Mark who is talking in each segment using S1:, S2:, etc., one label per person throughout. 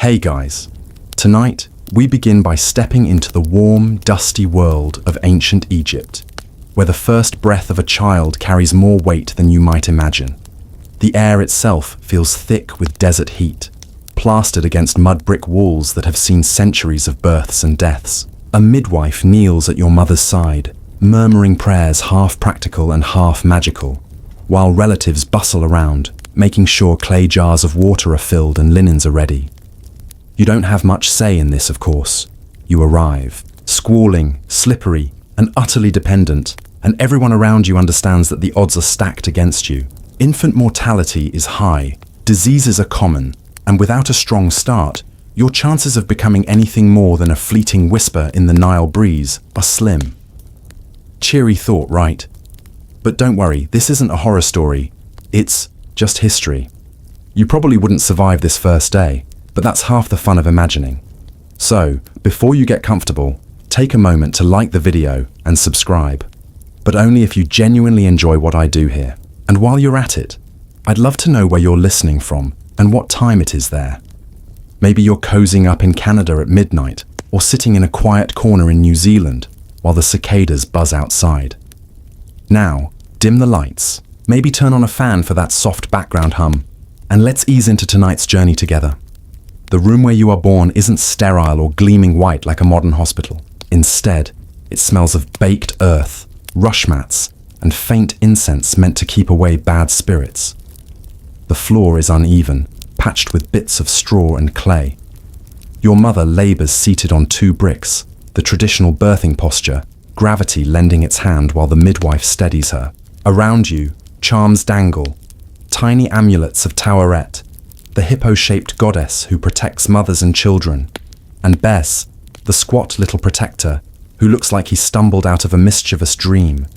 S1: Hey guys, tonight we begin by stepping into the warm, dusty world of ancient Egypt, where the first breath of a child carries more weight than you might imagine. The air itself feels thick with desert heat, plastered against mud brick walls that have seen centuries of births and deaths. A midwife kneels at your mother's side, murmuring prayers half practical and half magical, while relatives bustle around, making sure clay jars of water are filled and linens are ready. You don't have much say in this, of course. You arrive, squalling, slippery, and utterly dependent, and everyone around you understands that the odds are stacked against you. Infant mortality is high, diseases are common, and without a strong start, your chances of becoming anything more than a fleeting whisper in the Nile breeze are slim. Cheery thought, right? But don't worry, this isn't a horror story. It's just history. You probably wouldn't survive this first day, but that's half the fun of imagining. So, before you get comfortable, take a moment to like the video and subscribe. But only if you genuinely enjoy what I do here. And while you're at it, I'd love to know where you're listening from and what time it is there. Maybe you're cozying up in Canada at midnight, or sitting in a quiet corner in New Zealand while the cicadas buzz outside. Now, dim the lights, maybe turn on a fan for that soft background hum, and let's ease into tonight's journey together. The room where you are born isn't sterile or gleaming white like a modern hospital. Instead, it smells of baked earth, rush mats, and faint incense meant to keep away bad spirits. The floor is uneven, patched with bits of straw and clay. Your mother labors seated on 2 bricks, the traditional birthing posture, gravity lending its hand while the midwife steadies her. Around you, charms dangle, tiny amulets of Taweret, the hippo-shaped goddess who protects mothers and children, and Bes, the squat little protector, who looks like he stumbled out of a mischievous dream.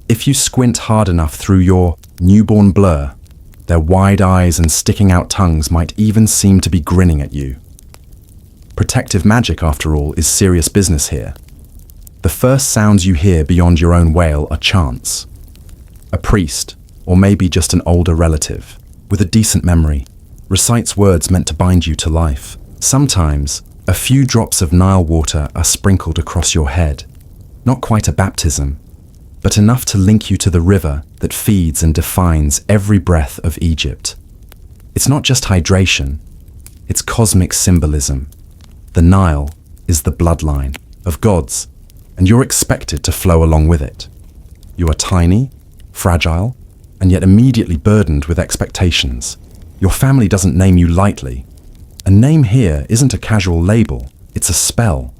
S1: If you squint hard enough through your newborn blur, their wide eyes and sticking out tongues might even seem to be grinning at you. Protective magic, after all, is serious business here. The first sounds you hear beyond your own wail are chants. A priest, or maybe just an older relative, with a decent memory, recites words meant to bind you to life. Sometimes, a few drops of Nile water are sprinkled across your head. Not quite a baptism, but enough to link you to the river that feeds and defines every breath of Egypt. It's not just hydration, it's cosmic symbolism. The Nile is the bloodline of gods, and you're expected to flow along with it. You are tiny, fragile, and yet immediately burdened with expectations. Your family doesn't name you lightly. A name here isn't a casual label, it's a spell.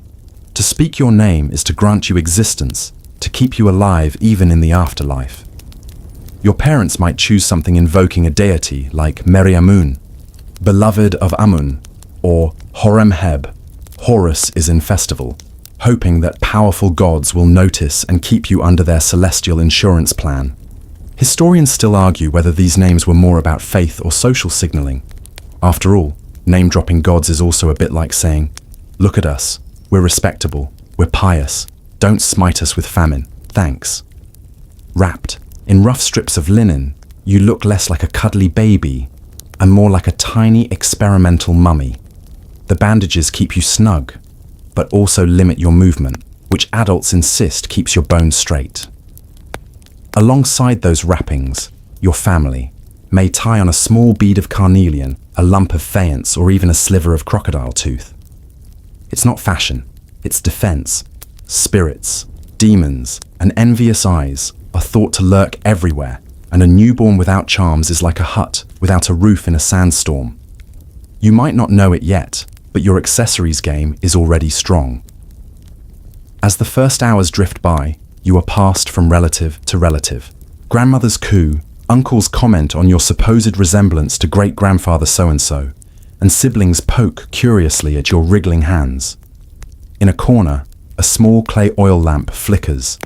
S1: To speak your name is to grant you existence, to keep you alive even in the afterlife. Your parents might choose something invoking a deity like Meriamun, beloved of Amun, or Horemheb, Horus is in festival, hoping that powerful gods will notice and keep you under their celestial insurance plan. Historians still argue whether these names were more about faith or social signaling. After all, name-dropping gods is also a bit like saying, "Look at us, we're respectable, we're pious, don't smite us with famine, thanks." Wrapped in rough strips of linen, you look less like a cuddly baby and more like a tiny experimental mummy. The bandages keep you snug, but also limit your movement, which adults insist keeps your bones straight. Alongside those wrappings, your family may tie on a small bead of carnelian, a lump of faience, or even a sliver of crocodile tooth. It's not fashion, it's defense. Spirits, demons, and envious eyes are thought to lurk everywhere, and a newborn without charms is like a hut without a roof in a sandstorm. You might not know it yet, but your accessories game is already strong. As the first hours drift by, you are passed from relative to relative. Grandmother's coo, uncles comment on your supposed resemblance to great-grandfather so-and-so, and siblings poke curiously at your wriggling hands. In a corner, a small clay oil lamp flickers.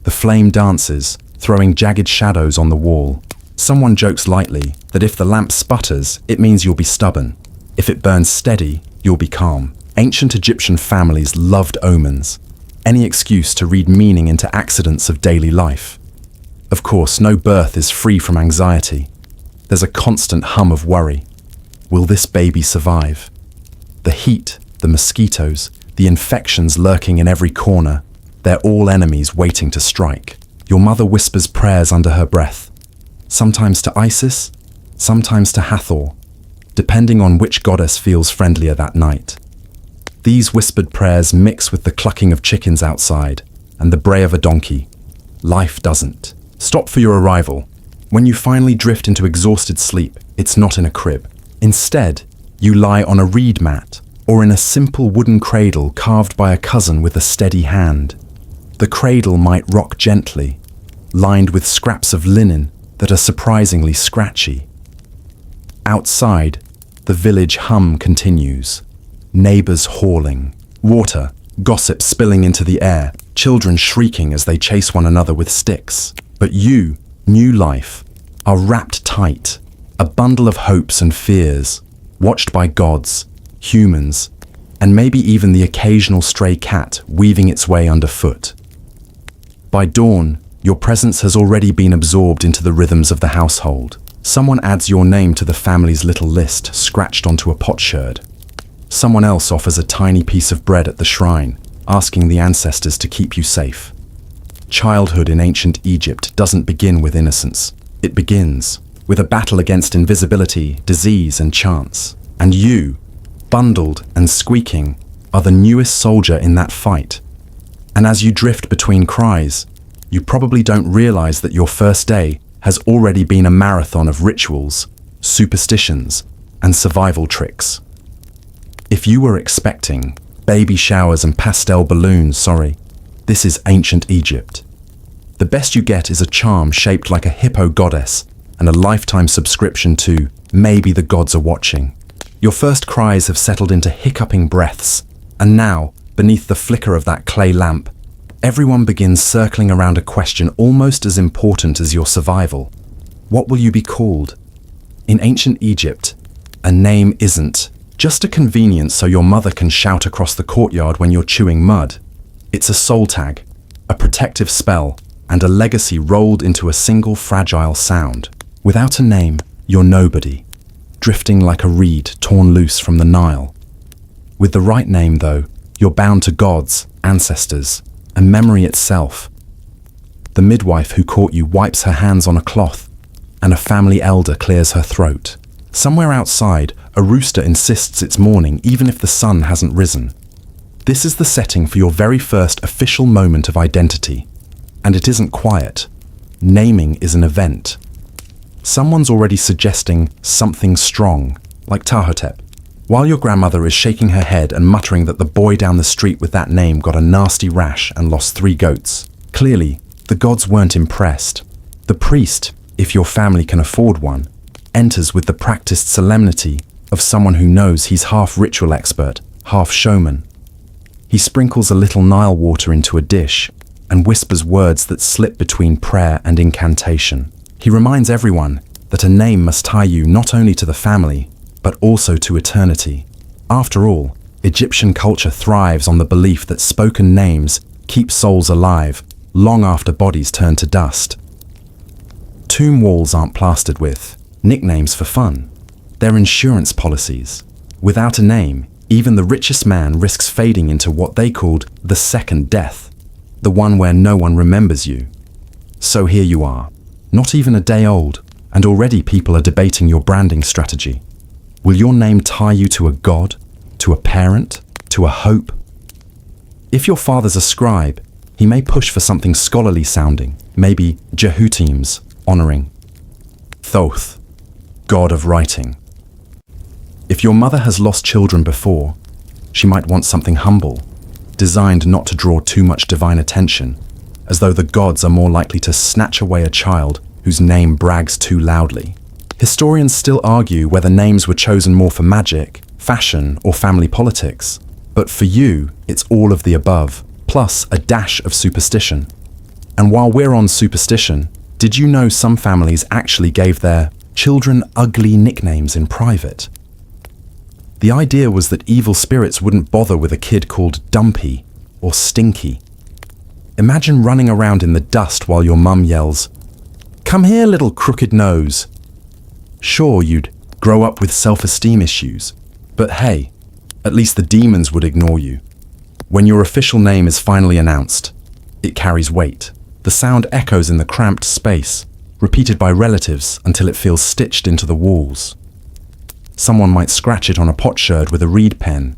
S1: The flame dances, throwing jagged shadows on the wall. Someone jokes lightly that if the lamp sputters, it means you'll be stubborn. If it burns steady, you'll be calm. Ancient Egyptian families loved omens, any excuse to read meaning into accidents of daily life. Of course, no birth is free from anxiety. There's a constant hum of worry. Will this baby survive? The heat, the mosquitoes, the infections lurking in every corner, they're all enemies waiting to strike. Your mother whispers prayers under her breath, sometimes to Isis, sometimes to Hathor, depending on which goddess feels friendlier that night. These whispered prayers mix with the clucking of chickens outside and the bray of a donkey. Life doesn't stop for your arrival. When you finally drift into exhausted sleep, it's not in a crib. Instead, you lie on a reed mat or in a simple wooden cradle carved by a cousin with a steady hand. The cradle might rock gently, lined with scraps of linen that are surprisingly scratchy. Outside, the village hum continues. Neighbors hauling, water, gossip spilling into the air, children shrieking as they chase one another with sticks. But you, new life, are wrapped tight, a bundle of hopes and fears, watched by gods, humans, and maybe even the occasional stray cat weaving its way underfoot. By dawn, your presence has already been absorbed into the rhythms of the household. Someone adds your name to the family's little list, scratched onto a potsherd. Someone else offers a tiny piece of bread at the shrine, asking the ancestors to keep you safe. Childhood in ancient Egypt doesn't begin with innocence. It begins with a battle against invisibility, disease, and chance. And you, bundled and squeaking, are the newest soldier in that fight. And as you drift between cries, you probably don't realize that your first day has already been a marathon of rituals, superstitions, and survival tricks. If you were expecting baby showers and pastel balloons, this is ancient Egypt. The best you get is a charm shaped like a hippo goddess and a lifetime subscription to Maybe the Gods Are Watching. Your first cries have settled into hiccuping breaths, and now, beneath the flicker of that clay lamp, everyone begins circling around a question almost as important as your survival. What will you be called? In ancient Egypt, a name isn't just a convenience so your mother can shout across the courtyard when you're chewing mud. It's a soul tag, a protective spell, and a legacy rolled into a single fragile sound. Without a name, you're nobody, drifting like a reed torn loose from the Nile. With the right name, though, you're bound to gods, ancestors, and memory itself. The midwife who caught you wipes her hands on a cloth, and a family elder clears her throat. Somewhere outside, a rooster insists it's morning even if the sun hasn't risen. This is the setting for your very first official moment of identity. And it isn't quiet. Naming is an event. Someone's already suggesting something strong, like Tahotep, while your grandmother is shaking her head and muttering that the boy down the street with that name got a nasty rash and lost 3 goats. Clearly, the gods weren't impressed. The priest, if your family can afford one, enters with the practiced solemnity of someone who knows he's half ritual expert, half showman. He sprinkles a little Nile water into a dish and whispers words that slip between prayer and incantation. He reminds everyone that a name must tie you not only to the family, but also to eternity. After all, Egyptian culture thrives on the belief that spoken names keep souls alive long after bodies turn to dust. Tomb walls aren't plastered with nicknames for fun. They're insurance policies. Without a name, even the richest man risks fading into what they called the second death, the one where no one remembers you. So here you are, not even a day old, and already people are debating your branding strategy. Will your name tie you to a god, to a parent, to a hope? If your father's a scribe, he may push for something scholarly sounding, maybe Jehutim's, honoring Thoth, god of writing. If your mother has lost children before, she might want something humble, designed not to draw too much divine attention, as though the gods are more likely to snatch away a child whose name brags too loudly. Historians still argue whether names were chosen more for magic, fashion, or family politics, but for you, it's all of the above, plus a dash of superstition. And while we're on superstition, did you know some families actually gave their children ugly nicknames in private? The idea was that evil spirits wouldn't bother with a kid called Dumpy or Stinky. Imagine running around in the dust while your mum yells, "Come here, little crooked nose." Sure, you'd grow up with self-esteem issues, but hey, At least the demons would ignore you. When your official name is finally announced, it carries weight. The sound echoes in the cramped space, repeated by relatives until it feels stitched into the walls. Someone might scratch it on a potsherd with a reed pen,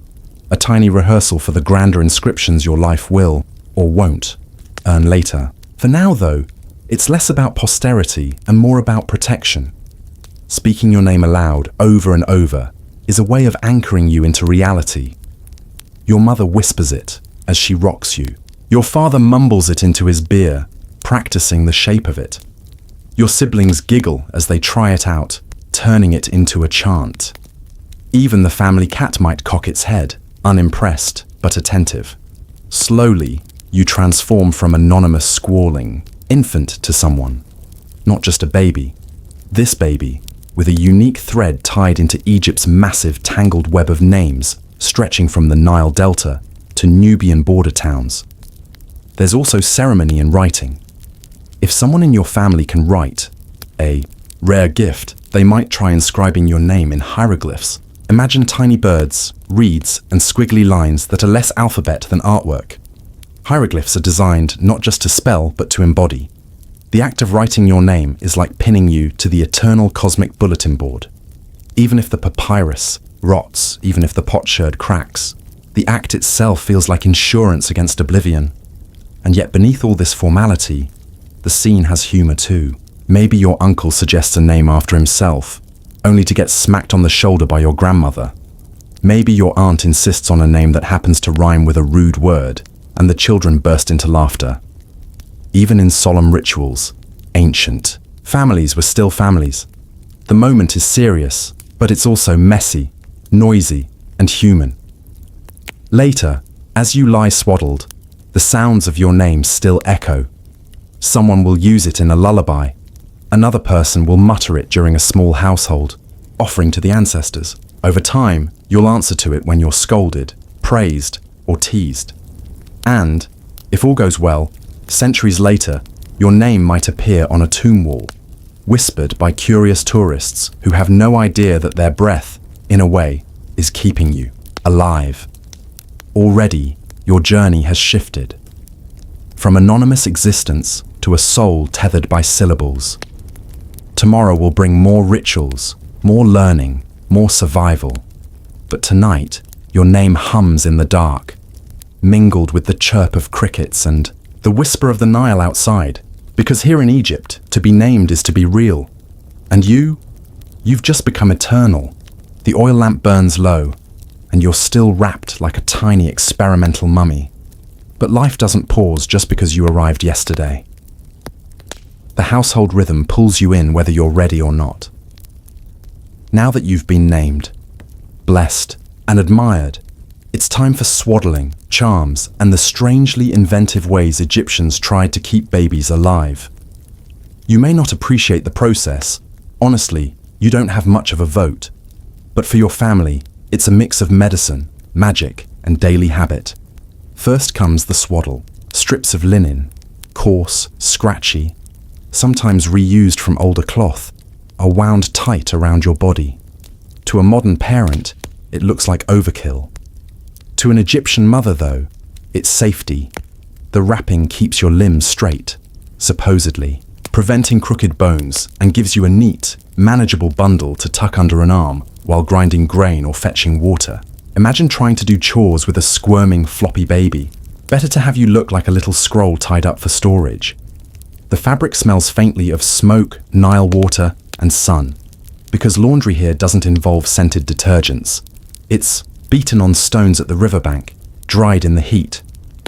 S1: a tiny rehearsal for the grander inscriptions your life will, or won't, earn later. For now, though, it's less about posterity and more about protection. Speaking your name aloud over and over is a way of anchoring you into reality. Your mother whispers it as she rocks you. Your father mumbles it into his beer, practicing the shape of it. Your siblings giggle as they try it out, turning it into a chant. Even the family cat might cock its head, unimpressed but attentive. Slowly, you transform from anonymous squalling infant to someone, not just a baby. This baby, with a unique thread tied into Egypt's massive tangled web of names stretching from the Nile Delta to Nubian border towns. There's also ceremony in writing. If someone in your family can write, a rare gift, they might try inscribing your name in hieroglyphs. Imagine tiny birds, reeds, and squiggly lines that are less alphabet than artwork. Hieroglyphs are designed not just to spell, but to embody. The act of writing your name is like pinning you to the eternal cosmic bulletin board. Even if the papyrus rots, even if the potsherd cracks, the act itself feels like insurance against oblivion. And yet beneath all this formality, the scene has humor too. Maybe your uncle suggests a name after himself, only to get smacked on the shoulder by your grandmother. Maybe your aunt insists on a name that happens to rhyme with a rude word, and the children burst into laughter. Even in solemn rituals, ancient, families were still families. The moment is serious, but it's also messy, noisy, and human. Later, as you lie swaddled, the sounds of your name still echo. Someone will use it in a lullaby. Another person will mutter it during a small household, offering to the ancestors. Over time, you'll answer to it when you're scolded, praised, or teased. And, if all goes well, centuries later, your name might appear on a tomb wall, whispered by curious tourists who have no idea that their breath, in a way, is keeping you alive. Already, your journey has shifted from anonymous existence to a soul tethered by syllables. Tomorrow will bring more rituals, more learning, more survival. But tonight, your name hums in the dark, mingled with the chirp of crickets and the whisper of the Nile outside. Because here in Egypt, to be named is to be real. And you've just become eternal. The oil lamp burns low, and you're still wrapped like a tiny experimental mummy. But life doesn't pause just because you arrived yesterday. The household rhythm pulls you in whether you're ready or not. Now that you've been named, blessed, and admired, it's time for swaddling, charms, and the strangely inventive ways Egyptians tried to keep babies alive. You may not appreciate the process. Honestly, you don't have much of a vote. But for your family, it's a mix of medicine, magic, and daily habit. First comes the swaddle. Strips of linen, coarse, scratchy, sometimes reused from older cloth, are wound tight around your body. To a modern parent, it looks like overkill. To an Egyptian mother, though, it's safety. The wrapping keeps your limbs straight, supposedly, preventing crooked bones, and gives you a neat, manageable bundle to tuck under an arm while grinding grain or fetching water. Imagine trying to do chores with a squirming, floppy baby. Better to have you look like a little scroll tied up for storage. The fabric smells faintly of smoke, Nile water, and sun. Because laundry here doesn't involve scented detergents. It's beaten on stones at the riverbank, dried in the heat,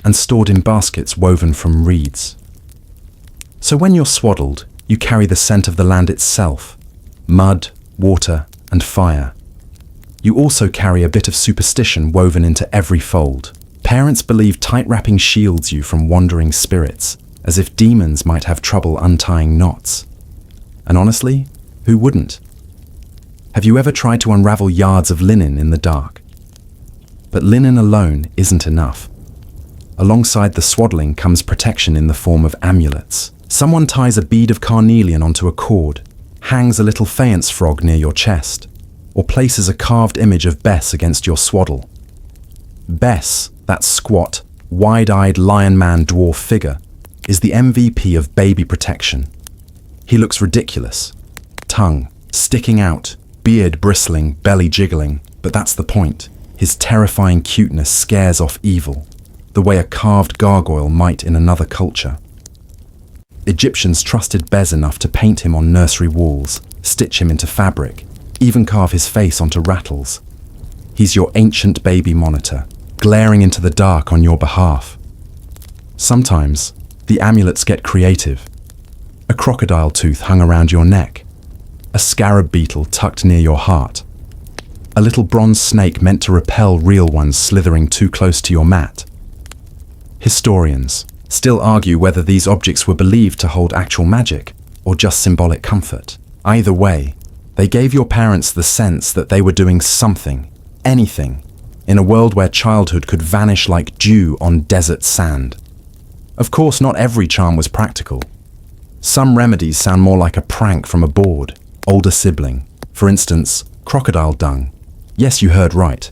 S1: and stored in baskets woven from reeds. So when you're swaddled, you carry the scent of the land itself, mud, water, and fire. You also carry a bit of superstition woven into every fold. Parents believe tight wrapping shields you from wandering spirits, as if demons might have trouble untying knots. And honestly, who wouldn't? Have you ever tried to unravel yards of linen in the dark? But linen alone isn't enough. Alongside the swaddling comes protection in the form of amulets. Someone ties a bead of carnelian onto a cord, hangs a little faience frog near your chest, or places a carved image of Bess against your swaddle. Bess, that squat, wide-eyed lion man dwarf figure, is the MVP of baby protection. He looks ridiculous. Tongue sticking out, beard bristling, belly jiggling, but that's the point. His terrifying cuteness scares off evil, the way a carved gargoyle might in another culture. Egyptians trusted Bes enough to paint him on nursery walls, stitch him into fabric, even carve his face onto rattles. He's your ancient baby monitor, glaring into the dark on your behalf. Sometimes, the amulets get creative. A crocodile tooth hung around your neck, a scarab beetle tucked near your heart, a little bronze snake meant to repel real ones slithering too close to your mat. Historians still argue whether these objects were believed to hold actual magic or just symbolic comfort. Either way, they gave your parents the sense that they were doing something, anything, in a world where childhood could vanish like dew on desert sand. Of course, not every charm was practical. Some remedies sound more like a prank from a bored, older sibling. For instance, crocodile dung. Yes, you heard right.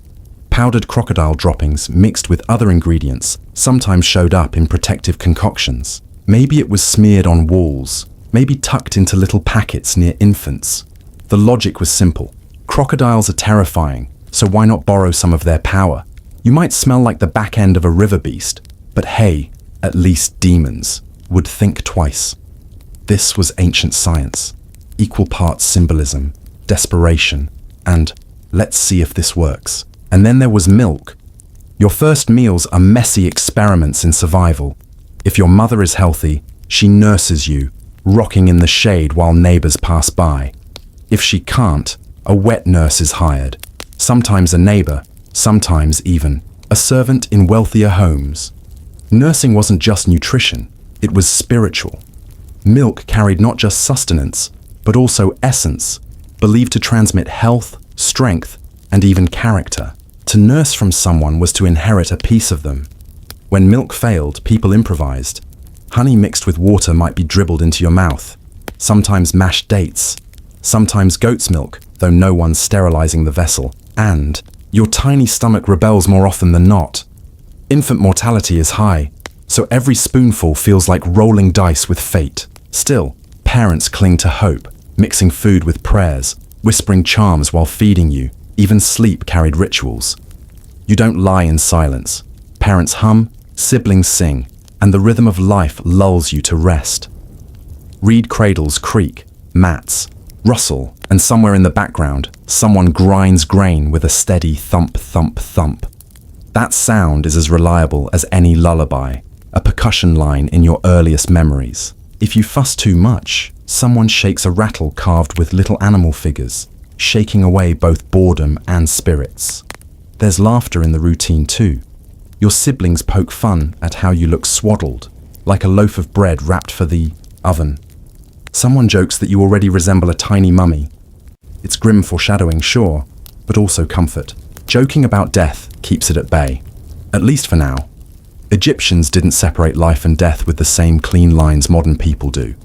S1: Powdered crocodile droppings mixed with other ingredients sometimes showed up in protective concoctions. Maybe it was smeared on walls, maybe tucked into little packets near infants. The logic was simple. Crocodiles are terrifying, so why not borrow some of their power? You might smell like the back end of a river beast, but hey, at least demons would think twice. This was ancient science, equal parts symbolism, desperation, and let's see if this works. And then there was milk. Your first meals are messy experiments in survival. If your mother is healthy, she nurses you, rocking in the shade while neighbors pass by. If she can't, a wet nurse is hired, sometimes a neighbor, sometimes even a servant in wealthier homes. Nursing wasn't just nutrition, it was spiritual. Milk carried not just sustenance, but also essence, believed to transmit health, strength, and even character. To nurse from someone was to inherit a piece of them. When milk failed, people improvised. Honey mixed with water might be dribbled into your mouth, sometimes mashed dates, sometimes goat's milk, though no one's sterilizing the vessel. And your tiny stomach rebels more often than not. Infant mortality is high, so every spoonful feels like rolling dice with fate. Still, parents cling to hope, mixing food with prayers, whispering charms while feeding you. Even sleep carried rituals. You don't lie in silence. Parents hum, siblings sing, and the rhythm of life lulls you to rest. Reed cradles creak, mats rustle, and somewhere in the background, someone grinds grain with a steady thump, thump, thump. That sound is as reliable as any lullaby, a percussion line in your earliest memories. If you fuss too much, someone shakes a rattle carved with little animal figures, shaking away both boredom and spirits. There's laughter in the routine too. Your siblings poke fun at how you look swaddled, like a loaf of bread wrapped for the oven. Someone jokes that you already resemble a tiny mummy. It's grim foreshadowing, sure, but also comfort. Joking about death keeps it at bay, at least for now. Egyptians didn't separate life and death with the same clean lines modern people do.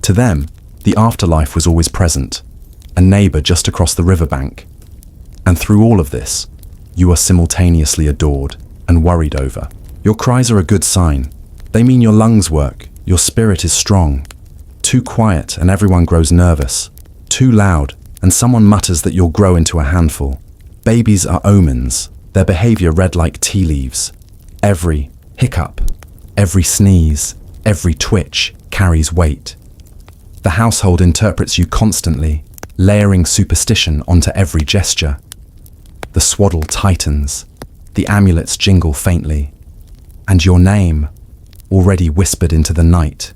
S1: To them, the afterlife was always present, a neighbor just across the riverbank. And through all of this, you are simultaneously adored and worried over. Your cries are a good sign. They mean your lungs work, your spirit is strong. Too quiet and everyone grows nervous. Too loud and someone mutters that you'll grow into a handful. Babies are omens, their behavior read like tea leaves. Every hiccup, every sneeze, every twitch carries weight. The household interprets you constantly, layering superstition onto every gesture. The swaddle tightens, the amulets jingle faintly, and your name, already whispered into the night,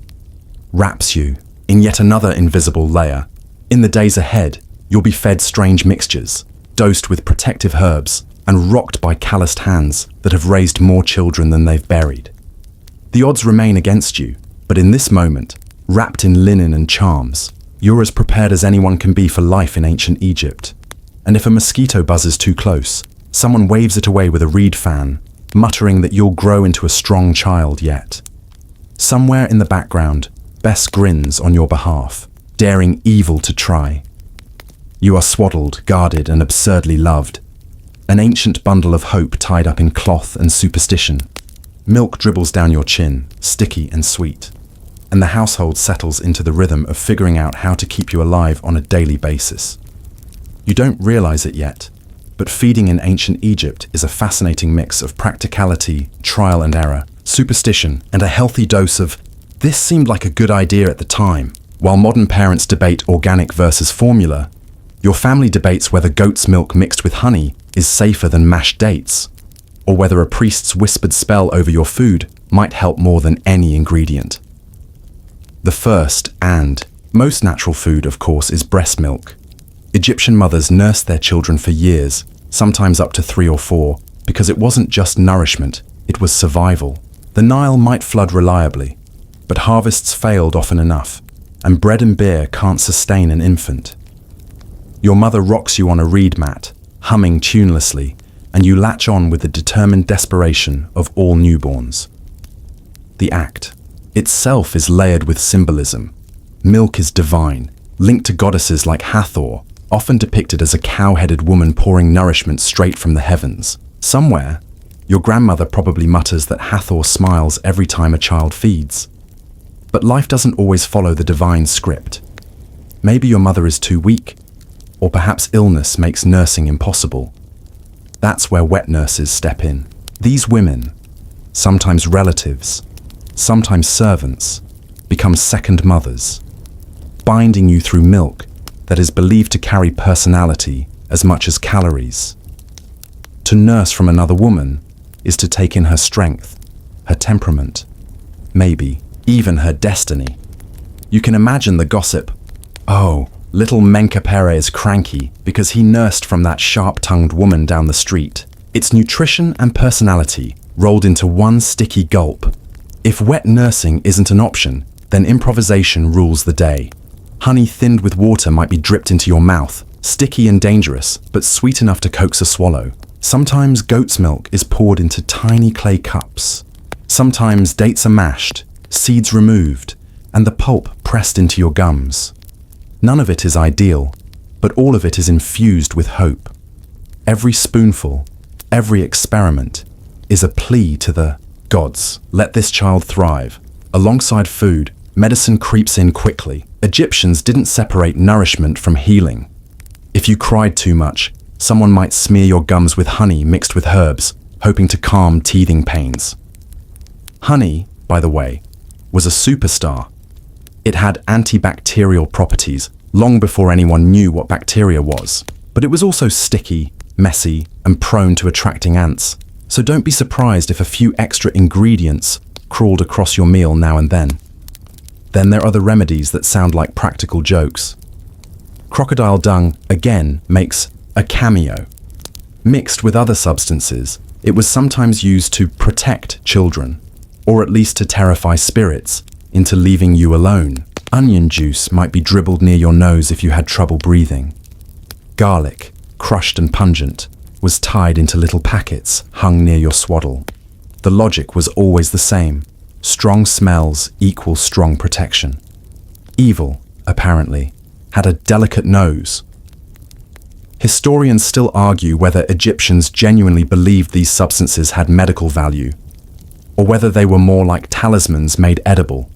S1: wraps you in yet another invisible layer. In the days ahead, you'll be fed strange mixtures, dosed with protective herbs, and rocked by calloused hands that have raised more children than they've buried. The odds remain against you, but in this moment, wrapped in linen and charms, you're as prepared as anyone can be for life in ancient Egypt. And if a mosquito buzzes too close, someone waves it away with a reed fan, muttering that you'll grow into a strong child yet. Somewhere in the background, Bess grins on your behalf, daring evil to try. You are swaddled, guarded, and absurdly loved. an ancient bundle of hope tied up in cloth and superstition. Milk dribbles down your chin, sticky and sweet, and the household settles into the rhythm of figuring out how to keep you alive on a daily basis. You don't realize it yet, but feeding in ancient Egypt is a fascinating mix of practicality, trial and error, superstition, and a healthy dose of, "This seemed like a good idea at the time." While modern parents debate organic versus formula, your family debates whether goat's milk mixed with honey is safer than mashed dates, or whether a priest's whispered spell over your food might help more than any ingredient. The first and most natural food, of course, is breast milk. Egyptian mothers nursed their children for years, sometimes up to 3 or 4, because it wasn't just nourishment, it was survival. The Nile might flood reliably, but harvests failed often enough, and bread and beer can't sustain an infant. Your mother rocks you on a reed mat, humming tunelessly, and you latch on with the determined desperation of all newborns. The act itself is layered with symbolism. Milk is divine, linked to goddesses like Hathor, often depicted as a cow-headed woman pouring nourishment straight from the heavens. Somewhere, your grandmother probably mutters that Hathor smiles every time a child feeds. But life doesn't always follow the divine script. Maybe your mother is too weak, or perhaps illness makes nursing impossible. That's where wet nurses step in. These women, sometimes relatives, sometimes servants, become second mothers, binding you through milk that is believed to carry personality as much as calories. To nurse from another woman is to take in her strength, her temperament, maybe even her destiny. You can imagine the gossip. "Oh, little Menkapere is cranky because he nursed from that sharp-tongued woman down the street." It's nutrition and personality rolled into one sticky gulp. If wet nursing isn't an option, then improvisation rules the day. Honey thinned with water might be dripped into your mouth, sticky and dangerous, but sweet enough to coax a swallow. Sometimes goat's milk is poured into tiny clay cups. Sometimes dates are mashed, seeds removed, and the pulp pressed into your gums. None of it is ideal, but all of it is infused with hope. Every spoonful, every experiment, is a plea to the gods. Let this child thrive. Alongside food, medicine creeps in quickly. Egyptians didn't separate nourishment from healing. If you cried too much, someone might smear your gums with honey mixed with herbs, hoping to calm teething pains. Honey, by the way, was a superstar. It had antibacterial properties long before anyone knew what bacteria was. But it was also sticky, messy, and prone to attracting ants. So don't be surprised if a few extra ingredients crawled across your meal now and then. Then there are the remedies that sound like practical jokes. Crocodile dung, again, makes a cameo. Mixed with other substances, it was sometimes used to protect children, or at least to terrify spirits into leaving you alone. Onion juice might be dribbled near your nose if you had trouble breathing. Garlic, crushed and pungent, was tied into little packets hung near your swaddle. The logic was always the same. Strong smells equal strong protection. Evil, apparently, had a delicate nose. Historians still argue whether Egyptians genuinely believed these substances had medical value, or whether they were more like talismans made edible.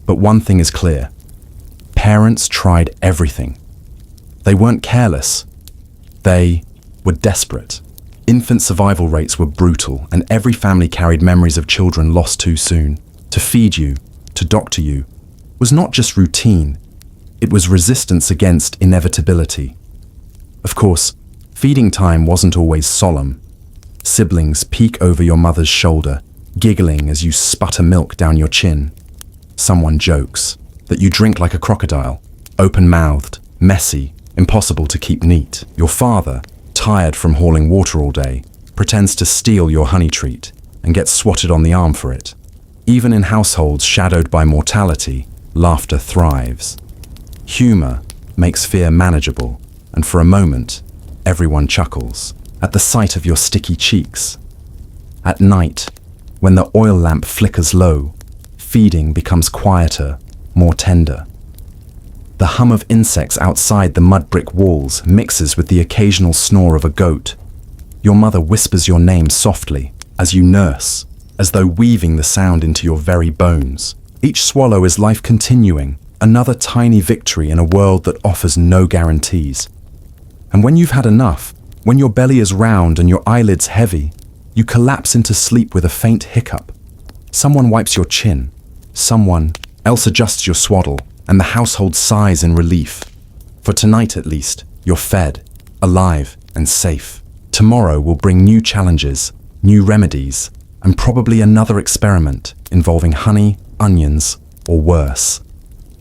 S1: But one thing is clear. Parents tried everything. They weren't careless. They were desperate. Infant survival rates were brutal, and every family carried memories of children lost too soon. To feed you, to doctor you, was not just routine. It was resistance against inevitability. Of course, feeding time wasn't always solemn. Siblings peek over your mother's shoulder, giggling as you sputter milk down your chin. Someone jokes that you drink like a crocodile, open-mouthed, messy, impossible to keep neat. Your father, tired from hauling water all day, pretends to steal your honey treat and gets swatted on the arm for it. Even in households shadowed by mortality, laughter thrives. Humor makes fear manageable, and for a moment, everyone chuckles at the sight of your sticky cheeks. At night, when the oil lamp flickers low, feeding becomes quieter, more tender. The hum of insects outside the mud brick walls mixes with the occasional snore of a goat, Your mother whispers your name softly as you nurse, as though weaving the sound into your very bones. Each swallow is life continuing, another tiny victory in a world that offers no guarantees. And when you've had enough, when your belly is round and your eyelids heavy, you collapse into sleep with a faint hiccup. Someone wipes your chin, someone else adjusts your swaddle, and the household sighs in relief. For tonight at least, you're fed, alive, and safe. Tomorrow will bring new challenges, new remedies, and probably another experiment involving honey, onions, or worse.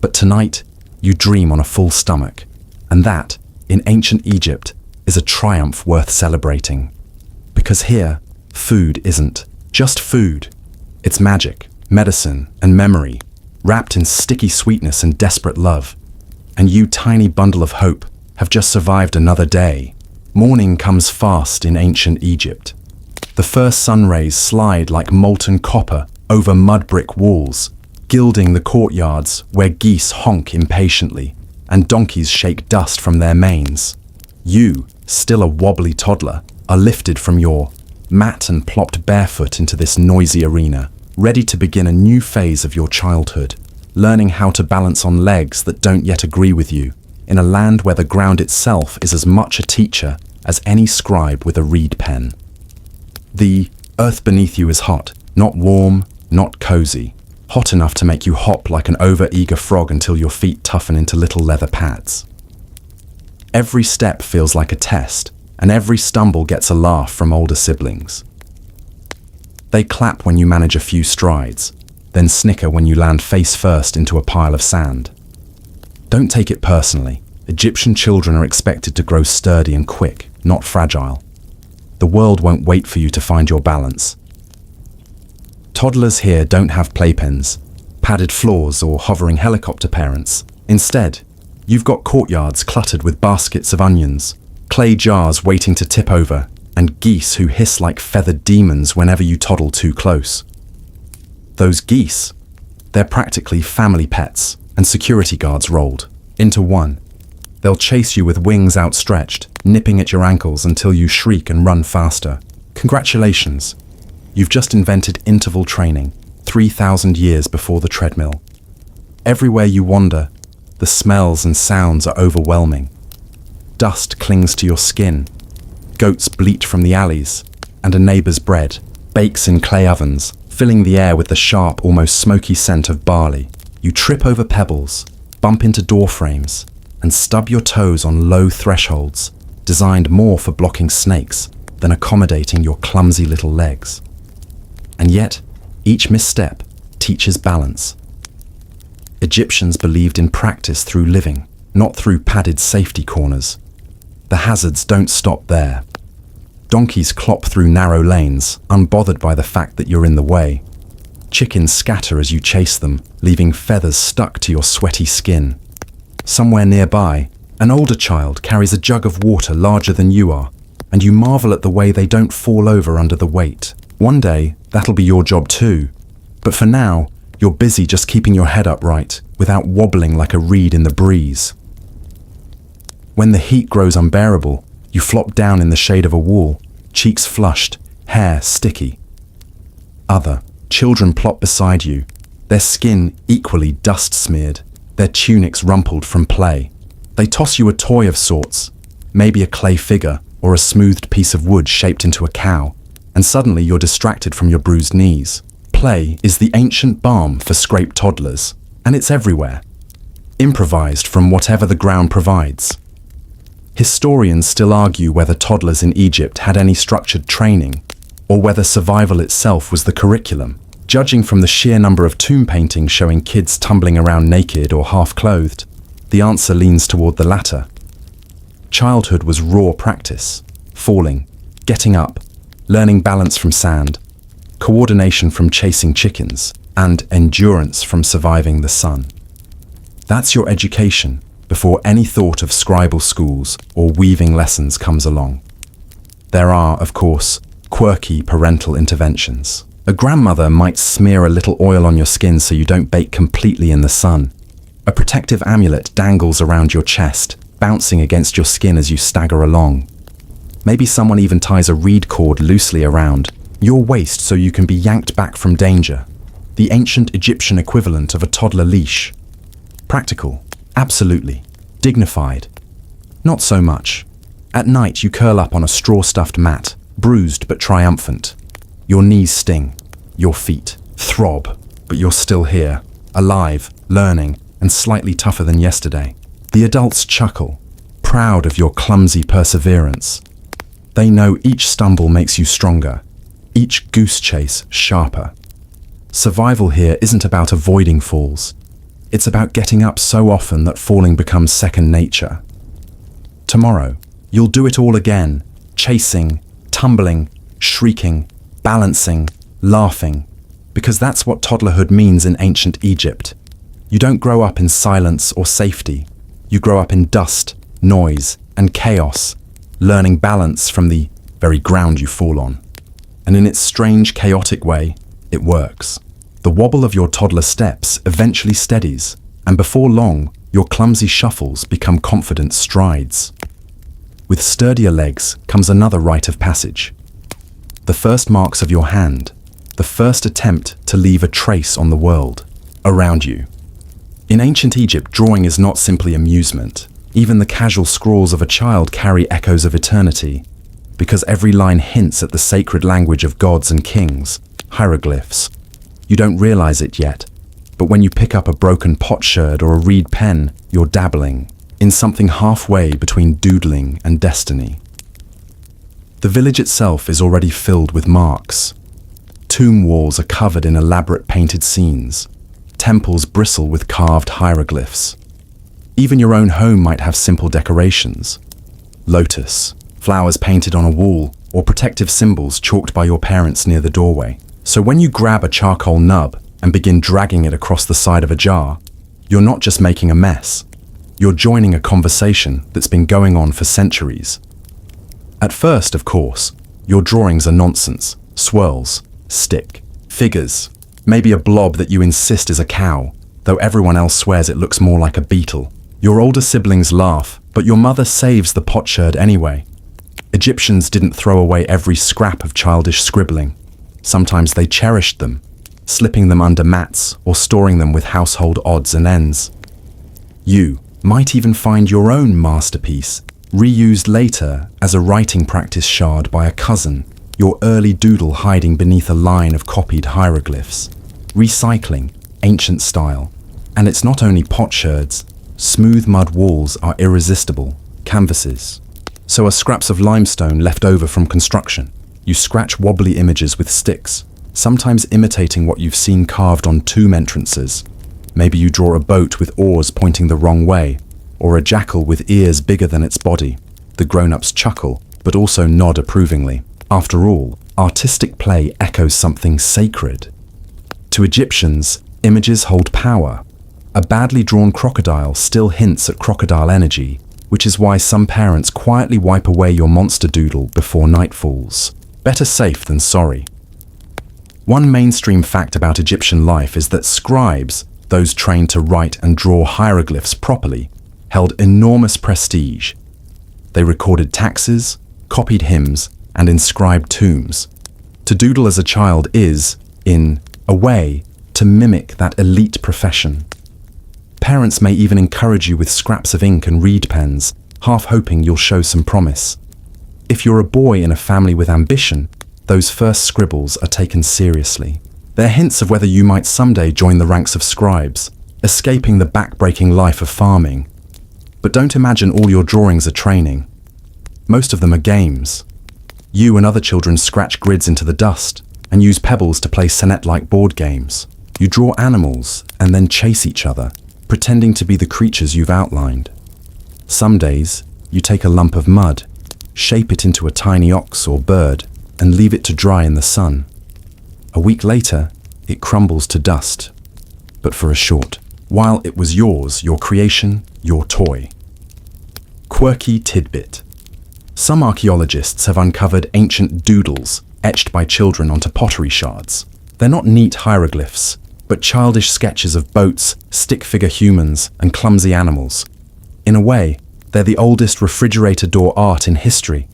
S1: But tonight, you dream on a full stomach, and that, in ancient Egypt, is a triumph worth celebrating. Because here, food isn't just food. It's magic, medicine, and memory, wrapped in sticky sweetness and desperate love. And you, tiny bundle of hope, have just survived another day. Morning comes fast in ancient Egypt. The first sun rays slide like molten copper over mud brick walls, gilding the courtyards where geese honk impatiently and donkeys shake dust from their manes. You, still a wobbly toddler, are lifted from your mat and plopped barefoot into this noisy arena, ready to begin a new phase of your childhood, learning how to balance on legs that don't yet agree with you, in a land where the ground itself is as much a teacher as any scribe with a reed pen. The earth beneath you is hot, not warm, not cozy, hot enough to make you hop like an over-eager frog until your feet toughen into little leather pads. Every step feels like a test, and every stumble gets a laugh from older siblings. They clap when you manage a few strides, then snicker when you land face first into a pile of sand. Don't take it personally. Egyptian children are expected to grow sturdy and quick, not fragile. The world won't wait for you to find your balance. Toddlers here don't have playpens, padded floors, or hovering helicopter parents. Instead, you've got courtyards cluttered with baskets of onions, clay jars waiting to tip over, and geese who hiss like feathered demons whenever you toddle too close. Those geese, they're practically family pets and security guards rolled into one. They'll chase you with wings outstretched, nipping at your ankles until you shriek and run faster. Congratulations, you've just invented interval training, 3,000 years before the treadmill. Everywhere you wander, the smells and sounds are overwhelming. Dust clings to your skin, goats bleat from the alleys, and a neighbour's bread bakes in clay ovens, filling the air with the sharp, almost smoky scent of barley. You trip over pebbles, bump into door frames, and stub your toes on low thresholds, designed more for blocking snakes than accommodating your clumsy little legs. And yet, each misstep teaches balance. Egyptians believed in practice through living, not through padded safety corners. The hazards don't stop there. Donkeys clop through narrow lanes, unbothered by the fact that you're in the way. Chickens scatter as you chase them, leaving feathers stuck to your sweaty skin. Somewhere nearby, an older child carries a jug of water larger than you are, and you marvel at the way they don't fall over under the weight. One day, that'll be your job too. But for now, you're busy just keeping your head upright, without wobbling like a reed in the breeze. When the heat grows unbearable, you flop down in the shade of a wall, cheeks flushed, hair sticky. Other children plop beside you, their skin equally dust-smeared, their tunics rumpled from play. They toss you a toy of sorts, maybe a clay figure or a smoothed piece of wood shaped into a cow, and suddenly you're distracted from your bruised knees. Play is the ancient balm for scraped toddlers, and it's everywhere, improvised from whatever the ground provides. Historians still argue whether toddlers in Egypt had any structured training, or whether survival itself was the curriculum. Judging from the sheer number of tomb paintings showing kids tumbling around naked or half-clothed, the answer leans toward the latter. Childhood was raw practice, falling, getting up, learning balance from sand, coordination from chasing chickens, and endurance from surviving the sun. That's your education before any thought of scribal schools or weaving lessons comes along. There are, of course, quirky parental interventions. A grandmother might smear a little oil on your skin so you don't bake completely in the sun. A protective amulet dangles around your chest, bouncing against your skin as you stagger along. Maybe someone even ties a reed cord loosely around your waist so you can be yanked back from danger. The ancient Egyptian equivalent of a toddler leash. Practical, absolutely. Dignified, not so much. At night you curl up on a straw-stuffed mat, bruised but triumphant. Your knees sting, your feet throb, but you're still here, alive, learning, and slightly tougher than yesterday. The adults chuckle, proud of your clumsy perseverance. They know each stumble makes you stronger, each goose chase sharper. Survival here isn't about avoiding falls. It's about getting up so often that falling becomes second nature. Tomorrow, you'll do it all again, chasing, tumbling, shrieking, balancing, laughing, because that's what toddlerhood means in ancient Egypt. You don't grow up in silence or safety. You grow up in dust, noise, and chaos, learning balance from the very ground you fall on. And in its strange, chaotic way, it works. The wobble of your toddler steps eventually steadies, and before long, your clumsy shuffles become confident strides. With sturdier legs comes another rite of passage. The first marks of your hand, the first attempt to leave a trace on the world, around you. In ancient Egypt, drawing is not simply amusement. Even the casual scrawls of a child carry echoes of eternity, because every line hints at the sacred language of gods and kings, hieroglyphs. You don't realize it yet, but when you pick up a broken potsherd or a reed pen, you're dabbling in something halfway between doodling and destiny. The village itself is already filled with marks. Tomb walls are covered in elaborate painted scenes. Temples bristle with carved hieroglyphs. Even your own home might have simple decorations. Lotus, flowers painted on a wall, or protective symbols chalked by your parents near the doorway. So when you grab a charcoal nub and begin dragging it across the side of a jar, you're not just making a mess. You're joining a conversation that's been going on for centuries. At first, of course, your drawings are nonsense, swirls, stick, figures, maybe a blob that you insist is a cow, though everyone else swears it looks more like a beetle. Your older siblings laugh, but your mother saves the potsherd anyway. Egyptians didn't throw away every scrap of childish scribbling. Sometimes they cherished them, slipping them under mats or storing them with household odds and ends. You might even find your own masterpiece, reused later as a writing practice shard by a cousin, your early doodle hiding beneath a line of copied hieroglyphs. Recycling, ancient style. And it's not only potsherds. Smooth mud walls are irresistible, canvases. So are scraps of limestone left over from construction. You scratch wobbly images with sticks, sometimes imitating what you've seen carved on tomb entrances. Maybe you draw a boat with oars pointing the wrong way, or a jackal with ears bigger than its body. The grown-ups chuckle, but also nod approvingly. After all, artistic play echoes something sacred. To Egyptians, images hold power. A badly drawn crocodile still hints at crocodile energy, which is why some parents quietly wipe away your monster doodle before night falls. Better safe than sorry. One mainstream fact about Egyptian life is that scribes, those trained to write and draw hieroglyphs properly, held enormous prestige. They recorded taxes, copied hymns, and inscribed tombs. To doodle as a child is, in a way, to mimic that elite profession. Parents may even encourage you with scraps of ink and reed pens, half hoping you'll show some promise. If you're a boy in a family with ambition, those first scribbles are taken seriously. They're hints of whether you might someday join the ranks of scribes, escaping the back-breaking life of farming. But don't imagine all your drawings are training. Most of them are games. You and other children scratch grids into the dust and use pebbles to play sonnet-like board games. You draw animals and then chase each other, pretending to be the creatures you've outlined. Some days, you take a lump of mud, shape it into a tiny ox or bird, and leave it to dry in the sun. A week later, it crumbles to dust, but for a short while it was yours, your creation, your toy. Quirky tidbit. Some archaeologists have uncovered ancient doodles etched by children onto pottery shards. They're not neat hieroglyphs, but childish sketches of boats, stick-figure humans, and clumsy animals. In a way, they're the oldest refrigerator door art in history.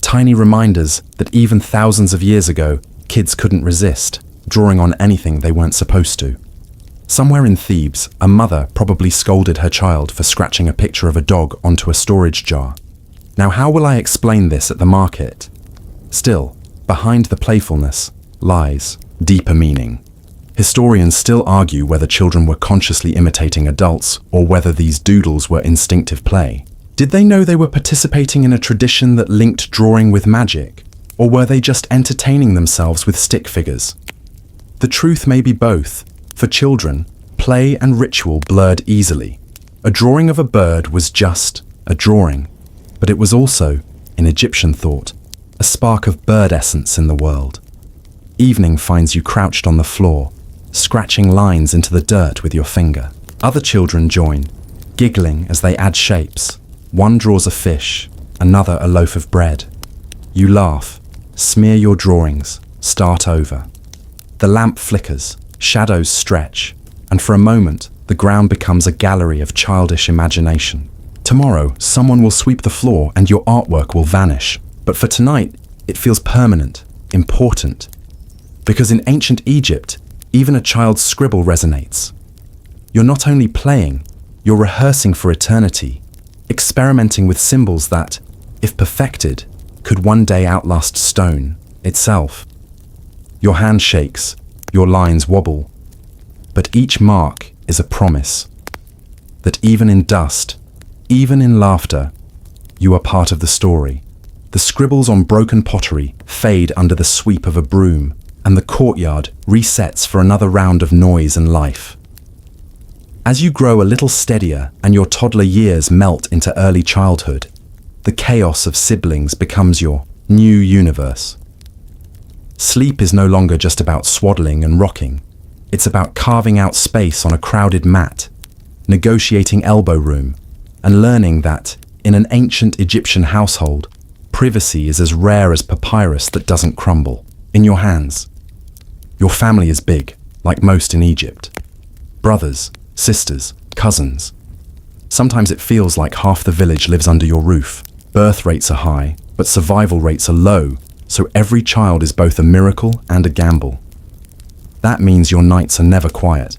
S1: Tiny reminders that even thousands of years ago, kids couldn't resist, drawing on anything they weren't supposed to. Somewhere in Thebes, a mother probably scolded her child for scratching a picture of a dog onto a storage jar. Now, how will I explain this at the market? Still, behind the playfulness lies deeper meaning. Historians still argue whether children were consciously imitating adults or whether these doodles were instinctive play. Did they know they were participating in a tradition that linked drawing with magic? Or were they just entertaining themselves with stick figures? The truth may be both. For children, play and ritual blurred easily. A drawing of a bird was just a drawing, but it was also, in Egyptian thought, a spark of bird essence in the world. Evening finds you crouched on the floor, scratching lines into the dirt with your finger. Other children join, giggling as they add shapes. One draws a fish, another a loaf of bread. You laugh, smear your drawings, start over. The lamp flickers, shadows stretch, and for a moment, the ground becomes a gallery of childish imagination. Tomorrow, someone will sweep the floor and your artwork will vanish. But for tonight, it feels permanent, important. Because in ancient Egypt, even a child's scribble resonates. You're not only playing, you're rehearsing for eternity, experimenting with symbols that, if perfected, could one day outlast stone itself. Your hand shakes, your lines wobble, but each mark is a promise that even in dust, even in laughter, you are part of the story. The scribbles on broken pottery fade under the sweep of a broom, and the courtyard resets for another round of noise and life. As you grow a little steadier and your toddler years melt into early childhood, the chaos of siblings becomes your new universe. Sleep is no longer just about swaddling and rocking. It's about carving out space on a crowded mat, negotiating elbow room, and learning that, in an ancient Egyptian household, privacy is as rare as papyrus that doesn't crumble. In your hands. Your family is big, like most in Egypt. Brothers, sisters, cousins. Sometimes it feels like half the village lives under your roof. Birth rates are high, but survival rates are low, so every child is both a miracle and a gamble. That means your nights are never quiet.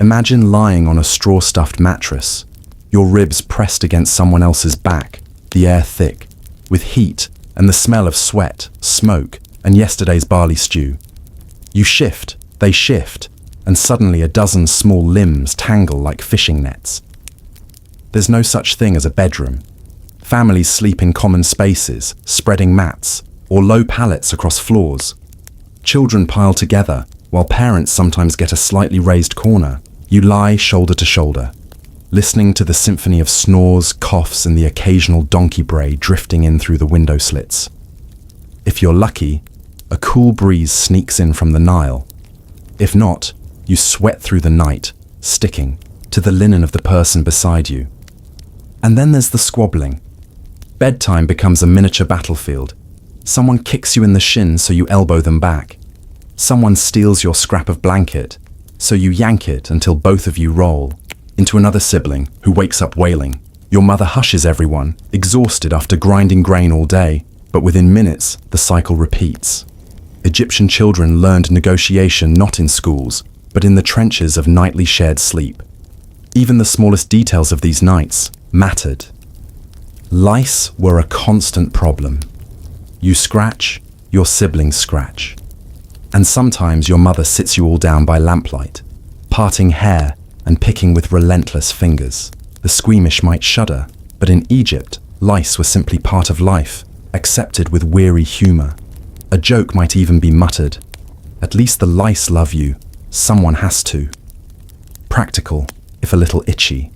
S1: Imagine lying on a straw-stuffed mattress, your ribs pressed against someone else's back, the air thick, with heat and the smell of sweat, smoke, and yesterday's barley stew. You shift, they shift, and suddenly a dozen small limbs tangle like fishing nets. There's no such thing as a bedroom. Families sleep in common spaces, spreading mats, or low pallets across floors. Children pile together, while parents sometimes get a slightly raised corner. You lie shoulder to shoulder, listening to the symphony of snores, coughs, and the occasional donkey bray drifting in through the window slits. If you're lucky, a cool breeze sneaks in from the Nile. If not, you sweat through the night, sticking to the linen of the person beside you. And then there's the squabbling. Bedtime becomes a miniature battlefield. Someone kicks you in the shin, so you elbow them back. Someone steals your scrap of blanket, so you yank it until both of you roll into another sibling who wakes up wailing. Your mother hushes everyone, exhausted after grinding grain all day, but within minutes, the cycle repeats. Egyptian children learned negotiation not in schools, but in the trenches of nightly shared sleep. Even the smallest details of these nights mattered. Lice were a constant problem. You scratch, your siblings scratch. And sometimes your mother sits you all down by lamplight, parting hair and picking with relentless fingers. The squeamish might shudder, but in Egypt, lice were simply part of life, accepted with weary humor. A joke might even be muttered. At least the lice love you. Someone has to. Practical, if a little itchy.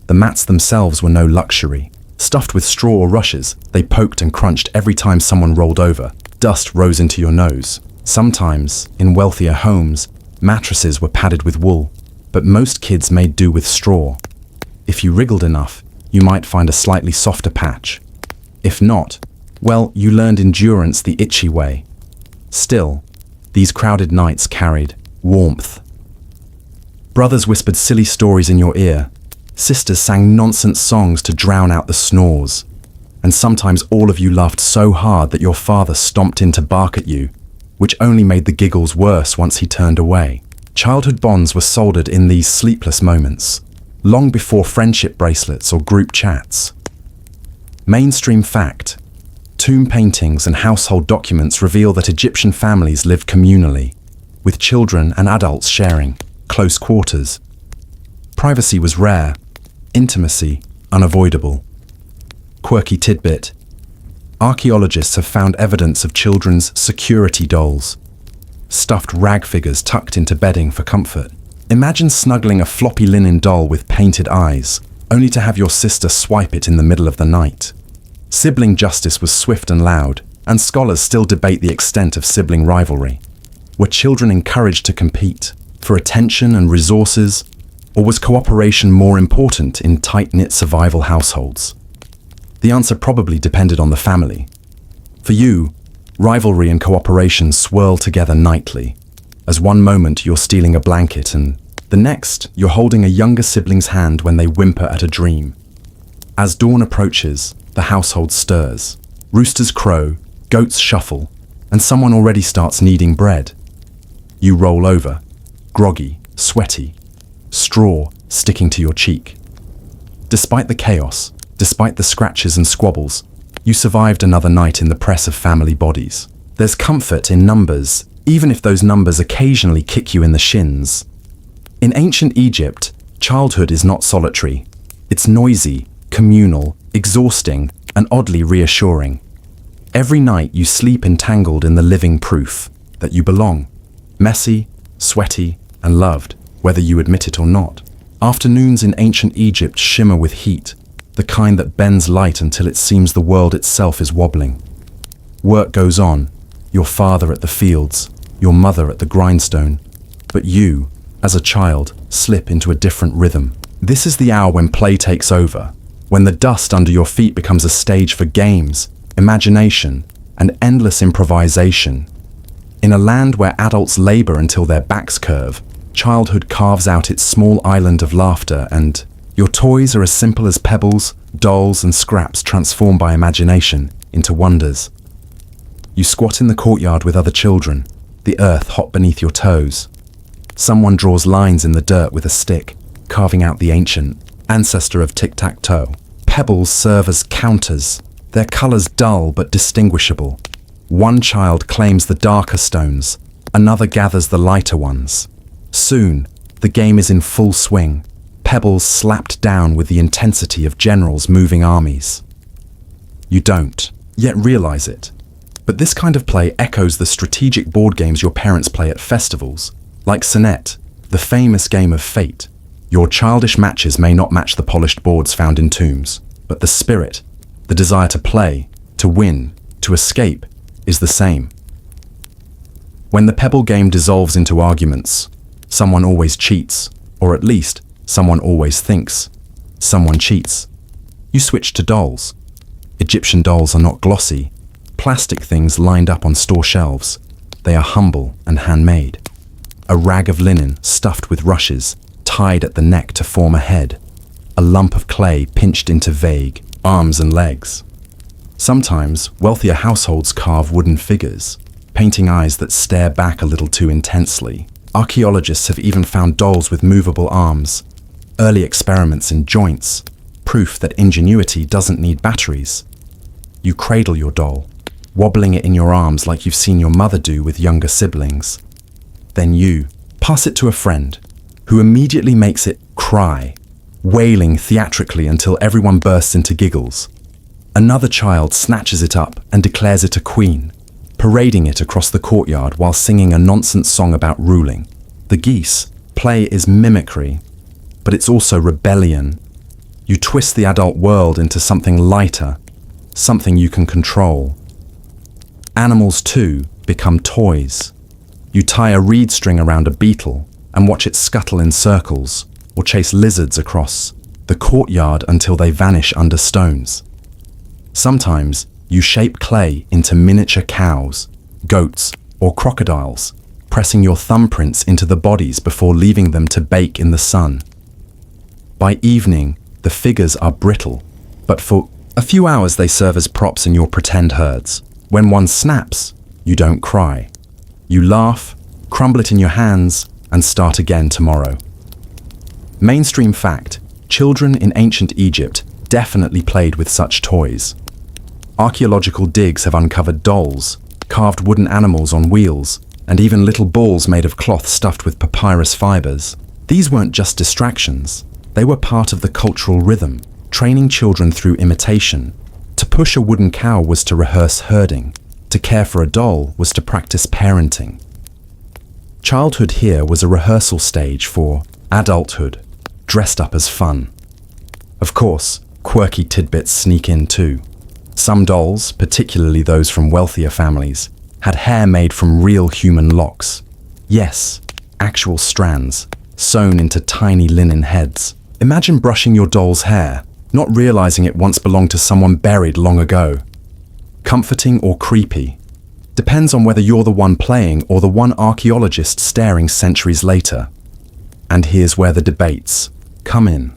S1: The mats themselves were no luxury. Stuffed with straw or rushes, they poked and crunched every time someone rolled over. Dust rose into your nose. Sometimes, in wealthier homes, mattresses were padded with wool, but most kids made do with straw. If you wriggled enough, you might find a slightly softer patch. If not, well, you learned endurance the itchy way. Still, these crowded nights carried warmth. Brothers whispered silly stories in your ear. Sisters sang nonsense songs to drown out the snores. and sometimes all of you laughed so hard that your father stomped in to bark at you, which only made the giggles worse once he turned away. Childhood bonds were soldered in these sleepless moments, long before friendship bracelets or group chats. Mainstream fact: tomb paintings and household documents reveal that Egyptian families lived communally, with children and adults sharing close quarters. Privacy was rare, intimacy unavoidable. Quirky tidbit: archaeologists have found evidence of children's security dolls, stuffed rag figures tucked into bedding for comfort. Imagine snuggling a floppy linen doll with painted eyes, only to have your sister swipe it in the middle of the night. Sibling justice was swift and loud, and scholars still debate the extent of sibling rivalry. Were children encouraged to compete for attention and resources, or was cooperation more important in tight-knit survival households? The answer probably depended on the family. For you, rivalry and cooperation swirl together nightly, as one moment you're stealing a blanket and the next you're holding a younger sibling's hand when they whimper at a dream. As dawn approaches, the household stirs. Roosters crow, goats shuffle, and someone already starts kneading bread. You roll over, groggy, sweaty, straw sticking to your cheek. Despite the chaos, despite the scratches and squabbles, you survived another night in the press of family bodies. There's comfort in numbers, even if those numbers occasionally kick you in the shins. In ancient Egypt, childhood is not solitary. It's noisy, communal, exhausting, and oddly reassuring. Every night you sleep entangled in the living proof that you belong, messy, sweaty, and loved, whether you admit it or not. Afternoons in ancient Egypt shimmer with heat, the kind that bends light until it seems the world itself is wobbling. Work goes on, your father at the fields, your mother at the grindstone, but you, as a child, slip into a different rhythm. This is the hour when play takes over, when the dust under your feet becomes a stage for games, imagination, and endless improvisation. In a land where adults labor until their backs curve, childhood carves out its small island of laughter, and your toys are as simple as pebbles, dolls, and scraps transformed by imagination into wonders. You squat in the courtyard with other children, the earth hot beneath your toes. Someone draws lines in the dirt with a stick, carving out the ancient ancestor of tic-tac-toe. Pebbles serve as counters, their colors dull but distinguishable. One child claims the darker stones, another gathers the lighter ones. Soon, the game is in full swing, pebbles slapped down with the intensity of generals moving armies. You don't yet realize it, but this kind of play echoes the strategic board games your parents play at festivals, like Sonnet, the famous game of fate. Your childish matches may not match the polished boards found in tombs, but the spirit, the desire to play, to win, to escape, is the same. When the pebble game dissolves into arguments, someone always cheats, or at least, someone always thinks. Someone cheats. You switch to dolls. Egyptian dolls are not glossy, plastic things lined up on store shelves. They are humble and handmade. A rag of linen stuffed with rushes, tied at the neck to form a head. A lump of clay pinched into vague arms and legs. Sometimes, wealthier households carve wooden figures, painting eyes that stare back a little too intensely. Archaeologists have even found dolls with movable arms, early experiments in joints, proof that ingenuity doesn't need batteries. You cradle your doll, wobbling it in your arms like you've seen your mother do with younger siblings. Then you pass it to a friend, who immediately makes it cry, wailing theatrically until everyone bursts into giggles. Another child snatches it up and declares it a queen, parading it across the courtyard while singing a nonsense song about ruling. The geese play is mimicry, but it's also rebellion. You twist the adult world into something lighter, something you can control. Animals, too, become toys. You tie a reed string around a beetle and watch it scuttle in circles, or chase lizards across the courtyard until they vanish under stones. Sometimes you shape clay into miniature cows, goats, or crocodiles, pressing your thumbprints into the bodies before leaving them to bake in the sun. By evening, the figures are brittle, but for A few hours they serve as props in your pretend herds. When one snaps, you don't cry. You laugh, crumble it in your hands, and start again tomorrow. Mainstream fact: children in ancient Egypt definitely played with such toys. Archaeological digs have uncovered dolls, carved wooden animals on wheels, and even little balls made of cloth stuffed with papyrus fibers. These weren't just distractions. They were part of the cultural rhythm, training children through imitation. To push a wooden cow was to rehearse herding. To care for a doll was to practice parenting. Childhood here was a rehearsal stage for adulthood, dressed up as fun. Of course, quirky tidbits sneak in too. Some dolls, particularly those from wealthier families, had hair made from real human locks. Yes, actual strands, sewn into tiny linen heads. Imagine brushing your doll's hair, not realizing it once belonged to someone buried long ago. Comforting or creepy? Depends on whether you're the one playing or the one archaeologist staring centuries later. And here's where the debates come in.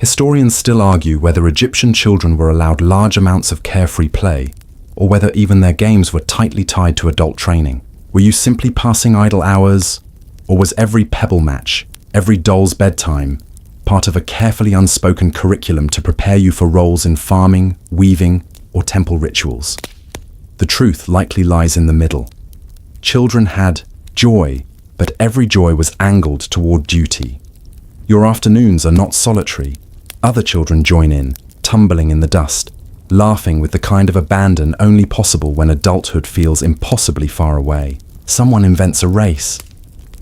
S1: Historians still argue whether Egyptian children were allowed large amounts of carefree play, or whether even their games were tightly tied to adult training. Were you simply passing idle hours, or was every pebble match, every doll's bedtime, part of a carefully unspoken curriculum to prepare you for roles in farming, weaving, or temple rituals? The truth likely lies in the middle. Children had joy, but every joy was angled toward duty. Your afternoons are not solitary. Other children join in, tumbling in the dust, laughing with the kind of abandon only possible when adulthood feels impossibly far away. Someone invents a race,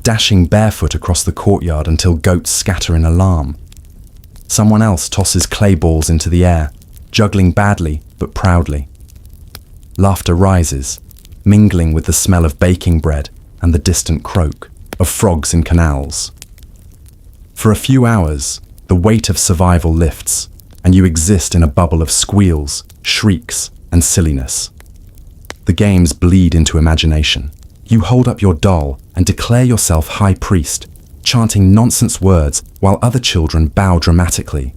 S1: dashing barefoot across the courtyard until goats scatter in alarm. Someone else tosses clay balls into the air, juggling badly but proudly. Laughter rises, mingling with the smell of baking bread and the distant croak of frogs in canals. For a few hours, the weight of survival lifts, and you exist in a bubble of squeals, shrieks, and silliness. The games bleed into imagination. You hold up your doll and declare yourself high priest, chanting nonsense words while other children bow dramatically.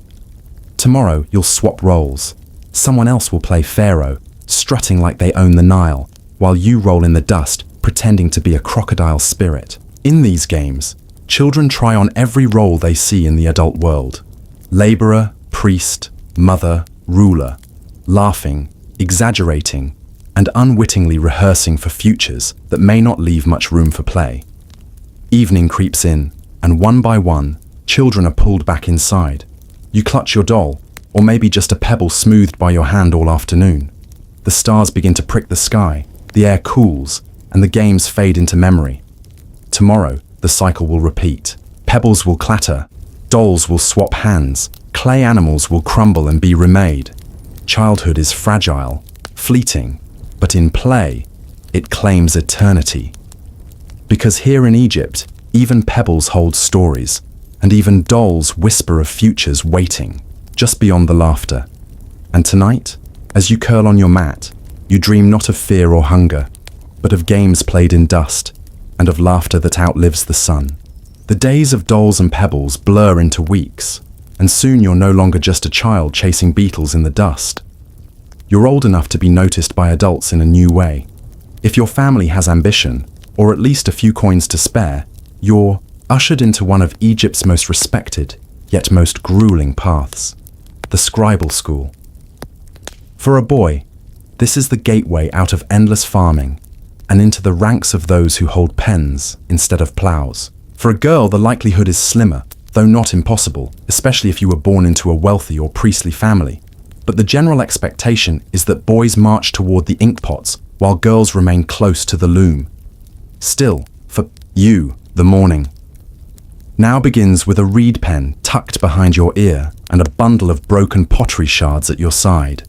S1: Tomorrow, you'll swap roles. Someone else will play Pharaoh, strutting like they own the Nile, while you roll in the dust, pretending to be a crocodile spirit. In these games, children try on every role they see in the adult world. Laborer, priest, mother, ruler, laughing, exaggerating, and unwittingly rehearsing for futures that may not leave much room for play. Evening creeps in, and one by one, children are pulled back inside. You clutch your doll, or maybe just a pebble smoothed by your hand all afternoon. The stars begin to prick the sky, the air cools, and the games fade into memory. Tomorrow, the cycle will repeat. Pebbles will clatter, dolls will swap hands, clay animals will crumble and be remade. Childhood is fragile, fleeting, but in play, it claims eternity. Because here in Egypt, even pebbles hold stories, and even dolls whisper of futures waiting, just beyond the laughter. And tonight, as you curl on your mat, you dream not of fear or hunger, but of games played in dust, and of laughter that outlives the sun. The days of dolls and pebbles blur into weeks, and soon you're no longer just a child chasing beetles in the dust. You're old enough to be noticed by adults in a new way. If your family has ambition, or at least a few coins to spare, you're ushered into one of Egypt's most respected, yet most grueling paths, the scribal school. For a boy, this is the gateway out of endless farming and into the ranks of those who hold pens instead of plows. For a girl, the likelihood is slimmer, though not impossible, especially if you were born into a wealthy or priestly family. But the general expectation is that boys march toward the inkpots while girls remain close to the loom. Still, for you, the morning now begins with a reed pen tucked behind your ear and a bundle of broken pottery shards at your side.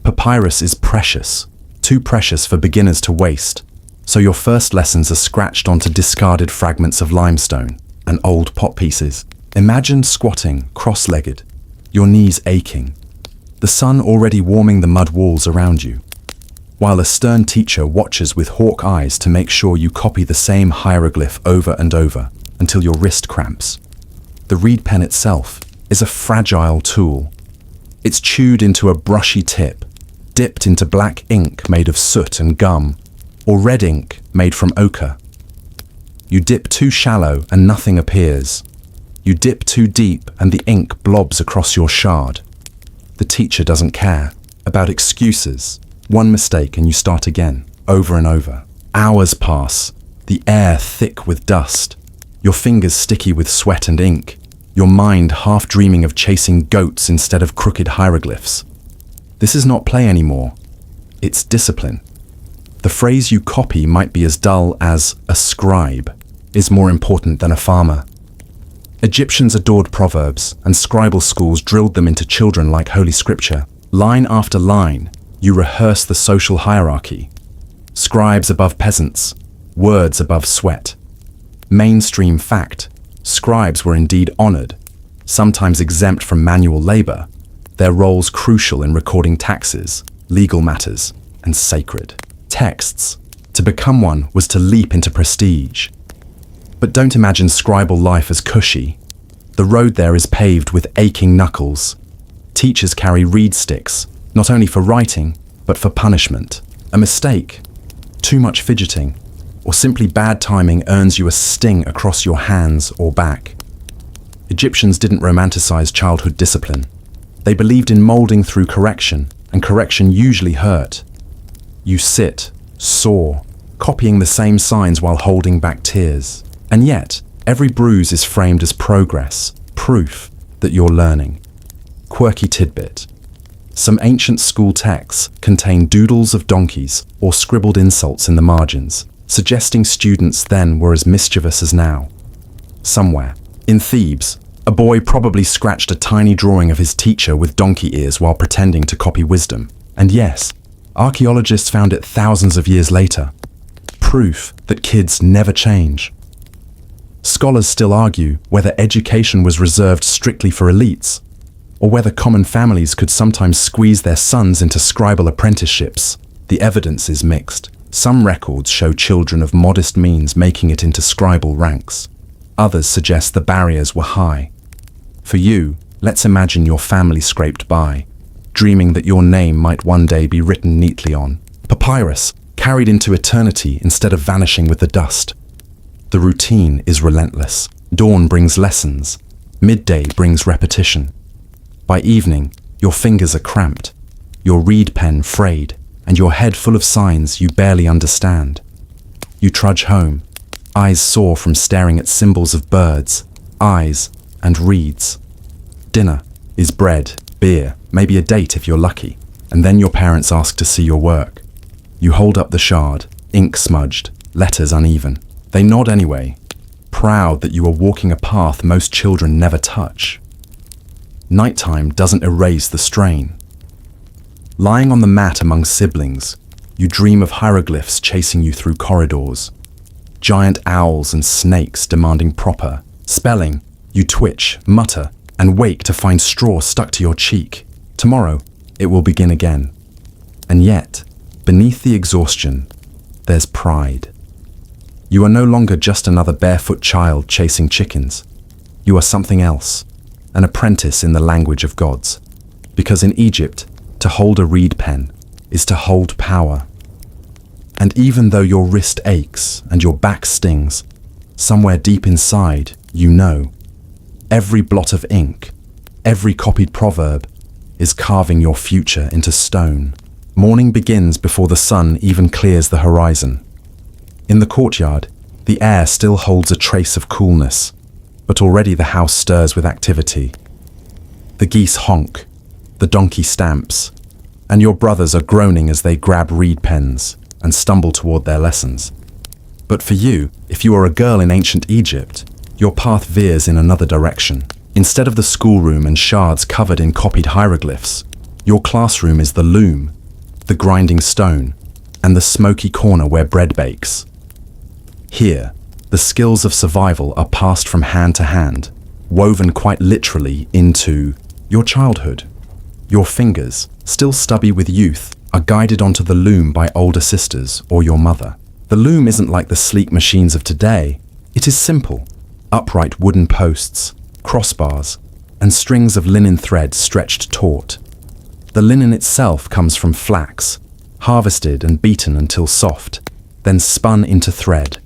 S1: Papyrus is precious, too precious for beginners to waste, so your first lessons are scratched onto discarded fragments of limestone and old pot pieces. Imagine squatting, cross-legged, your knees aching, the sun already warming the mud walls around you, while a stern teacher watches with hawk eyes to make sure you copy the same hieroglyph over and over until your wrist cramps. The reed pen itself is a fragile tool. It's chewed into a brushy tip, dipped into black ink made of soot and gum, or red ink made from ochre. You dip too shallow and nothing appears. You dip too deep and the ink blobs across your shard. The teacher doesn't care about excuses. One mistake and you start again, over and over. Hours pass, the air thick with dust, your fingers sticky with sweat and ink, your mind half dreaming of chasing goats instead of crooked hieroglyphs. This is not play anymore. It's discipline. The phrase you copy might be as dull as a scribe is more important than a farmer. Egyptians adored proverbs, and scribal schools drilled them into children like Holy Scripture. Line after line, you rehearse the social hierarchy. Scribes above peasants, words above sweat. Mainstream fact, scribes were indeed honored, sometimes exempt from manual labor, their roles crucial in recording taxes, legal matters, and sacred texts. To become one was to leap into prestige. But don't imagine scribal life as cushy. The road there is paved with aching knuckles. Teachers carry reed sticks, not only for writing, but for punishment. A mistake, too much fidgeting, or simply bad timing earns you a sting across your hands or back. Egyptians didn't romanticize childhood discipline. They believed in molding through correction, and correction usually hurt. You sit, saw, copying the same signs while holding back tears. And yet, every bruise is framed as progress, proof that you're learning. Quirky tidbit. Some ancient school texts contain doodles of donkeys or scribbled insults in the margins, suggesting students then were as mischievous as now. Somewhere, in Thebes, a boy probably scratched a tiny drawing of his teacher with donkey ears while pretending to copy wisdom. And yes, archaeologists found it thousands of years later. Proof that kids never change. Scholars still argue whether education was reserved strictly for elites, or whether common families could sometimes squeeze their sons into scribal apprenticeships. The evidence is mixed. Some records show children of modest means making it into scribal ranks. Others suggest the barriers were high. For you, let's imagine your family scraped by, dreaming that your name might one day be written neatly on papyrus, carried into eternity instead of vanishing with the dust. The routine is relentless. Dawn brings lessons. Midday brings repetition. By evening, your fingers are cramped, your reed pen frayed, and your head full of signs you barely understand. You trudge home, eyes sore from staring at symbols of birds, eyes, and reeds. Dinner is bread, beer, maybe a date if you're lucky, and then your parents ask to see your work. You hold up the shard, ink smudged, letters uneven. They nod anyway, proud that you are walking a path most children never touch. Nighttime doesn't erase the strain. Lying on the mat among siblings, you dream of hieroglyphs chasing you through corridors. Giant owls and snakes demanding proper spelling. You twitch, mutter, and wake to find straw stuck to your cheek. Tomorrow, it will begin again. And yet, beneath the exhaustion, there's pride. You are no longer just another barefoot child chasing chickens. You are something else, an apprentice in the language of gods. Because in Egypt, to hold a reed pen is to hold power. And even though your wrist aches and your back stings, somewhere deep inside, you know, every blot of ink, every copied proverb, is carving your future into stone. Morning begins before the sun even clears the horizon. In the courtyard, the air still holds a trace of coolness, but already the house stirs with activity. The geese honk, the donkey stamps, and your brothers are groaning as they grab reed pens and stumble toward their lessons. But for you, if you are a girl in ancient Egypt, your path veers in another direction. Instead of the schoolroom and shards covered in copied hieroglyphs, your classroom is the loom, the grinding stone, and the smoky corner where bread bakes. Here, the skills of survival are passed from hand to hand, woven quite literally into your childhood. Your fingers, still stubby with youth, are guided onto the loom by older sisters or your mother. The loom isn't like the sleek machines of today. It is simple. Upright wooden posts, crossbars, and strings of linen thread stretched taut. The linen itself comes from flax, harvested and beaten until soft, then spun into thread.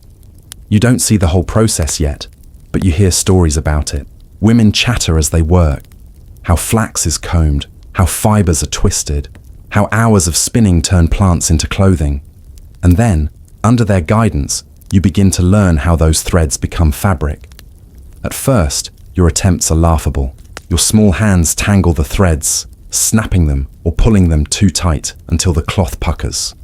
S1: You don't see the whole process yet, but you hear stories about it. Women chatter as they work, how flax is combed, how fibers are twisted, how hours of spinning turn plants into clothing. And then, under their guidance, you begin to learn how those threads become fabric. At first, your attempts are laughable. Your small hands tangle the threads, snapping them or pulling them too tight until the cloth puckers.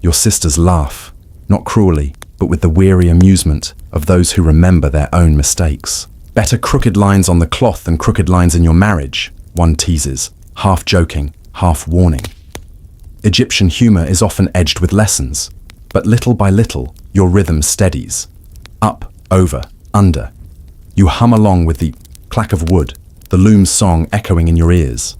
S1: Your sisters laugh, not cruelly, but with the weary amusement of those who remember their own mistakes. Better crooked lines on the cloth than crooked lines in your marriage, one teases, half joking, half warning. Egyptian humor is often edged with lessons, but little by little, your rhythm steadies. Up, over, under. You hum along with the clack of wood, the loom's song echoing in your ears.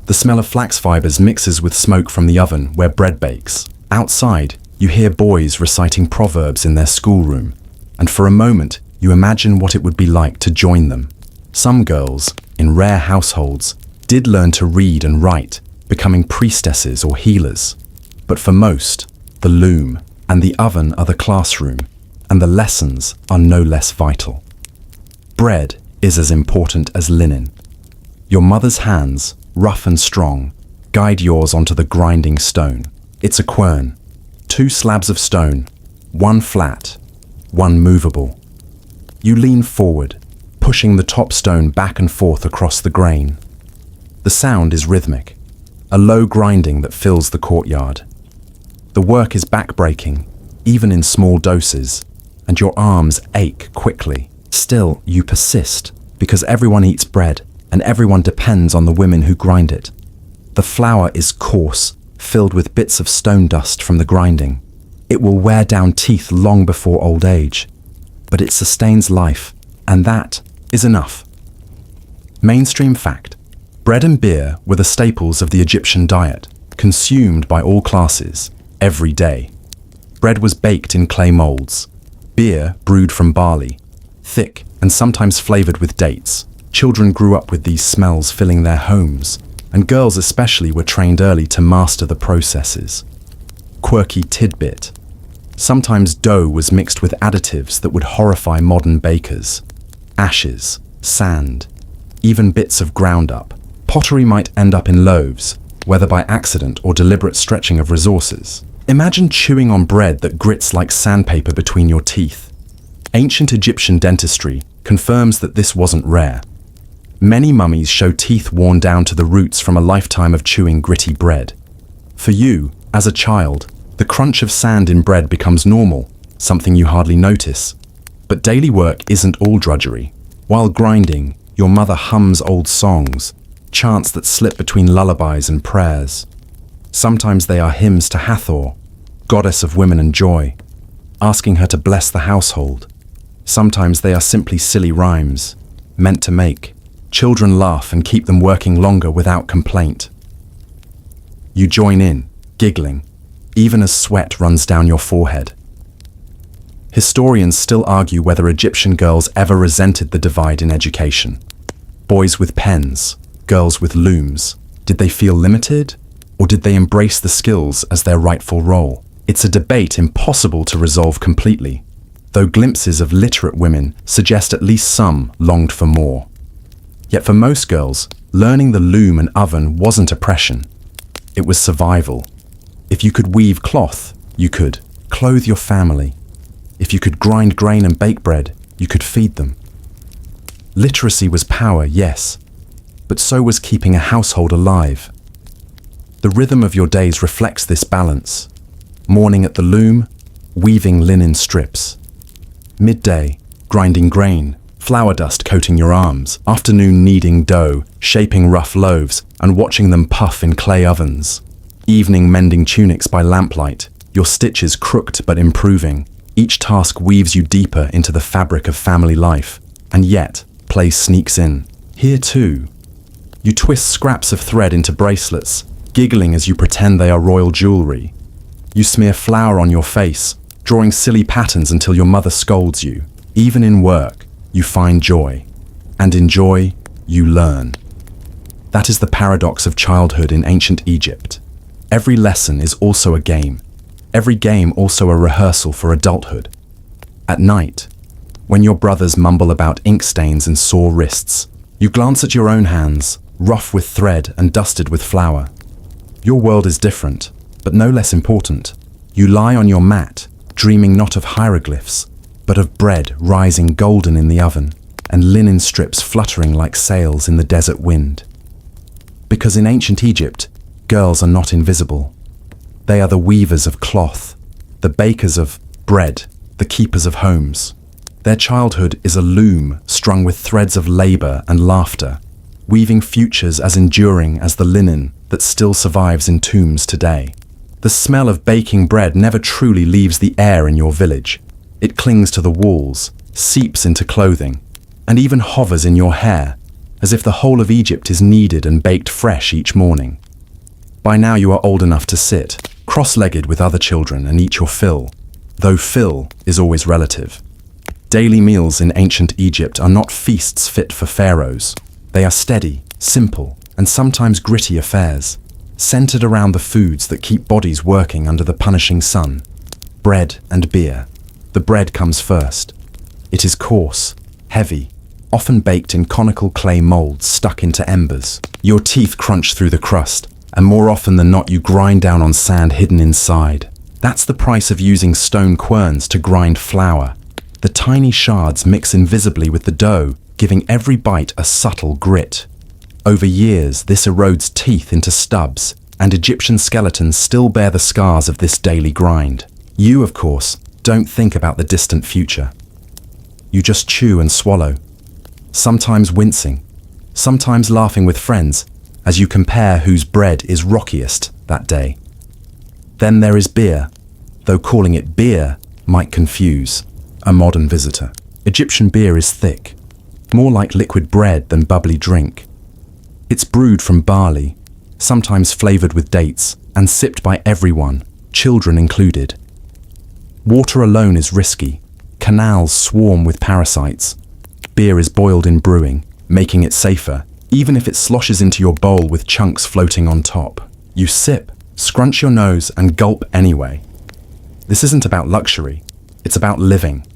S1: The smell of flax fibers mixes with smoke from the oven where bread bakes. Outside, you hear boys reciting proverbs in their schoolroom, and for a moment, you imagine what it would be like to join them. Some girls, in rare households, did learn to read and write, becoming priestesses or healers. But for most, the loom and the oven are the classroom, and the lessons are no less vital. Bread is as important as linen. Your mother's hands, rough and strong, guide yours onto the grinding stone. It's a quern, 2 slabs of stone, one flat, one movable. You lean forward, pushing the top stone back and forth across the grain. The sound is rhythmic, a low grinding that fills the courtyard. The work is back-breaking, even in small doses, and your arms ache quickly. Still, you persist, because everyone eats bread, and everyone depends on the women who grind it. The flour is coarse, filled with bits of stone dust from the grinding. It will wear down teeth long before old age, but it sustains life, and that is enough. Mainstream fact: bread and beer were the staples of the Egyptian diet, consumed by all classes, every day. Bread was baked in clay molds, beer brewed from barley, thick and sometimes flavored with dates. Children grew up with these smells filling their homes, and girls especially were trained early to master the processes. Quirky tidbit: sometimes dough was mixed with additives that would horrify modern bakers. Ashes, sand, even bits of ground up. Pottery might end up in loaves, whether by accident or deliberate stretching of resources. Imagine chewing on bread that grits like sandpaper between your teeth. Ancient Egyptian dentistry confirms that this wasn't rare. Many mummies show teeth worn down to the roots from a lifetime of chewing gritty bread. For you, as a child, the crunch of sand in bread becomes normal, something you hardly notice. But daily work isn't all drudgery. While grinding, your mother hums old songs, chants that slip between lullabies and prayers. Sometimes they are hymns to Hathor, goddess of women and joy, asking her to bless the household. Sometimes they are simply silly rhymes, meant to make children laugh and keep them working longer without complaint. You join in, giggling, even as sweat runs down your forehead. Historians still argue whether Egyptian girls ever resented the divide in education. Boys with pens, girls with looms. Did they feel limited, or did they embrace the skills as their rightful role? It's a debate impossible to resolve completely, though glimpses of literate women suggest at least some longed for more. Yet for most girls, learning the loom and oven wasn't oppression. It was survival. If you could weave cloth, you could clothe your family. If you could grind grain and bake bread, you could feed them. Literacy was power, yes, but so was keeping a household alive. The rhythm of your days reflects this balance. Morning at the loom, weaving linen strips. Midday, grinding grain, flour dust coating your arms. Afternoon, kneading dough, shaping rough loaves, and watching them puff in clay ovens. Evening, mending tunics by lamplight, your stitches crooked but improving. Each task weaves you deeper into the fabric of family life, and yet, play sneaks in. Here too, you twist scraps of thread into bracelets, giggling as you pretend they are royal jewelry. You smear flour on your face, drawing silly patterns until your mother scolds you. Even in work, you find joy. And in joy, you learn. That is the paradox of childhood in ancient Egypt. Every lesson is also a game. Every game also a rehearsal for adulthood. At night, when your brothers mumble about ink stains and sore wrists, you glance at your own hands, rough with thread and dusted with flour. Your world is different, but no less important. You lie on your mat, dreaming not of hieroglyphs, but of bread rising golden in the oven, and linen strips fluttering like sails in the desert wind. Because in ancient Egypt, girls are not invisible. They are the weavers of cloth, the bakers of bread, the keepers of homes. Their childhood is a loom strung with threads of labor and laughter, weaving futures as enduring as the linen that still survives in tombs today. The smell of baking bread never truly leaves the air in your village. It clings to the walls, seeps into clothing, and even hovers in your hair, as if the whole of Egypt is kneaded and baked fresh each morning. By now you are old enough to sit, cross-legged with other children, and eat your fill, though fill is always relative. Daily meals in ancient Egypt are not feasts fit for pharaohs. They are steady, simple, and sometimes gritty affairs, centered around the foods that keep bodies working under the punishing sun. Bread and beer. The bread comes first. It is coarse, heavy, often baked in conical clay molds stuck into embers. Your teeth crunch through the crust, and more often than not you grind down on sand hidden inside. That's the price of using stone querns to grind flour. The tiny shards mix invisibly with the dough, giving every bite a subtle grit. Over years, this erodes teeth into stubs, and Egyptian skeletons still bear the scars of this daily grind. You, of course, don't think about the distant future. You just chew and swallow, sometimes wincing, sometimes laughing with friends, as you compare whose bread is rockiest that day. Then there is beer, though calling it beer might confuse a modern visitor. Egyptian beer is thick, more like liquid bread than bubbly drink. It's brewed from barley, sometimes flavored with dates, and sipped by everyone, children included. Water alone is risky. Canals swarm with parasites. Beer is boiled in brewing, making it safer, even if it sloshes into your bowl with chunks floating on top. You sip, scrunch your nose, and gulp anyway. This isn't about luxury, it's about living.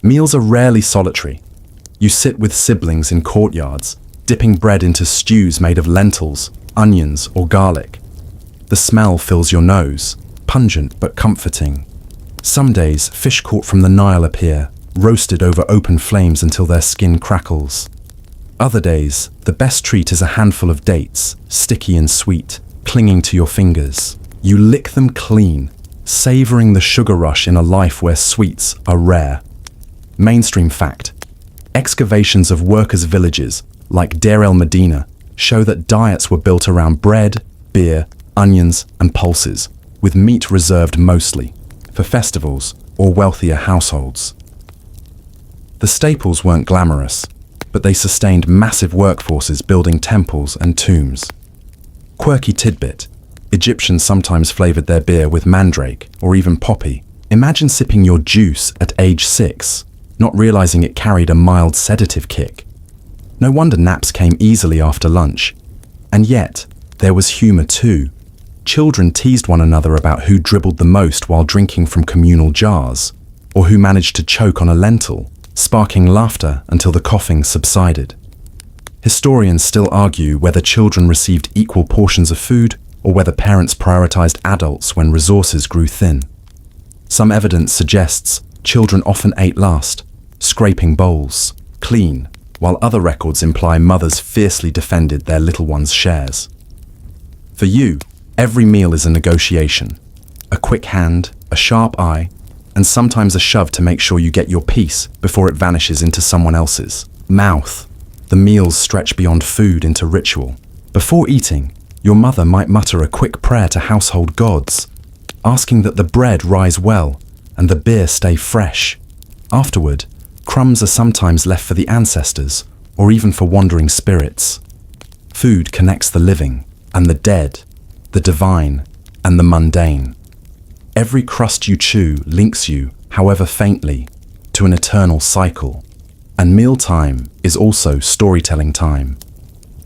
S1: Meals are rarely solitary. You sit with siblings in courtyards, dipping bread into stews made of lentils, onions, or garlic. The smell fills your nose, pungent but comforting. Some days, fish caught from the Nile appear, roasted over open flames until their skin crackles. Other days, the best treat is a handful of dates, sticky and sweet, clinging to your fingers. You lick them clean, savoring the sugar rush in a life where sweets are rare. Mainstream fact: excavations of workers' villages, like Deir el-Medina, show that diets were built around bread, beer, onions, and pulses, with meat reserved mostly for festivals or wealthier households. The staples weren't glamorous, but they sustained massive workforces building temples and tombs. Quirky tidbit: Egyptians sometimes flavored their beer with mandrake or even poppy. Imagine sipping your juice at age 6, not realizing it carried a mild sedative kick. No wonder naps came easily after lunch. And yet, there was humor too. Children teased one another about who dribbled the most while drinking from communal jars, or who managed to choke on a lentil, sparking laughter until the coughing subsided. Historians still argue whether children received equal portions of food or whether parents prioritized adults when resources grew thin. Some evidence suggests children often ate last, scraping bowls, clean, while other records imply mothers fiercely defended their little ones' shares. For you, every meal is a negotiation. A quick hand, a sharp eye, and sometimes a shove to make sure you get your piece before it vanishes into someone else's mouth. The meals stretch beyond food into ritual. Before eating, your mother might mutter a quick prayer to household gods, asking that the bread rise well and the beer stay fresh. Afterward, crumbs are sometimes left for the ancestors or even for wandering spirits. Food connects the living and the dead, the divine and the mundane. Every crust you chew links you, however faintly, to an eternal cycle. And mealtime is also storytelling time.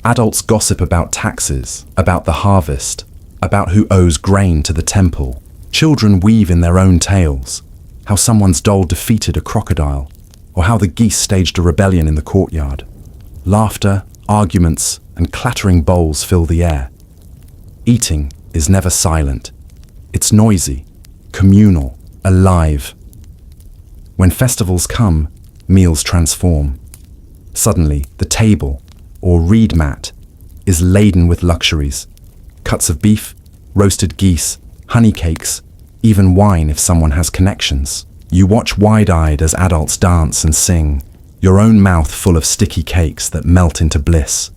S1: Adults gossip about taxes, about the harvest, about who owes grain to the temple. Children weave in their own tales, how someone's doll defeated a crocodile, or how the geese staged a rebellion in the courtyard. Laughter, arguments, and clattering bowls fill the air. Eating is never silent. It's noisy, communal, alive. When festivals come, meals transform. Suddenly, the table, or reed mat, is laden with luxuries. Cuts of beef, roasted geese, honey cakes, even wine if someone has connections. You watch wide-eyed as adults dance and sing, your own mouth full of sticky cakes that melt into bliss.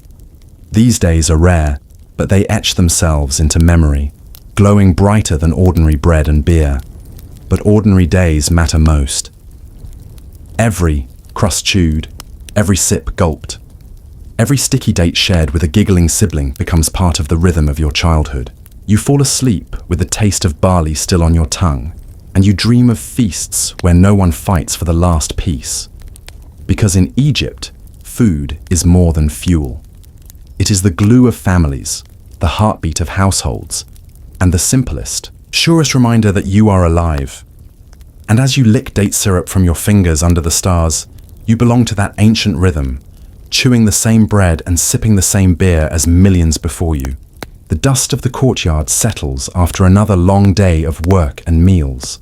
S1: These days are rare, but they etch themselves into memory, glowing brighter than ordinary bread and beer. But ordinary days matter most. Every crust chewed, every sip gulped, every sticky date shared with a giggling sibling becomes part of the rhythm of your childhood. You fall asleep with the taste of barley still on your tongue, and you dream of feasts where no one fights for the last piece. Because in Egypt, food is more than fuel. It is the glue of families, the heartbeat of households, and the simplest, surest reminder that you are alive. And as you lick date syrup from your fingers under the stars, you belong to that ancient rhythm, chewing the same bread and sipping the same beer as millions before you. The dust of the courtyard settles after another long day of work and meals.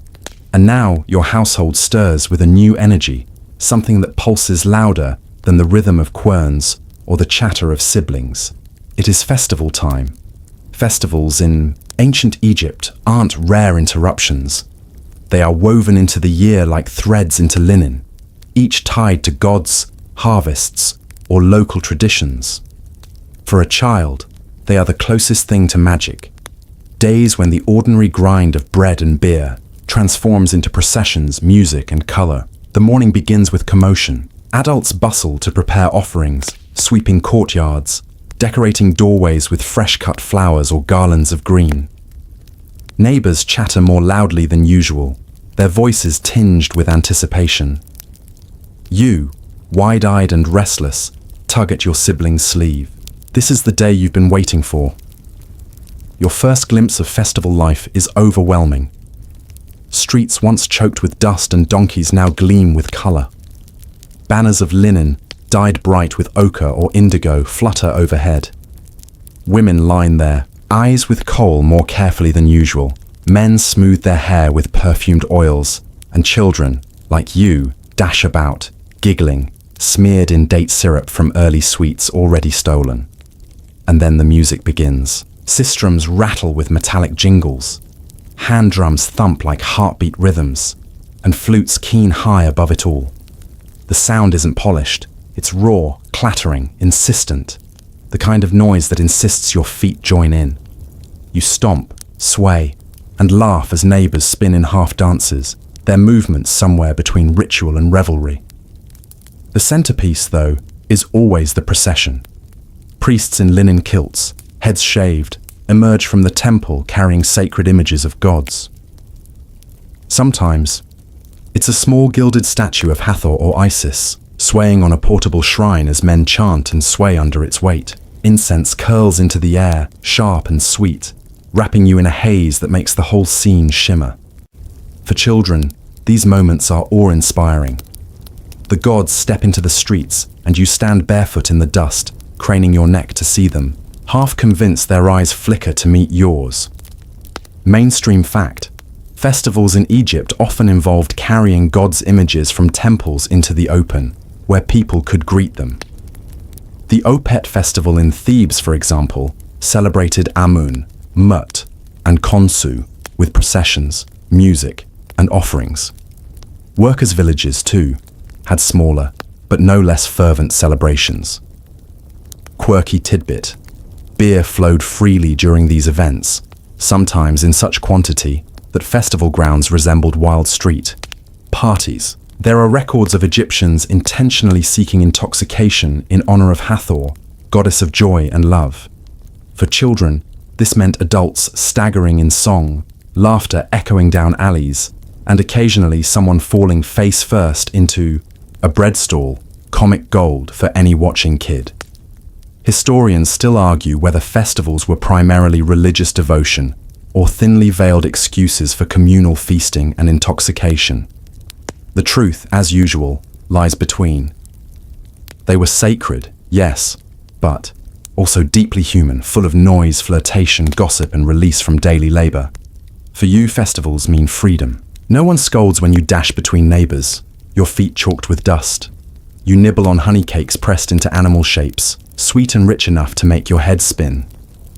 S1: And now your household stirs with a new energy, something that pulses louder than the rhythm of querns or the chatter of siblings. It is festival time. Festivals in ancient Egypt aren't rare interruptions. They are woven into the year like threads into linen, each tied to gods, harvests, or local traditions. For a child, they are the closest thing to magic. Days when the ordinary grind of bread and beer transforms into processions, music, and color. The morning begins with commotion. Adults bustle to prepare offerings, sweeping courtyards, decorating doorways with fresh-cut flowers or garlands of green. Neighbors chatter more loudly than usual, their voices tinged with anticipation. You, wide-eyed and restless, tug at your sibling's sleeve. This is the day you've been waiting for. Your first glimpse of festival life is overwhelming. Streets once choked with dust and donkeys now gleam with color. Banners of linen, dyed bright with ochre or indigo, flutter overhead. Women line their eyes with kohl more carefully than usual. Men smooth their hair with perfumed oils, and children, like you, dash about, giggling, smeared in date syrup from early sweets already stolen. And then the music begins. Sistrums rattle with metallic jingles. Hand drums thump like heartbeat rhythms, and flutes keen high above it all. The sound isn't polished, it's raw, clattering, insistent, the kind of noise that insists your feet join in. You stomp, sway, and laugh as neighbors spin in half dances, their movements somewhere between ritual and revelry. The centerpiece, though, is always the procession. Priests in linen kilts, heads shaved, emerge from the temple carrying sacred images of gods. Sometimes, it's a small gilded statue of Hathor or Isis, swaying on a portable shrine as men chant and sway under its weight. Incense curls into the air, sharp and sweet, wrapping you in a haze that makes the whole scene shimmer. For children, these moments are awe-inspiring. The gods step into the streets, and you stand barefoot in the dust, craning your neck to see them, half convinced their eyes flicker to meet yours. Mainstream fact: festivals in Egypt often involved carrying gods' images from temples into the open, where people could greet them. The Opet festival in Thebes, for example, celebrated Amun, Mut, and Khonsu with processions, music, and offerings. Workers' villages, too, had smaller, but no less fervent celebrations. Quirky tidbit: beer flowed freely during these events, sometimes in such quantity that festival grounds resembled Wild Street. Parties. There are records of Egyptians intentionally seeking intoxication in honor of Hathor, goddess of joy and love. For children, this meant adults staggering in song, laughter echoing down alleys, and occasionally someone falling face first into a bread stall, comic gold for any watching kid. Historians still argue whether festivals were primarily religious devotion or thinly veiled excuses for communal feasting and intoxication. The truth, as usual, lies between. They were sacred, yes, but also deeply human, full of noise, flirtation, gossip, and release from daily labor. For you, festivals mean freedom. No one scolds when you dash between neighbors, your feet chalked with dust. You nibble on honey cakes pressed into animal shapes, sweet and rich enough to make your head spin.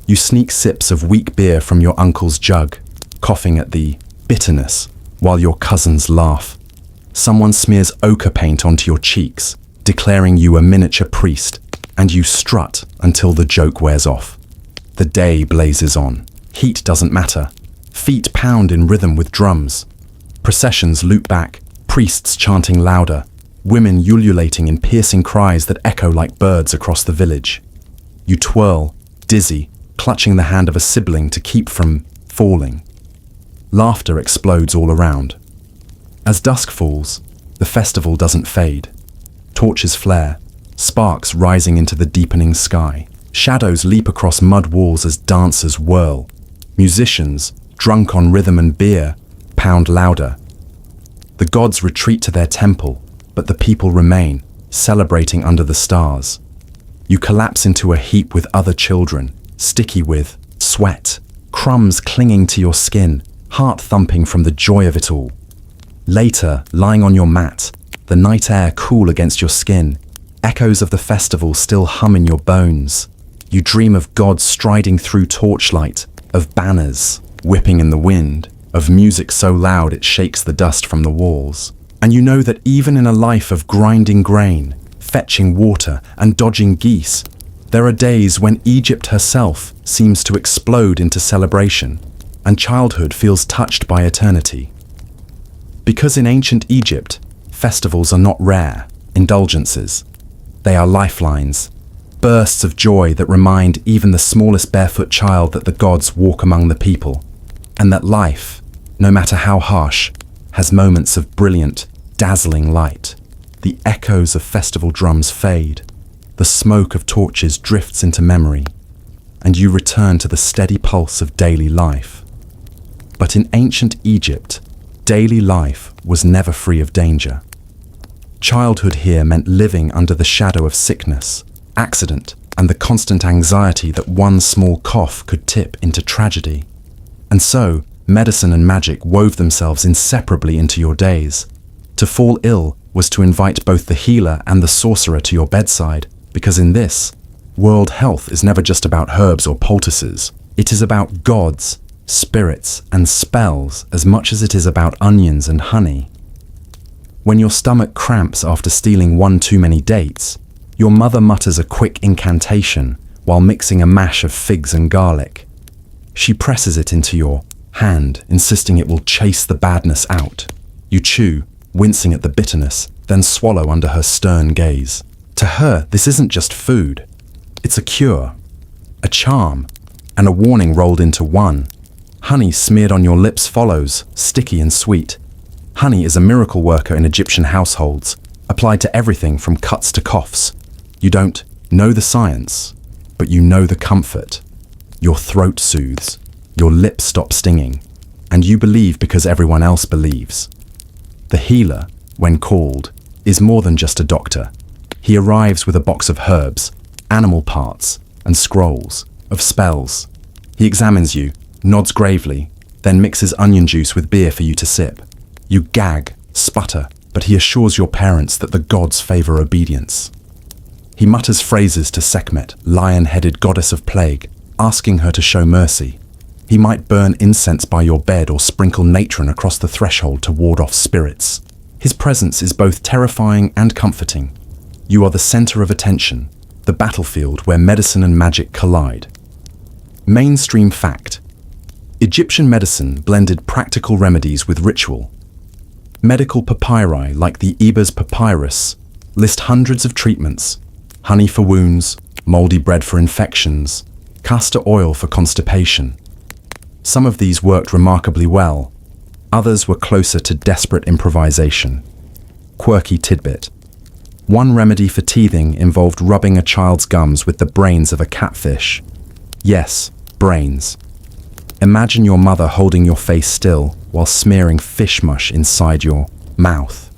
S1: You sneak sips of weak beer from your uncle's jug, coughing at the bitterness while your cousins laugh. Someone smears ochre paint onto your cheeks, declaring you a miniature priest, and you strut until the joke wears off. The day blazes on. Heat doesn't matter. Feet pound in rhythm with drums. Processions loop back, priests chanting louder, women ululating in piercing cries that echo like birds across the village. You twirl, dizzy, clutching the hand of a sibling to keep from falling. Laughter explodes all around. As dusk falls, the festival doesn't fade. Torches flare, sparks rising into the deepening sky. Shadows leap across mud walls as dancers whirl. Musicians, drunk on rhythm and beer, pound louder. The gods retreat to their temple, but the people remain, celebrating under the stars. You collapse into a heap with other children, sticky with sweat, crumbs clinging to your skin, heart thumping from the joy of it all. Later, lying on your mat, the night air cool against your skin, echoes of the festival still hum in your bones. You dream of gods striding through torchlight, of banners whipping in the wind, of music so loud it shakes the dust from the walls. And you know that even in a life of grinding grain, fetching water, and dodging geese, there are days when Egypt herself seems to explode into celebration, and childhood feels touched by eternity. Because in ancient Egypt, festivals are not rare indulgences. They are lifelines, bursts of joy that remind even the smallest barefoot child that the gods walk among the people, and that life, no matter how harsh, has moments of brilliant, dazzling light. The echoes of festival drums fade, the smoke of torches drifts into memory, and you return to the steady pulse of daily life. But in ancient Egypt, daily life was never free of danger. Childhood here meant living under the shadow of sickness, accident, and the constant anxiety that one small cough could tip into tragedy. And so, medicine and magic wove themselves inseparably into your days. To fall ill was to invite both the healer and the sorcerer to your bedside, because in this, world health is never just about herbs or poultices. It is about gods, spirits, and spells as much as it is about onions and honey. When your stomach cramps after stealing one too many dates, your mother mutters a quick incantation while mixing a mash of figs and garlic. She presses it into your hand, insisting it will chase the badness out. You chew, wincing at the bitterness, then swallow under her stern gaze. To her, this isn't just food. It's a cure, a charm, and a warning rolled into one. Honey smeared on your lips follows, sticky and sweet. Honey is a miracle worker in Egyptian households, applied to everything from cuts to coughs. You don't know the science, but you know the comfort. Your throat soothes, your lips stop stinging, and you believe because everyone else believes. The healer, when called, is more than just a doctor. He arrives with a box of herbs, animal parts, and scrolls of spells. He examines you, nods gravely, then mixes onion juice with beer for you to sip. You gag, sputter, but he assures your parents that the gods favor obedience. He mutters phrases to Sekhmet, lion-headed goddess of plague, asking her to show mercy. He might burn incense by your bed or sprinkle natron across the threshold to ward off spirits. His presence is both terrifying and comforting. You are the center of attention, the battlefield where medicine and magic collide. Mainstream fact: Egyptian medicine blended practical remedies with ritual. Medical papyri like the Ebers Papyrus list hundreds of treatments: honey for wounds, moldy bread for infections, castor oil for constipation. Some of these worked remarkably well. Others were closer to desperate improvisation. Quirky tidbit: One remedy for teething involved rubbing a child's gums with the brains of a catfish. Yes, brains. Imagine your mother holding your face still while smearing fish mush inside your mouth.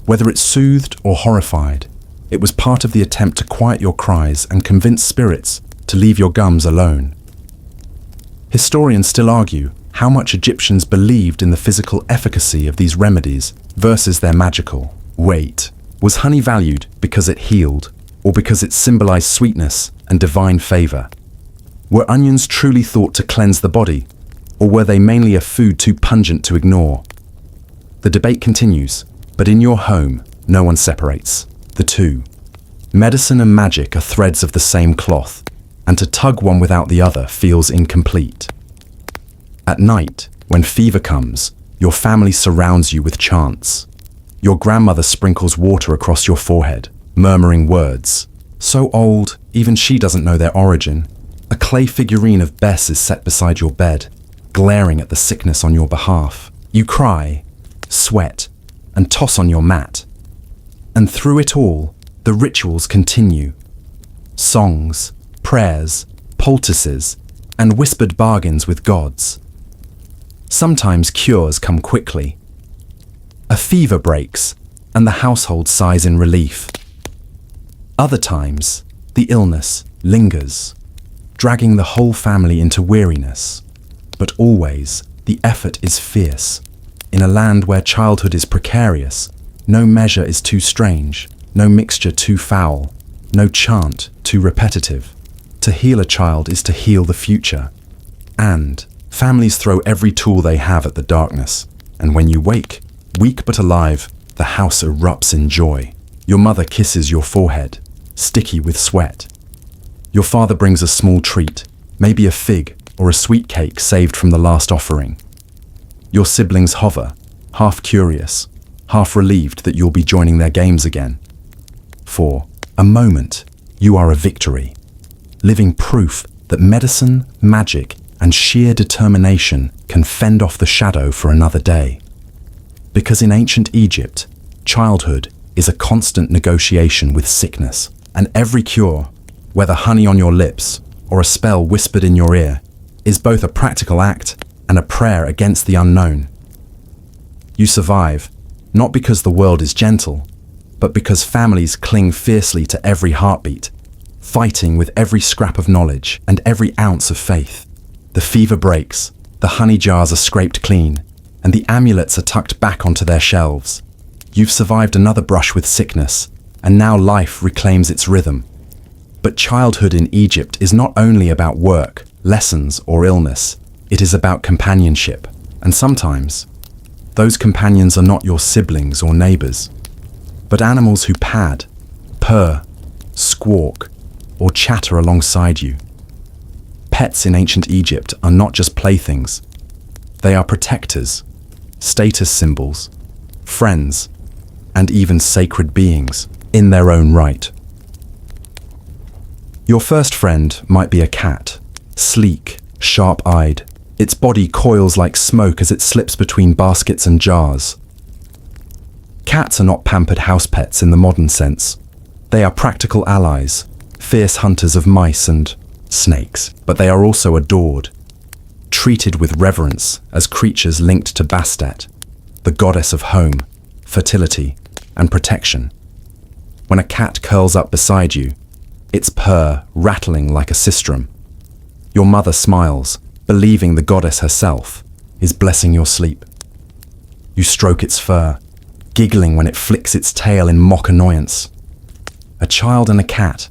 S1: Whether it soothed or horrified, it was part of the attempt to quiet your cries and convince spirits to leave your gums alone. Historians still argue how much Egyptians believed in the physical efficacy of these remedies versus their magical weight. Was honey valued because it healed, or because it symbolized sweetness and divine favor? Were onions truly thought to cleanse the body, or were they mainly a food too pungent to ignore? The debate continues, but in your home, no one separates the two. Medicine and magic are threads of the same cloth, and to tug one without the other feels incomplete. At night, when fever comes, your family surrounds you with chants. Your grandmother sprinkles water across your forehead, murmuring words. So old, even she doesn't know their origin. A clay figurine of Bess is set beside your bed, glaring at the sickness on your behalf. You cry, sweat, and toss on your mat. And through it all, the rituals continue. Songs, prayers, poultices, and whispered bargains with gods. Sometimes cures come quickly. A fever breaks, and the household sighs in relief. Other times, the illness lingers, dragging the whole family into weariness. But always, the effort is fierce. In a land where childhood is precarious, no measure is too strange, no mixture too foul, no chant too repetitive. To heal a child is to heal the future. And families throw every tool they have at the darkness, and when you wake, weak but alive, the house erupts in joy. Your mother kisses your forehead, sticky with sweat. Your father brings a small treat, maybe a fig or a sweet cake saved from the last offering. Your siblings hover, half curious, half relieved that you'll be joining their games again. For a moment, you are a victory, living proof that medicine, magic, and sheer determination can fend off the shadow for another day. Because in ancient Egypt, childhood is a constant negotiation with sickness, and every cure, whether honey on your lips or a spell whispered in your ear, is both a practical act and a prayer against the unknown. You survive, not because the world is gentle, but because families cling fiercely to every heartbeat, fighting with every scrap of knowledge and every ounce of faith. The fever breaks, the honey jars are scraped clean, and the amulets are tucked back onto their shelves. You've survived another brush with sickness, and now life reclaims its rhythm. But childhood in Egypt is not only about work, lessons, or illness. It is about companionship, and sometimes, those companions are not your siblings or neighbors, but animals who pad, purr, squawk, or chatter alongside you. Pets in ancient Egypt are not just playthings. They are protectors, status symbols, friends, and even sacred beings in their own right. Your first friend might be a cat, sleek, sharp-eyed. Its body coils like smoke as it slips between baskets and jars. Cats are not pampered house pets in the modern sense. They are practical allies, fierce hunters of mice and snakes, but they are also adored, treated with reverence as creatures linked to Bastet, the goddess of home, fertility, and protection. When a cat curls up beside you, its purr rattling like a sistrum, your mother smiles, believing the goddess herself is blessing your sleep. You stroke its fur, giggling when it flicks its tail in mock annoyance. A child and a cat,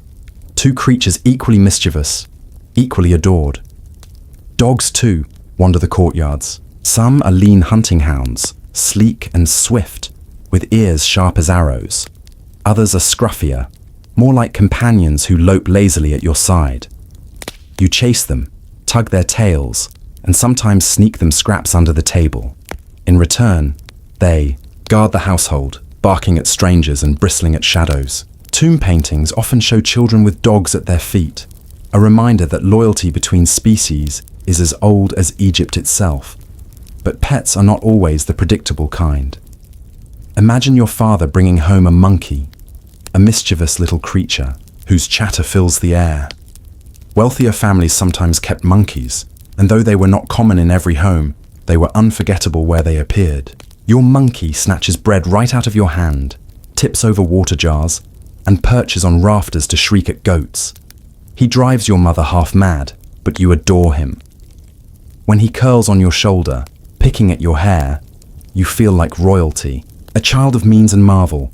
S1: two creatures equally mischievous, equally adored. Dogs, too, wander the courtyards. Some are lean hunting hounds, sleek and swift, with ears sharp as arrows. Others are scruffier, more like companions who lope lazily at your side. You chase them, tug their tails, and sometimes sneak them scraps under the table. In return, they guard the household, barking at strangers and bristling at shadows. Tomb paintings often show children with dogs at their feet, a reminder that loyalty between species is as old as Egypt itself. But pets are not always the predictable kind. Imagine your father bringing home a monkey, a mischievous little creature whose chatter fills the air. Wealthier families sometimes kept monkeys, and though they were not common in every home, they were unforgettable where they appeared. Your monkey snatches bread right out of your hand, tips over water jars, and perches on rafters to shriek at goats. He drives your mother half mad, but you adore him. When he curls on your shoulder, picking at your hair, you feel like royalty, a child of means and marvel.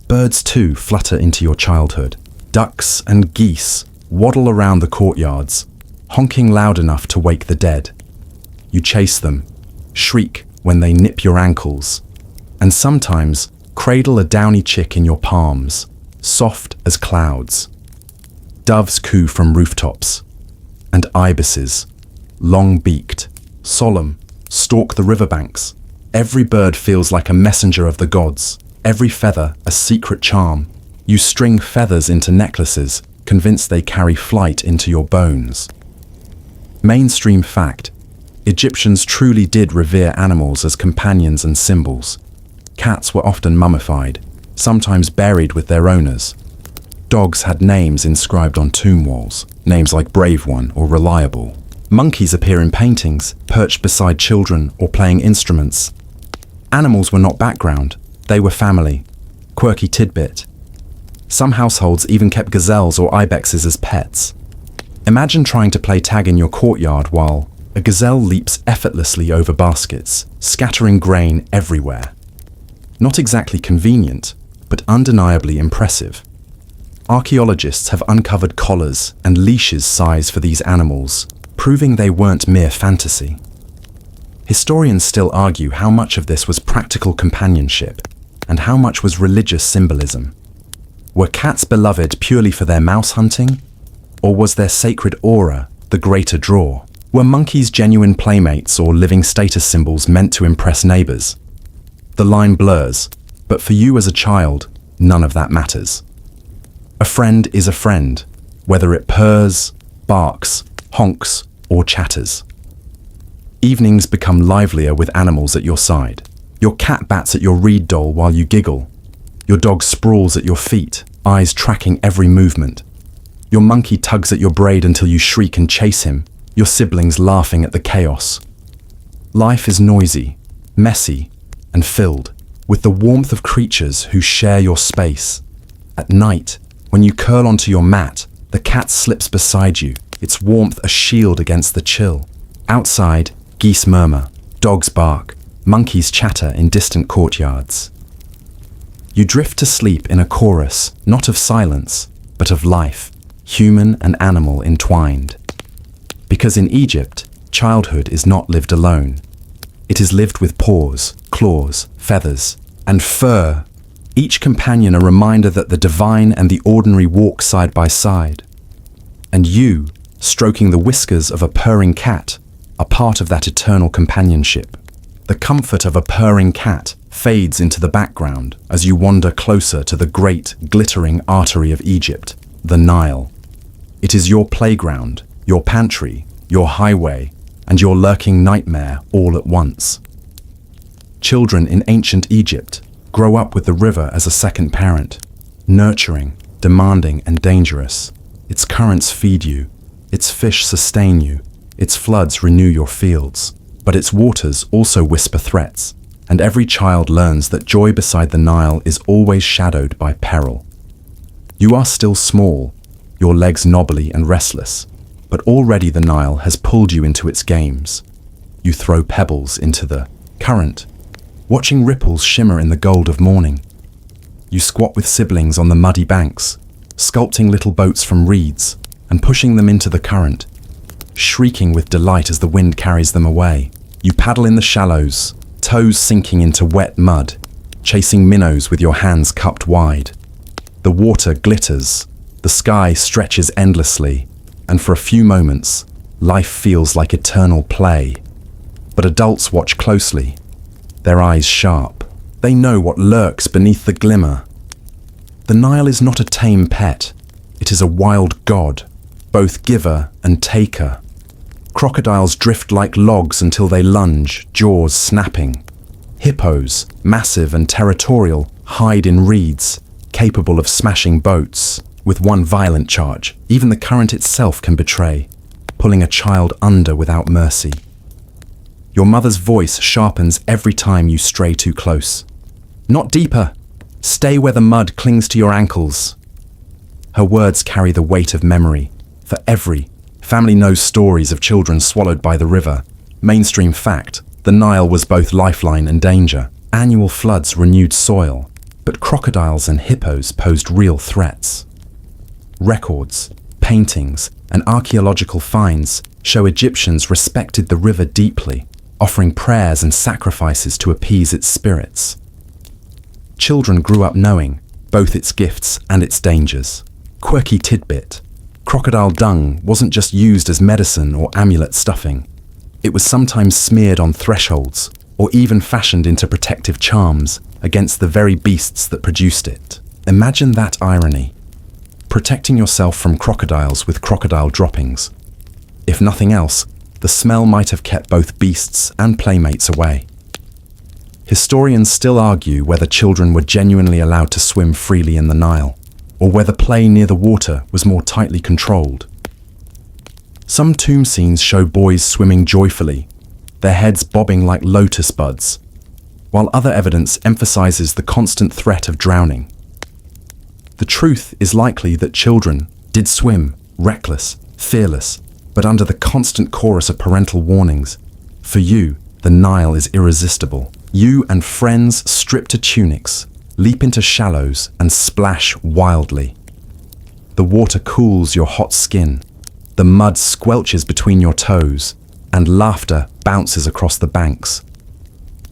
S1: Birds too flutter into your childhood. Ducks and geese waddle around the courtyards, honking loud enough to wake the dead. You chase them, shriek when they nip your ankles, and sometimes cradle a downy chick in your palms, soft as clouds. Doves coo from rooftops, and ibises, long-beaked, solemn, stalk the riverbanks. Every bird feels like a messenger of the gods, every feather a secret charm. You string feathers into necklaces, convinced they carry flight into your bones. Mainstream fact: Egyptians truly did revere animals as companions and symbols. Cats were often mummified, sometimes buried with their owners. Dogs had names inscribed on tomb walls, names like Brave One or Reliable. Monkeys appear in paintings, perched beside children or playing instruments. Animals were not background, they were family, quirky tidbit. Some households even kept gazelles or ibexes as pets. Imagine trying to play tag in your courtyard while a gazelle leaps effortlessly over baskets, scattering grain everywhere. Not exactly convenient, but undeniably impressive. Archaeologists have uncovered collars and leashes size for these animals, proving they weren't mere fantasy. Historians still argue how much of this was practical companionship and how much was religious symbolism. Were cats beloved purely for their mouse hunting? Or was their sacred aura the greater draw? Were monkeys genuine playmates or living status symbols meant to impress neighbors? The line blurs, but for you as a child, none of that matters. A friend is a friend, whether it purrs, barks, honks, or chatters. Evenings become livelier with animals at your side. Your cat bats at your reed doll while you giggle. Your dog sprawls at your feet, eyes tracking every movement. Your monkey tugs at your braid until you shriek and chase him, your siblings laughing at the chaos. Life is noisy, messy, and filled with the warmth of creatures who share your space. At night, when you curl onto your mat, the cat slips beside you, its warmth a shield against the chill. Outside, geese murmur, dogs bark, monkeys chatter in distant courtyards. You drift to sleep in a chorus, not of silence, but of life, human and animal entwined. Because in Egypt, childhood is not lived alone. It is lived with paws, claws, feathers, and fur, each companion a reminder that the divine and the ordinary walk side by side. And you, stroking the whiskers of a purring cat, are part of that eternal companionship. The comfort of a purring cat fades into the background as you wander closer to the great, glittering artery of Egypt, the Nile. It is your playground, your pantry, your highway, and your lurking nightmare all at once. Children in ancient Egypt grow up with the river as a second parent, nurturing, demanding, and dangerous. Its currents feed you, its fish sustain you, its floods renew your fields, but its waters also whisper threats, and every child learns that joy beside the Nile is always shadowed by peril. You are still small, your legs knobbly and restless, but already the Nile has pulled you into its games. You throw pebbles into the current, watching ripples shimmer in the gold of morning. You squat with siblings on the muddy banks, sculpting little boats from reeds and pushing them into the current, shrieking with delight as the wind carries them away. You paddle in the shallows, toes sinking into wet mud, chasing minnows with your hands cupped wide. The water glitters, the sky stretches endlessly, and for a few moments, life feels like eternal play. But adults watch closely, their eyes sharp. They know what lurks beneath the glimmer. The Nile is not a tame pet. It is a wild god, both giver and taker. Crocodiles drift like logs until they lunge, jaws snapping. Hippos, massive and territorial, hide in reeds, capable of smashing boats with one violent charge. Even the current itself can betray, pulling a child under without mercy. Your mother's voice sharpens every time you stray too close. Not deeper. Stay where the mud clings to your ankles. Her words carry the weight of memory. For every family knows stories of children swallowed by the river. Mainstream fact, the Nile was both lifeline and danger. Annual floods renewed soil, but crocodiles and hippos posed real threats. Records, paintings, and archaeological finds show Egyptians respected the river deeply, offering prayers and sacrifices to appease its spirits. Children grew up knowing both its gifts and its dangers. Quirky tidbit: crocodile dung wasn't just used as medicine or amulet stuffing. It was sometimes smeared on thresholds or even fashioned into protective charms against the very beasts that produced it. Imagine that irony. Protecting yourself from crocodiles with crocodile droppings. If nothing else, the smell might have kept both beasts and playmates away. Historians still argue whether children were genuinely allowed to swim freely in the Nile, or whether play near the water was more tightly controlled. Some tomb scenes show boys swimming joyfully, their heads bobbing like lotus buds, while other evidence emphasizes the constant threat of drowning. The truth is likely that children did swim, reckless, fearless, but under the constant chorus of parental warnings. For you, the Nile is irresistible. You and friends, stripped to tunics, leap into shallows and splash wildly. The water cools your hot skin, the mud squelches between your toes, and laughter bounces across the banks.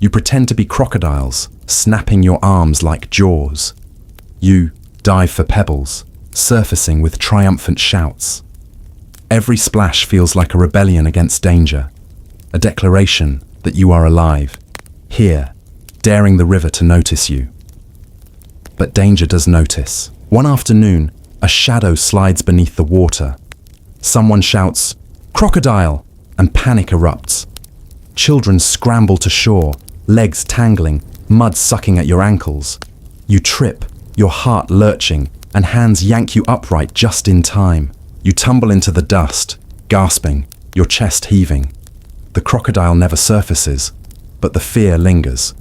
S1: You pretend to be crocodiles, snapping your arms like jaws. You dive for pebbles, surfacing with triumphant shouts. Every splash feels like a rebellion against danger, a declaration that you are alive, here, daring the river to notice you. But danger does notice. One afternoon, a shadow slides beneath the water. Someone shouts, "Crocodile!" and panic erupts. Children scramble to shore, legs tangling, mud sucking at your ankles. You trip, your heart lurching, and hands yank you upright just in time. You tumble into the dust, gasping, your chest heaving. The crocodile never surfaces, but the fear lingers.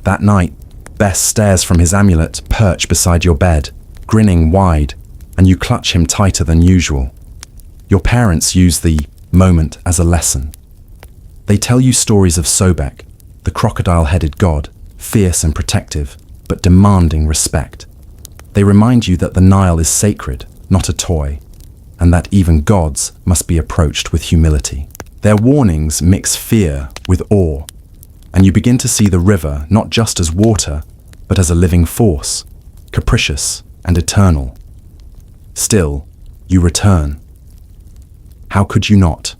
S1: That night, Bess stares from his amulet perched beside your bed, grinning wide, and you clutch him tighter than usual. Your parents use the moment as a lesson. They tell you stories of Sobek, the crocodile-headed god, fierce and protective, but demanding respect. They remind you that the Nile is sacred, not a toy, and that even gods must be approached with humility. Their warnings mix fear with awe, and you begin to see the river not just as water, but as a living force, capricious and eternal. Still, you return. How could you not?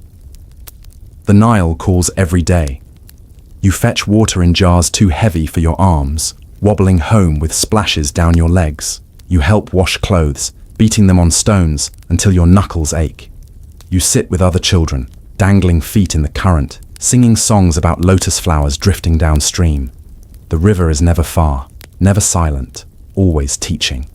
S1: The Nile calls every day. You fetch water in jars too heavy for your arms, wobbling home with splashes down your legs. You help wash clothes, beating them on stones until your knuckles ache. You sit with other children, dangling feet in the current, singing songs about lotus flowers drifting downstream. The river is never far, never silent, always teaching.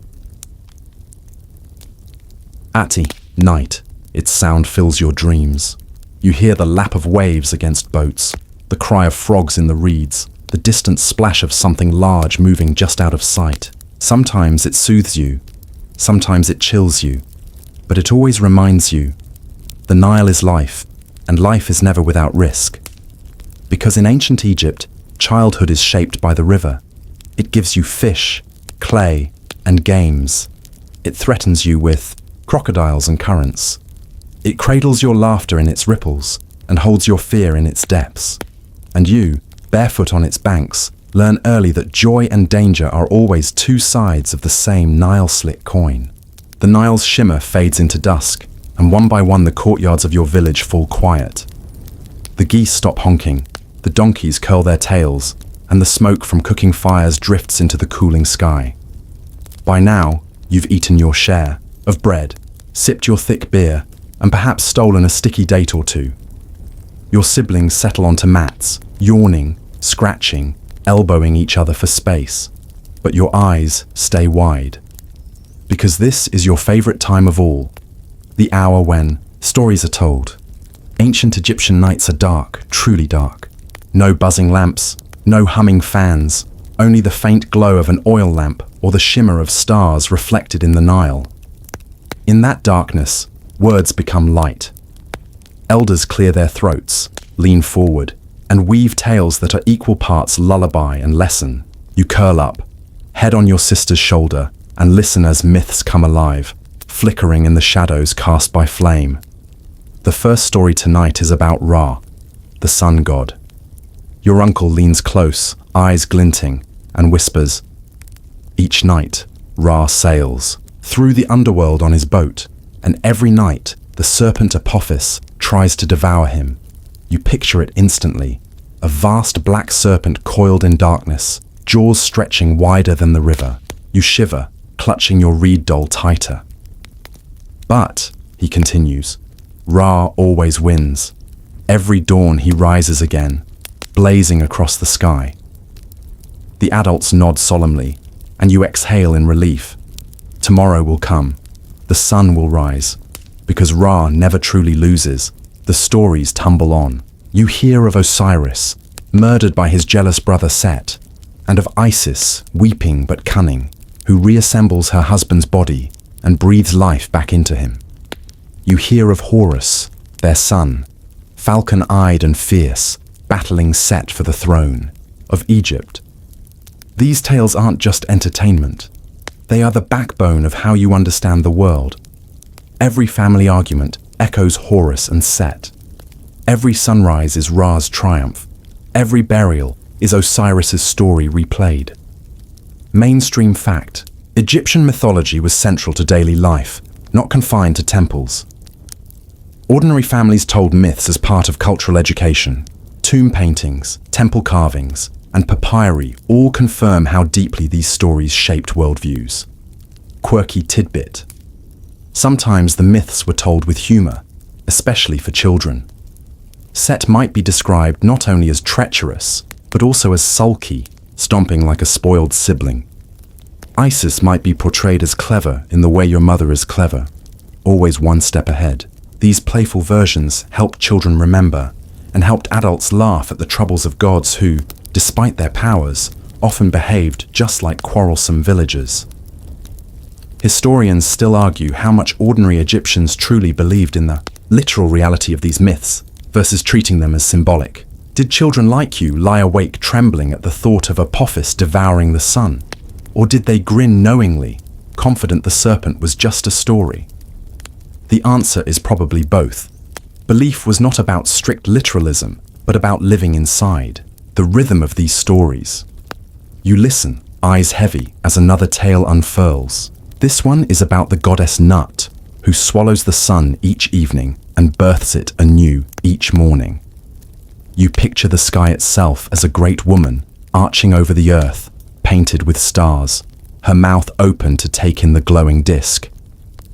S1: At night, its sound fills your dreams. You hear the lap of waves against boats, the cry of frogs in the reeds, the distant splash of something large moving just out of sight. Sometimes it soothes you, sometimes it chills you, but it always reminds you, the Nile is life, and life is never without risk. Because in ancient Egypt, childhood is shaped by the river. It gives you fish, clay, and games. It threatens you with crocodiles and currents. It cradles your laughter in its ripples and holds your fear in its depths. And you, barefoot on its banks, learn early that joy and danger are always two sides of the same Nile-slit coin. The Nile's shimmer fades into dusk, and one by one the courtyards of your village fall quiet. The geese stop honking, the donkeys curl their tails, and the smoke from cooking fires drifts into the cooling sky. By now, you've eaten your share of bread, sipped your thick beer, and perhaps stolen a sticky date or two. Your siblings settle onto mats, yawning, scratching, elbowing each other for space. But your eyes stay wide. because this is your favorite time of all, the hour when stories are told. Ancient Egyptian nights are dark, truly dark. No buzzing lamps, no humming fans, only the faint glow of an oil lamp or the shimmer of stars reflected in the Nile. In that darkness, words become light. Elders clear their throats, lean forward, and weave tales that are equal parts lullaby and lesson. You curl up, head on your sister's shoulder, and listen as myths come alive, flickering in the shadows cast by flame. The first story tonight is about Ra, the sun god. Your uncle leans close, eyes glinting, and whispers, "Each night, Ra sails through the underworld on his boat, and every night the serpent Apophis tries to devour him." You picture it instantly, a vast black serpent coiled in darkness, jaws stretching wider than the river. You shiver, clutching your reed doll tighter. But, he continues, Ra always wins. Every dawn he rises again, blazing across the sky. The adults nod solemnly, and you exhale in relief. Tomorrow will come. The sun will rise. Because Ra never truly loses, the stories tumble on. You hear of Osiris, murdered by his jealous brother Set, and of Isis, weeping but cunning, who reassembles her husband's body and breathes life back into him. You hear of Horus, their son, falcon-eyed and fierce, battling Set for the throne of Egypt. These tales aren't just entertainment. They are the backbone of how you understand the world. Every family argument echoes Horus and Set. Every sunrise is Ra's triumph. Every burial is Osiris's story replayed. Mainstream fact: Egyptian mythology was central to daily life, not confined to temples. Ordinary families told myths as part of cultural education. Tomb paintings, temple carvings, and papyri all confirm how deeply these stories shaped worldviews. Quirky tidbit: sometimes the myths were told with humor, especially for children. Set might be described not only as treacherous, but also as sulky, stomping like a spoiled sibling. Isis might be portrayed as clever in the way your mother is clever, always one step ahead. These playful versions helped children remember, and helped adults laugh at the troubles of gods who, despite their powers, often behaved just like quarrelsome villagers. Historians still argue how much ordinary Egyptians truly believed in the literal reality of these myths versus treating them as symbolic. Did children like you lie awake trembling at the thought of Apophis devouring the sun? Or did they grin knowingly, confident the serpent was just a story? The answer is probably both. Belief was not about strict literalism, but about living inside the rhythm of these stories. You listen, eyes heavy, as another tale unfurls. This one is about the goddess Nut, who swallows the sun each evening and births it anew each morning. You picture the sky itself as a great woman, arching over the earth, painted with stars, her mouth open to take in the glowing disk.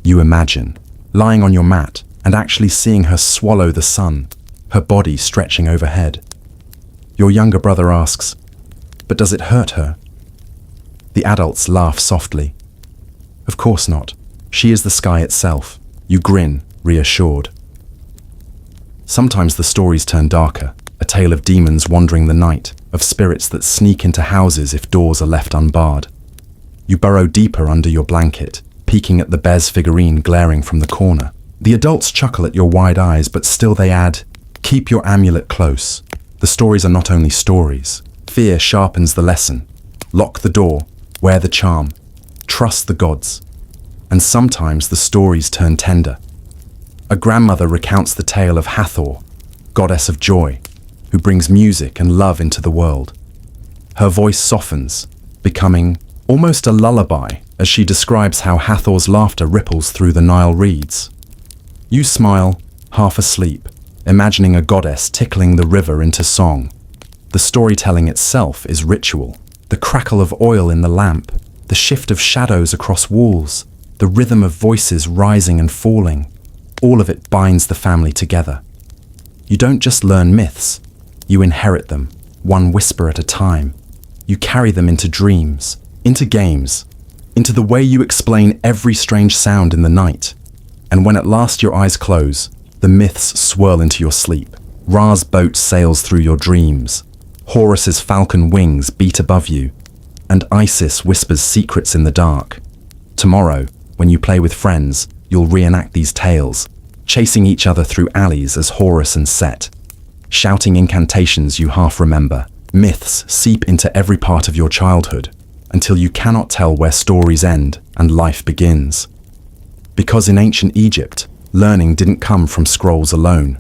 S1: You imagine, lying on your mat and actually seeing her swallow the sun, her body stretching overhead. Your younger brother asks, "But does it hurt her?" The adults laugh softly. Of course not. She is the sky itself. You grin, reassured. Sometimes the stories turn darker, a tale of demons wandering the night, of spirits that sneak into houses if doors are left unbarred. You burrow deeper under your blanket, peeking at the Bez figurine glaring from the corner. The adults chuckle at your wide eyes, but still they add, "Keep your amulet close." The stories are not only stories. Fear sharpens the lesson. Lock the door, wear the charm, trust the gods. And sometimes the stories turn tender. A grandmother recounts the tale of Hathor, goddess of joy, who brings music and love into the world. Her voice softens, becoming almost a lullaby as she describes how Hathor's laughter ripples through the Nile reeds. You smile, half asleep, imagining a goddess tickling the river into song. The storytelling itself is ritual. The crackle of oil in the lamp, the shift of shadows across walls, the rhythm of voices rising and falling, all of it binds the family together. You don't just learn myths, you inherit them, one whisper at a time. You carry them into dreams, into games, into the way you explain every strange sound in the night. And when at last your eyes close, the myths swirl into your sleep. Ra's boat sails through your dreams. Horus's falcon wings beat above you, and Isis whispers secrets in the dark. Tomorrow, when you play with friends, you'll reenact these tales, chasing each other through alleys as Horus and Set, shouting incantations you half remember. Myths seep into every part of your childhood, until you cannot tell where stories end and life begins. Because in ancient Egypt, learning didn't come from scrolls alone.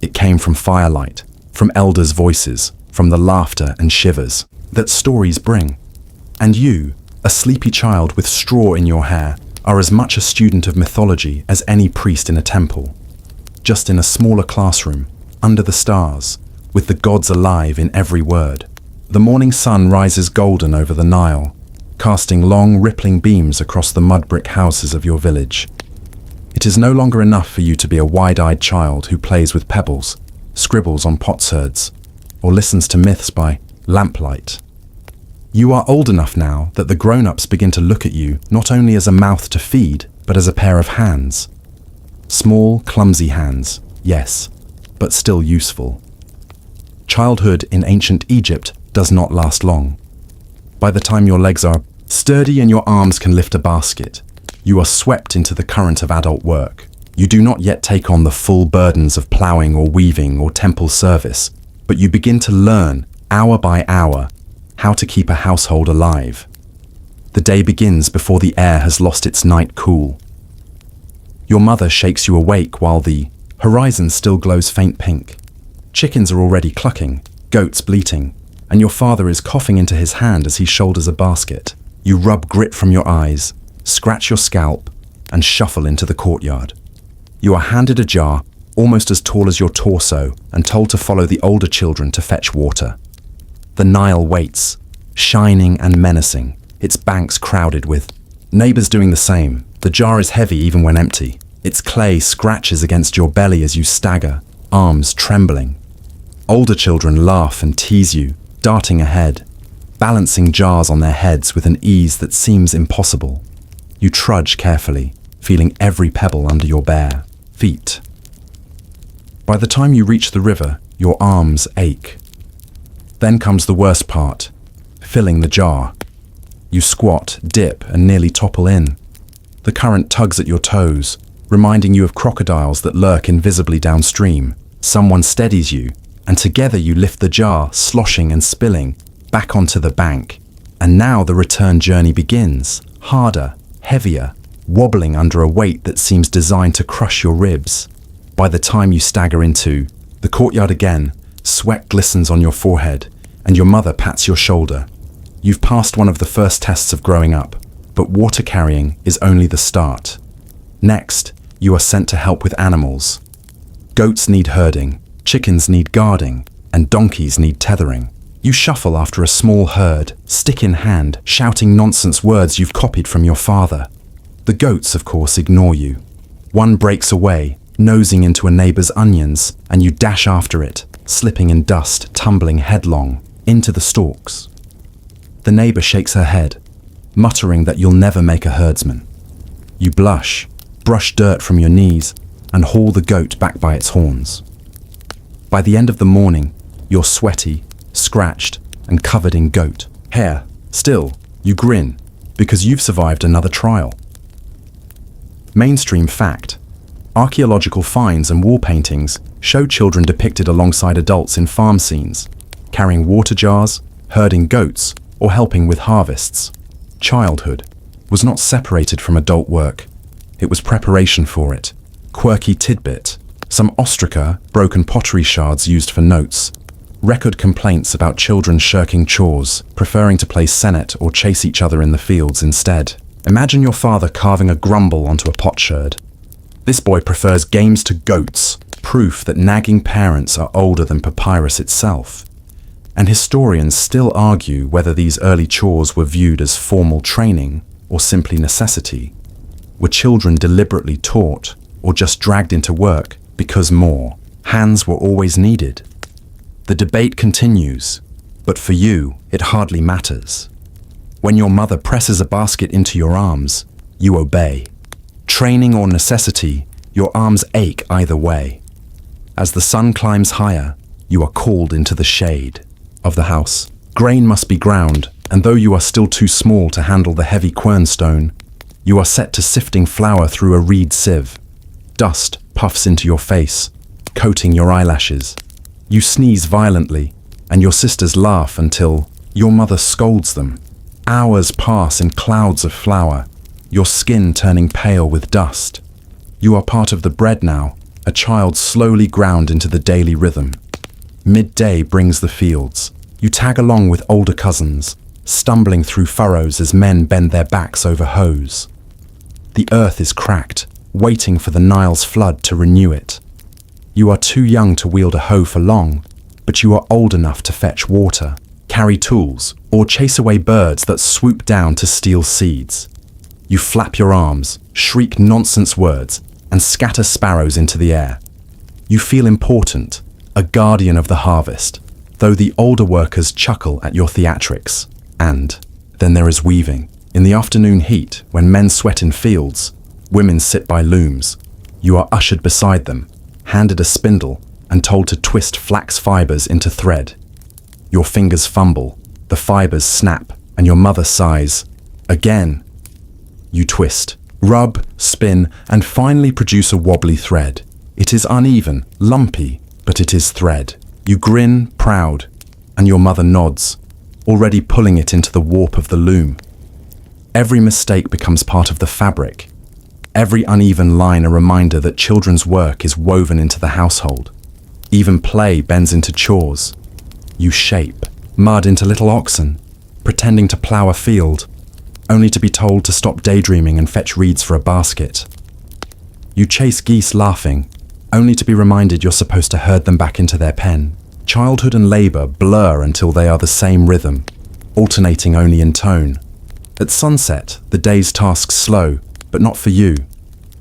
S1: It came from firelight, from elders' voices, from the laughter and shivers that stories bring. And you, a sleepy child with straw in your hair, are as much a student of mythology as any priest in a temple, just in a smaller classroom, under the stars, with the gods alive in every word. The morning sun rises golden over the Nile, casting long, rippling beams across the mud brick houses of your village. It is no longer enough for you to be a wide-eyed child who plays with pebbles, scribbles on potsherds, or listens to myths by lamplight. You are old enough now that the grown-ups begin to look at you not only as a mouth to feed, but as a pair of hands. Small, clumsy hands, yes, but still useful. Childhood in ancient Egypt does not last long. By the time your legs are sturdy and your arms can lift a basket, you are swept into the current of adult work. You do not yet take on the full burdens of ploughing or weaving or temple service, but you begin to learn, hour by hour, how to keep a household alive. The day begins before the air has lost its night cool. Your mother shakes you awake while the horizon still glows faint pink. Chickens are already clucking, goats bleating, and your father is coughing into his hand as he shoulders a basket. You rub grit from your eyes, scratch your scalp, and shuffle into the courtyard. You are handed a jar almost as tall as your torso and told to follow the older children to fetch water. The Nile waits, shining and menacing, its banks crowded with neighbors doing the same. The jar is heavy even when empty. Its clay scratches against your belly as you stagger, arms trembling. Older children laugh and tease you, darting ahead, balancing jars on their heads with an ease that seems impossible. You trudge carefully, feeling every pebble under your bare feet. By the time you reach the river, your arms ache. Then comes the worst part, filling the jar. You squat, dip, and nearly topple in. The current tugs at your toes, reminding you of crocodiles that lurk invisibly downstream. Someone steadies you, and together you lift the jar, sloshing and spilling, back onto the bank. And now the return journey begins, harder, heavier, wobbling under a weight that seems designed to crush your ribs. By the time you stagger into the courtyard again, sweat glistens on your forehead, and your mother pats your shoulder. You've passed one of the first tests of growing up, but water carrying is only the start. Next, you are sent to help with animals. Goats need herding, chickens need guarding, and donkeys need tethering. You shuffle after a small herd, stick in hand, shouting nonsense words you've copied from your father. The goats, of course, ignore you. One breaks away, nosing into a neighbor's onions, and you dash after it, slipping in dust, tumbling headlong into the stalks. The neighbor shakes her head, muttering that you'll never make a herdsman. You blush, brush dirt from your knees, and haul the goat back by its horns. By the end of the morning, you're sweaty, scratched, and covered in goat hair. Still, you grin, because you've survived another trial. Mainstream fact: archaeological finds and wall paintings show children depicted alongside adults in farm scenes, carrying water jars, herding goats, or helping with harvests. Childhood was not separated from adult work. It was preparation for it. Quirky tidbit: some ostraca, broken pottery shards used for notes. Record complaints about children shirking chores, preferring to play senet or chase each other in the fields instead. Imagine your father carving a grumble onto a potsherd. This boy prefers games to goats, proof that nagging parents are older than papyrus itself. And historians still argue whether these early chores were viewed as formal training or simply necessity. Were children deliberately taught or just dragged into work because more hands were always needed? The debate continues, but for you, it hardly matters. When your mother presses a basket into your arms, you obey. Training or necessity, your arms ache either way. As the sun climbs higher, you are called into the shade of the house. Grain must be ground, and though you are still too small to handle the heavy quernstone, you are set to sifting flour through a reed sieve. Dust puffs into your face, coating your eyelashes. You sneeze violently, and your sisters laugh until your mother scolds them. Hours pass in clouds of flour, your skin turning pale with dust. You are part of the bread now, a child slowly ground into the daily rhythm. Midday brings the fields. You tag along with older cousins, stumbling through furrows as men bend their backs over hoes. The earth is cracked, waiting for the Nile's flood to renew it. You are too young to wield a hoe for long, but you are old enough to fetch water, carry tools, or chase away birds that swoop down to steal seeds. You flap your arms, shriek nonsense words, and scatter sparrows into the air. You feel important, a guardian of the harvest, though the older workers chuckle at your theatrics. And then there is weaving. In the afternoon heat, when men sweat in fields, women sit by looms. You are ushered beside them, handed a spindle, and told to twist flax fibers into thread. Your fingers fumble, the fibers snap, and your mother sighs, "Again." You twist, rub, spin, and finally produce a wobbly thread. It is uneven, lumpy, but it is thread. You grin, proud, and your mother nods, already pulling it into the warp of the loom. Every mistake becomes part of the fabric. Every uneven line a reminder that children's work is woven into the household. Even play bends into chores. You shape, mud into little oxen, pretending to plough a field, only to be told to stop daydreaming and fetch reeds for a basket. You chase geese laughing, only to be reminded you're supposed to herd them back into their pen. Childhood and labor blur until they are the same rhythm, alternating only in tone. At sunset, the day's tasks slow, but not for you.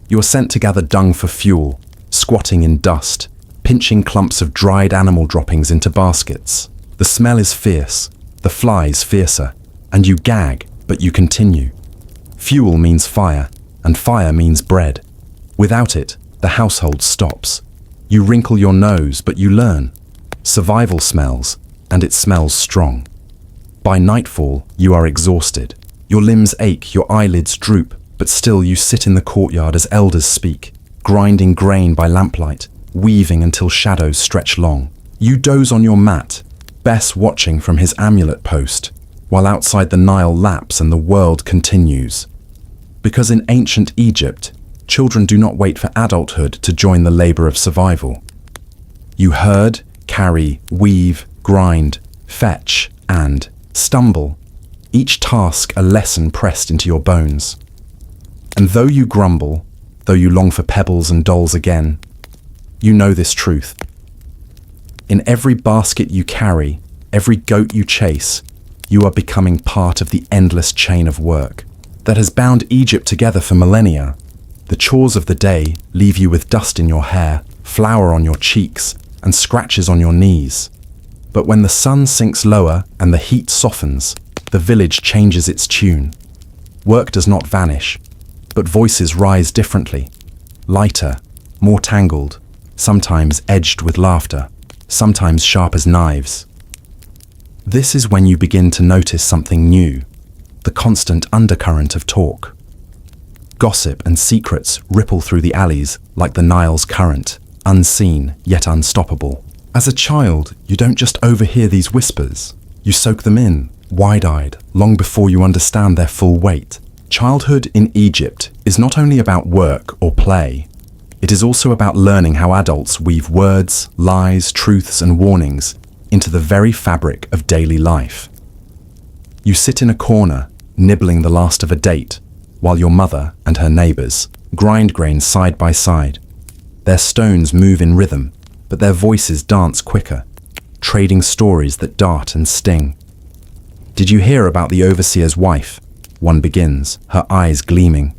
S1: You are sent to gather dung for fuel, squatting in dust, pinching clumps of dried animal droppings into baskets. The smell is fierce, the flies fiercer, and you gag, but you continue. Fuel means fire, and fire means bread. Without it, the household stops. You wrinkle your nose, but you learn. Survival smells, and it smells strong. By nightfall, you are exhausted. Your limbs ache, your eyelids droop, but still you sit in the courtyard as elders speak, grinding grain by lamplight, weaving until shadows stretch long. You doze on your mat, Bess watching from his amulet post, while outside the Nile laps and the world continues. Because in ancient Egypt, children do not wait for adulthood to join the labor of survival. You herd, carry, weave, grind, fetch, and stumble, each task a lesson pressed into your bones. And though you grumble, though you long for pebbles and dolls again, you know this truth. In every basket you carry, every goat you chase, you are becoming part of the endless chain of work that has bound Egypt together for millennia. The chores of the day leave you with dust in your hair, flour on your cheeks, and scratches on your knees. But when the sun sinks lower and the heat softens, the village changes its tune. Work does not vanish, but voices rise differently, lighter, more tangled, sometimes edged with laughter, sometimes sharp as knives. This is when you begin to notice something new, the constant undercurrent of talk. Gossip and secrets ripple through the alleys like the Nile's current, unseen yet unstoppable. As a child, you don't just overhear these whispers, you soak them in, wide-eyed, long before you understand their full weight. Childhood in Egypt is not only about work or play, it is also about learning how adults weave words, lies, truths, and warnings into the very fabric of daily life. You sit in a corner, nibbling the last of a date, while your mother and her neighbors grind grain side by side. Their stones move in rhythm, but their voices dance quicker, trading stories that dart and sting. "Did you hear about the overseer's wife?" One begins, her eyes gleaming.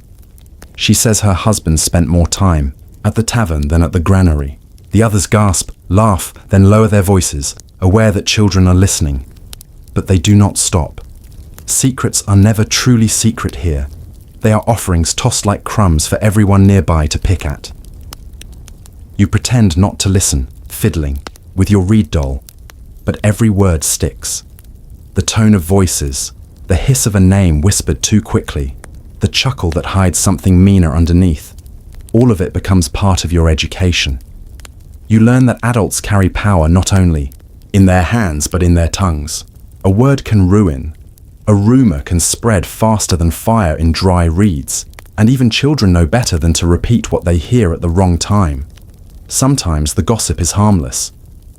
S1: She says her husband spent more time at the tavern than at the granary. The others gasp, laugh, then lower their voices, aware that children are listening. But they do not stop. Secrets are never truly secret here. They are offerings tossed like crumbs for everyone nearby to pick at. You pretend not to listen, fiddling with your reed doll, but every word sticks. The tone of voices, the hiss of a name whispered too quickly, the chuckle that hides something meaner underneath, all of it becomes part of your education. You learn that adults carry power not only in their hands but in their tongues. A word can ruin. A rumor can spread faster than fire in dry reeds, and even children know better than to repeat what they hear at the wrong time. Sometimes the gossip is harmless.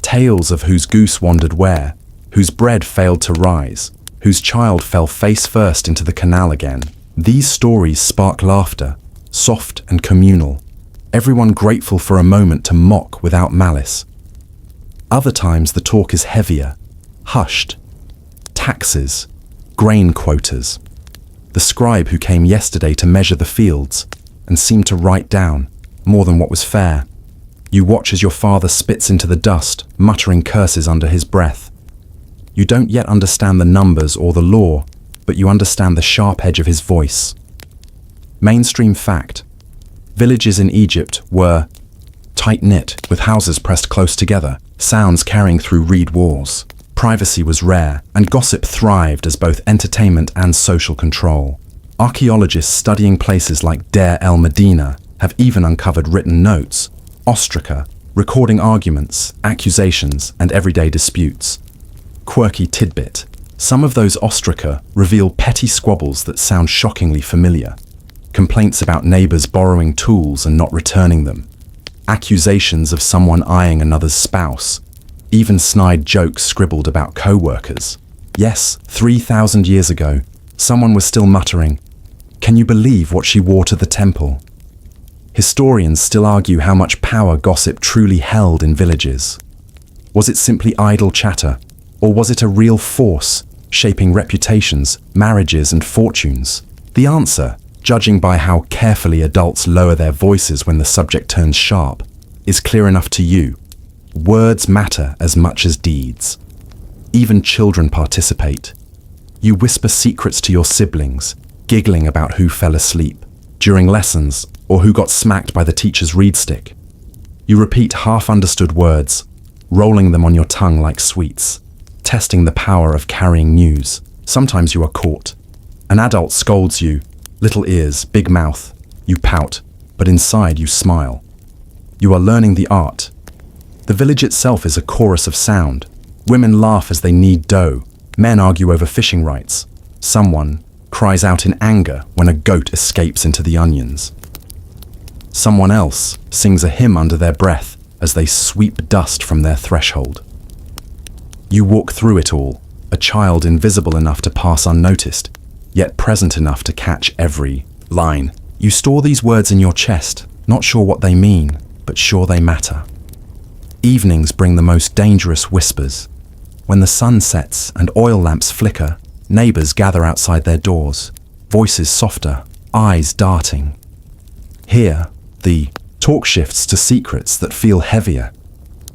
S1: Tales of whose goose wandered where, whose bread failed to rise, whose child fell face first into the canal again. These stories spark laughter, soft and communal, everyone grateful for a moment to mock without malice. Other times the talk is heavier, hushed. Taxes, grain quotas. The scribe who came yesterday to measure the fields and seemed to write down more than what was fair. You watch as your father spits into the dust, muttering curses under his breath. You don't yet understand the numbers or the law, but you understand the sharp edge of his voice. Mainstream fact: villages in Egypt were tight-knit, with houses pressed close together, sounds carrying through reed walls. Privacy was rare, and gossip thrived as both entertainment and social control. Archaeologists studying places like Deir el Medina have even uncovered written notes, ostraca, recording arguments, accusations, and everyday disputes. Quirky tidbit: some of those ostraca reveal petty squabbles that sound shockingly familiar. Complaints about neighbors borrowing tools and not returning them. Accusations of someone eyeing another's spouse. Even snide jokes scribbled about co-workers. Yes, 3,000 years ago, someone was still muttering, "Can you believe what she wore to the temple?" Historians still argue how much power gossip truly held in villages. Was it simply idle chatter, or was it a real force, shaping reputations, marriages, and fortunes? The answer, judging by how carefully adults lower their voices when the subject turns sharp, is clear enough to you. Words matter as much as deeds. Even children participate. You whisper secrets to your siblings, giggling about who fell asleep during lessons or who got smacked by the teacher's reed stick. You repeat half-understood words, rolling them on your tongue like sweets, testing the power of carrying news. Sometimes you are caught. An adult scolds you, little ears, big mouth. You pout, but inside you smile. You are learning the art. The village itself is a chorus of sound. Women laugh as they knead dough. Men argue over fishing rights. Someone cries out in anger when a goat escapes into the onions. Someone else sings a hymn under their breath as they sweep dust from their threshold. You walk through it all, a child invisible enough to pass unnoticed, yet present enough to catch every line. You store these words in your chest, not sure what they mean, but sure they matter. Evenings bring the most dangerous whispers. When the sun sets and oil lamps flicker, neighbors gather outside their doors, voices softer, eyes darting. Here, the talk shifts to secrets that feel heavier.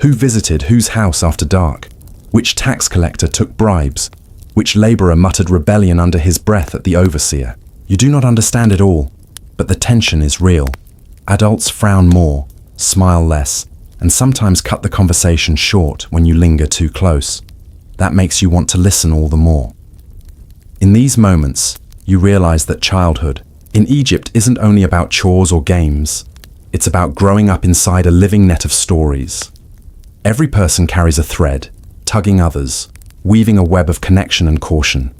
S1: Who visited whose house after dark? Which tax collector took bribes? Which laborer muttered rebellion under his breath at the overseer? You do not understand it all, but the tension is real. Adults frown more, smile less, and sometimes cut the conversation short when you linger too close. That makes you want to listen all the more. In these moments, you realize that childhood in Egypt isn't only about chores or games. It's about growing up inside a living net of stories. Every person carries a thread, tugging others, weaving a web of connection and caution.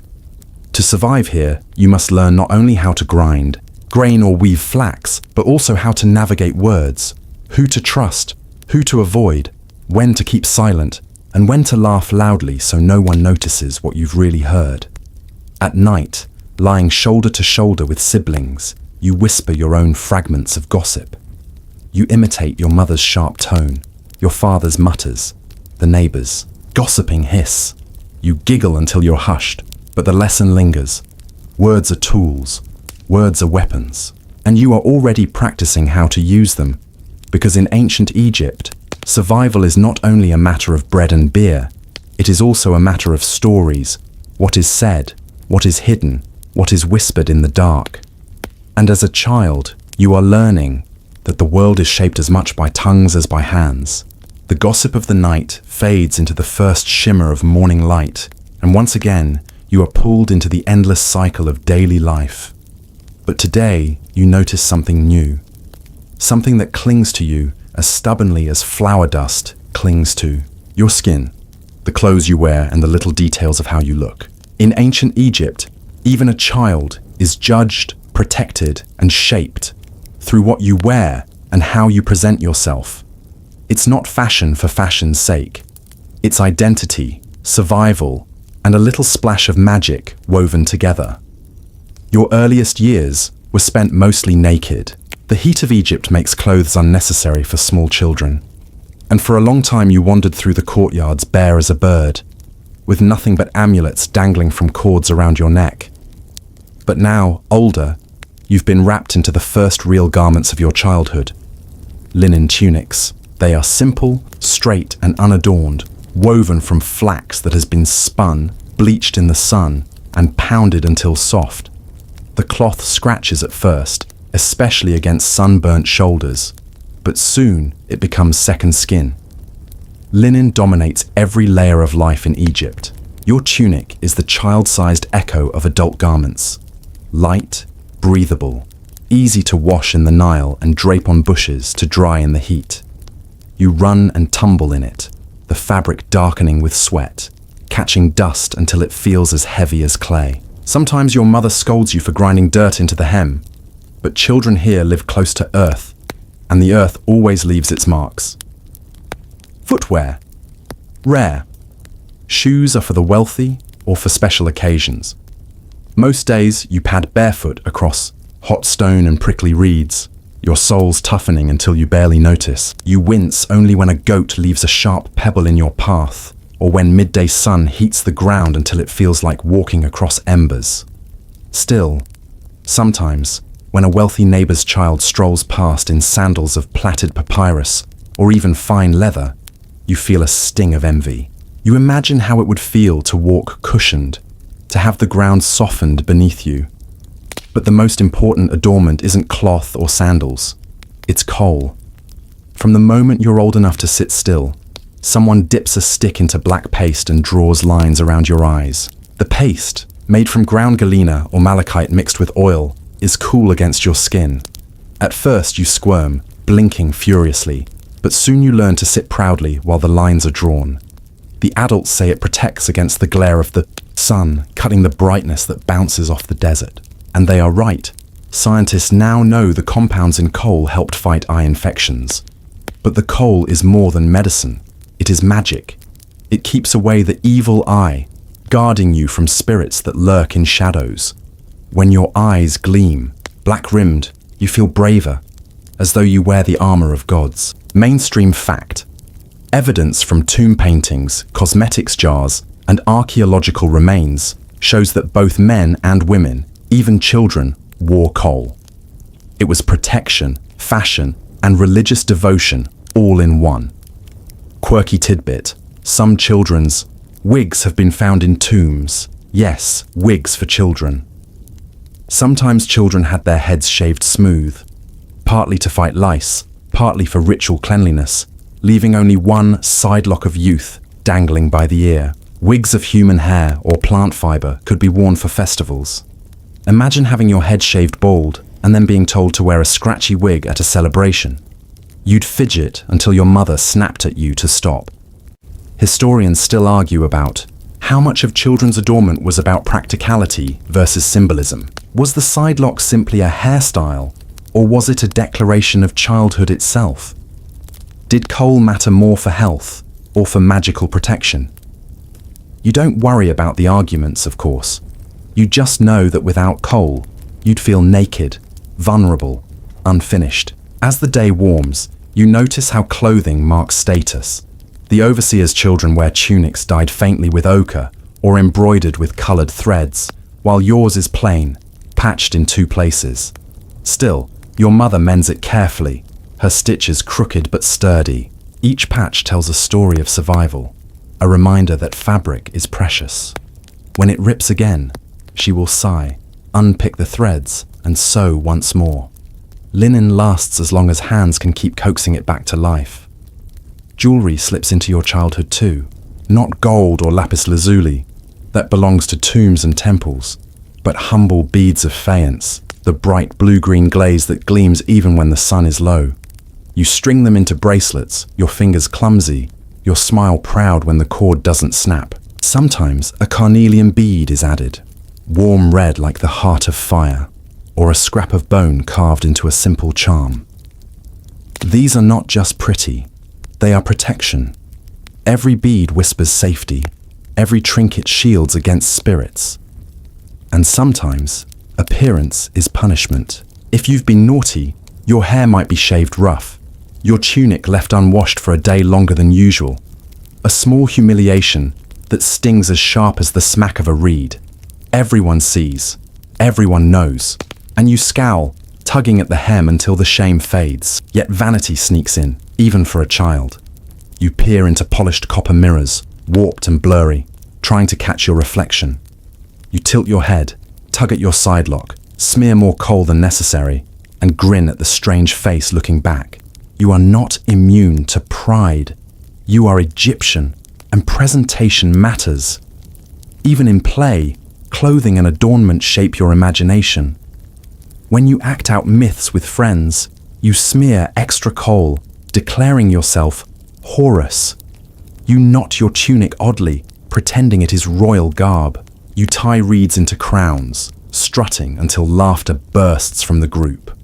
S1: To survive here, you must learn not only how to grind, grain or weave flax, but also how to navigate words, who to trust, who to avoid, when to keep silent, and when to laugh loudly so no one notices what you've really heard. At night, lying shoulder to shoulder with siblings, you whisper your own fragments of gossip. You imitate your mother's sharp tone, your father's mutters, the neighbors' gossiping hiss. You giggle until you're hushed, but the lesson lingers. Words are tools, words are weapons, and you are already practicing how to use them, because in ancient Egypt, survival is not only a matter of bread and beer, it is also a matter of stories, what is said, what is hidden, what is whispered in the dark. And as a child, you are learning that the world is shaped as much by tongues as by hands. The gossip of the night fades into the first shimmer of morning light, and once again, you are pulled into the endless cycle of daily life. But today, you notice something new. Something that clings to you as stubbornly as flour dust clings to your skin, the clothes you wear, and the little details of how you look. In ancient Egypt, even a child is judged, protected, and shaped through what you wear and how you present yourself. It's not fashion for fashion's sake. It's identity, survival, and a little splash of magic woven together. Your earliest years were spent mostly naked. The heat of Egypt makes clothes unnecessary for small children. And for a long time you wandered through the courtyards bare as a bird, with nothing but amulets dangling from cords around your neck. But now, older, you've been wrapped into the first real garments of your childhood. Linen tunics. They are simple, straight, and unadorned, woven from flax that has been spun, bleached in the sun, and pounded until soft. The cloth scratches at first, especially against sunburnt shoulders, but soon it becomes second skin. Linen dominates every layer of life in Egypt. Your tunic is the child-sized echo of adult garments. Light, breathable, easy to wash in the Nile and drape on bushes to dry in the heat. You run and tumble in it, the fabric darkening with sweat, catching dust until it feels as heavy as clay. Sometimes your mother scolds you for grinding dirt into the hem, but children here live close to earth, and the earth always leaves its marks. Footwear. Rare. Shoes are for the wealthy or for special occasions. Most days you pad barefoot across hot stone and prickly reeds, your soles toughening until you barely notice. You wince only when a goat leaves a sharp pebble in your path, or when midday sun heats the ground until it feels like walking across embers. Still, sometimes, when a wealthy neighbor's child strolls past in sandals of plaited papyrus, or even fine leather, you feel a sting of envy. You imagine how it would feel to walk cushioned, to have the ground softened beneath you. But the most important adornment isn't cloth or sandals, it's coal. From the moment you're old enough to sit still, someone dips a stick into black paste and draws lines around your eyes. The paste, made from ground galena or malachite mixed with oil, is cool against your skin. At first you squirm, blinking furiously, but soon you learn to sit proudly while the lines are drawn. The adults say it protects against the glare of the sun, cutting the brightness that bounces off the desert. And they are right. Scientists now know the compounds in coal helped fight eye infections. But the coal is more than medicine. It is magic. It keeps away the evil eye, guarding you from spirits that lurk in shadows. When your eyes gleam, black-rimmed, you feel braver, as though you wear the armor of gods. Mainstream fact. Evidence from tomb paintings, cosmetics jars, and archaeological remains shows that both men and women, even children, wore coal. It was protection, fashion, and religious devotion all in one. Quirky tidbit. Some children's wigs have been found in tombs. Yes, wigs for children. Sometimes children had their heads shaved smooth, partly to fight lice, partly for ritual cleanliness, leaving only one side lock of youth dangling by the ear. Wigs of human hair or plant fiber could be worn for festivals. Imagine having your head shaved bald and then being told to wear a scratchy wig at a celebration. You'd fidget until your mother snapped at you to stop. Historians still argue about how much of children's adornment was about practicality versus symbolism. Was the side lock simply a hairstyle, or was it a declaration of childhood itself? Did coal matter more for health or for magical protection? You don't worry about the arguments, of course. You just know that without coal, you'd feel naked, vulnerable, unfinished. As the day warms, you notice how clothing marks status. The overseer's children wear tunics dyed faintly with ochre or embroidered with colored threads, while yours is plain, patched in two places. Still, your mother mends it carefully, her stitches crooked but sturdy. Each patch tells a story of survival, a reminder that fabric is precious. When it rips again, She will sigh, unpick the threads, and sew once more. Linen lasts as long as hands can keep coaxing it back to life. Jewelry slips into your childhood too. Not gold or lapis lazuli, that belongs to tombs and temples, but humble beads of faience, the bright blue-green glaze that gleams even when the sun is low. You string them into bracelets, your fingers clumsy, your smile proud when the cord doesn't snap. Sometimes a carnelian bead is added, warm red like the heart of fire, or a scrap of bone carved into a simple charm. These are not just pretty, they are protection. Every bead whispers safety, every trinket shields against spirits. And sometimes, appearance is punishment. If you've been naughty, your hair might be shaved rough, your tunic left unwashed for a day longer than usual. A small humiliation that stings as sharp as the smack of a reed. Everyone sees, everyone knows, and you scowl, tugging at the hem until the shame fades. Yet vanity sneaks in, even for a child. You peer into polished copper mirrors, warped and blurry, trying to catch your reflection. You tilt your head, tug at your sidelock, smear more coal than necessary, and grin at the strange face looking back. You are not immune to pride. You are Egyptian, and presentation matters. Even in play, clothing and adornment shape your imagination. When you act out myths with friends, you smear extra coal, declaring yourself Horus. You knot your tunic oddly, pretending it is royal garb. You tie reeds into crowns, strutting until laughter bursts from the group.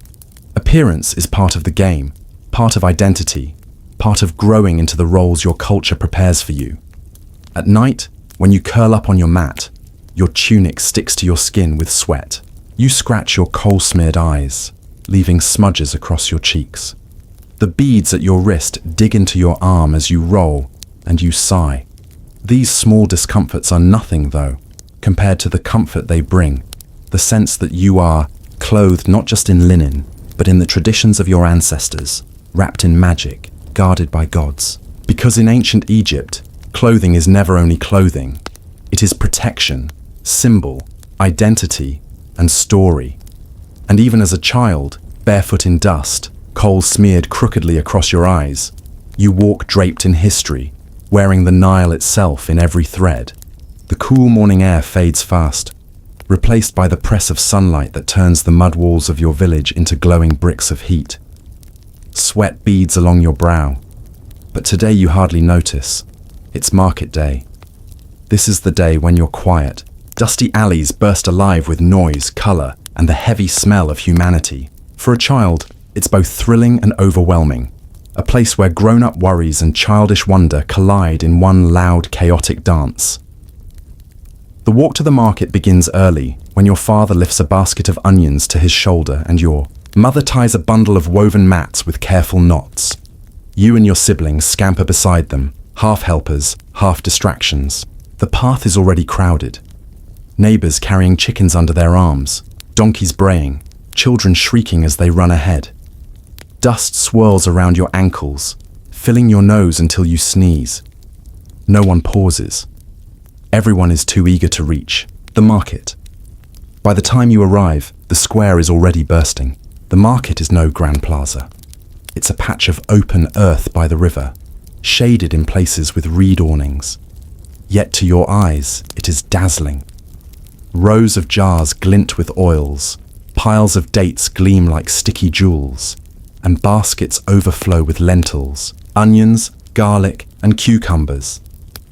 S1: Appearance is part of the game, part of identity, part of growing into the roles your culture prepares for you. At night, when you curl up on your mat, your tunic sticks to your skin with sweat. You scratch your coal-smeared eyes, leaving smudges across your cheeks. The beads at your wrist dig into your arm as you roll, and you sigh. These small discomforts are nothing, though, compared to the comfort they bring, the sense that you are clothed not just in linen, but in the traditions of your ancestors, wrapped in magic, guarded by gods. Because in ancient Egypt, clothing is never only clothing. It is protection, symbol, identity, and story. And even as a child, barefoot in dust, coal smeared crookedly across your eyes, you walk draped in history, wearing the Nile itself in every thread. The cool morning air fades fast, replaced by the press of sunlight that turns the mud walls of your village into glowing bricks of heat. Sweat beads along your brow, but today you hardly notice. It's market day. This is the day when you're quiet. Dusty alleys burst alive with noise, color, and the heavy smell of humanity. For a child, it's both thrilling and overwhelming. A place where grown-up worries and childish wonder collide in one loud, chaotic dance. The walk to the market begins early, when your father lifts a basket of onions to his shoulder and your mother ties a bundle of woven mats with careful knots. You and your siblings scamper beside them, half helpers, half distractions. The path is already crowded. Neighbors carrying chickens under their arms, donkeys braying, children shrieking as they run ahead. Dust swirls around your ankles, filling your nose until you sneeze. No one pauses. Everyone is too eager to reach the market. By the time you arrive, the square is already bursting. The market is no grand plaza. It's a patch of open earth by the river, shaded in places with reed awnings. Yet to your eyes, it is dazzling. Rows of jars glint with oils, piles of dates gleam like sticky jewels, and baskets overflow with lentils, onions, garlic, and cucumbers.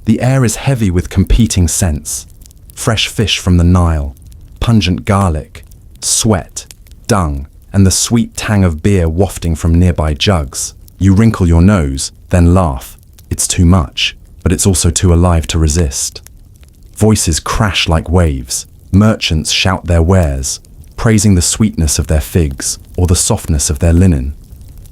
S1: The air is heavy with competing scents: fresh fish from the Nile, pungent garlic, sweat, dung, and the sweet tang of beer wafting from nearby jugs. You wrinkle your nose, then laugh. It's too much, but it's also too alive to resist. Voices crash like waves. Merchants shout their wares, praising the sweetness of their figs or the softness of their linen.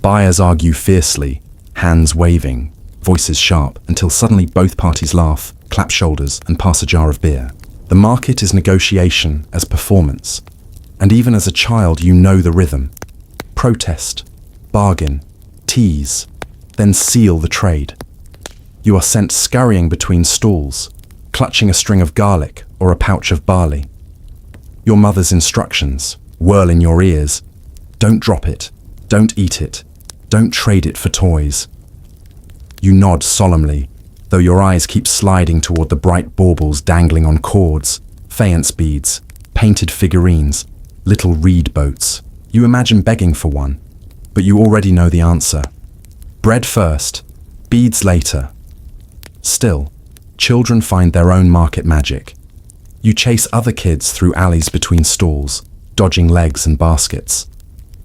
S1: Buyers argue fiercely, hands waving, voices sharp, until suddenly both parties laugh, clap shoulders, and pass a jar of beer. The market is negotiation as performance, and even as a child you know the rhythm. Protest, bargain, tease, then seal the trade. You are sent scurrying between stalls, clutching a string of garlic or a pouch of barley. Your mother's instructions whirl in your ears. Don't drop it. Don't eat it. Don't trade it for toys. You nod solemnly, though your eyes keep sliding toward the bright baubles dangling on cords, faience beads, painted figurines, little reed boats. You imagine begging for one, but you already know the answer. Bread first, beads later. Still, children find their own market magic. You chase other kids through alleys between stalls, dodging legs and baskets.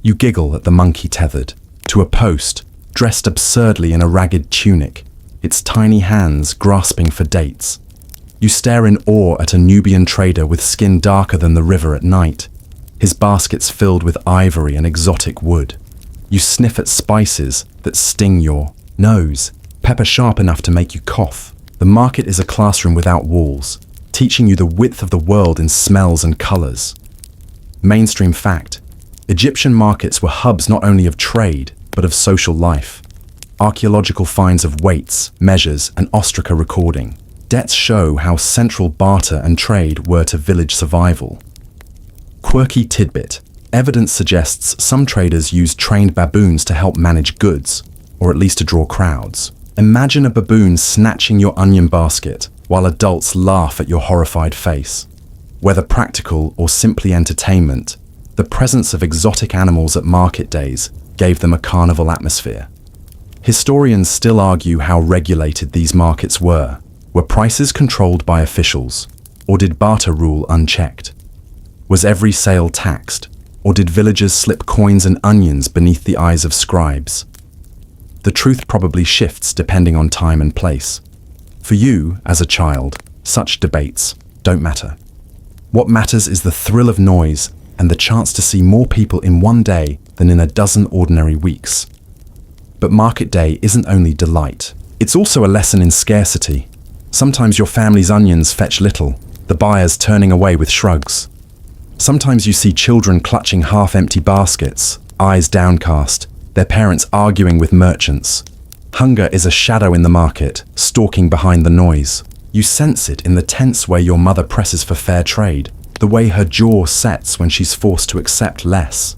S1: You giggle at the monkey tethered to a post, dressed absurdly in a ragged tunic, its tiny hands grasping for dates. You stare in awe at a Nubian trader with skin darker than the river at night, his baskets filled with ivory and exotic wood. You sniff at spices that sting your nose, pepper sharp enough to make you cough. The market is a classroom without walls, teaching you the width of the world in smells and colors. Mainstream fact: Egyptian markets were hubs not only of trade, but of social life. Archaeological finds of weights, measures, and ostraca recording. Debts show how central barter and trade were to village survival. Quirky tidbit: evidence suggests some traders used trained baboons to help manage goods, or at least to draw crowds. Imagine a baboon snatching your onion basket while adults laugh at your horrified face. Whether practical or simply entertainment, the presence of exotic animals at market days gave them a carnival atmosphere. Historians still argue how regulated these markets were. Were prices controlled by officials, or did barter rule unchecked? Was every sale taxed, or did villagers slip coins and onions beneath the eyes of scribes? The truth probably shifts depending on time and place. For you, as a child, such debates don't matter. What matters is the thrill of noise and the chance to see more people in one day than in a dozen ordinary weeks. But market day isn't only delight. It's also a lesson in scarcity. Sometimes your family's onions fetch little, the buyers turning away with shrugs. Sometimes you see children clutching half-empty baskets, eyes downcast, their parents arguing with merchants. Hunger is a shadow in the market, stalking behind the noise. You sense it in the tense way your mother presses for fair trade, the way her jaw sets when she's forced to accept less.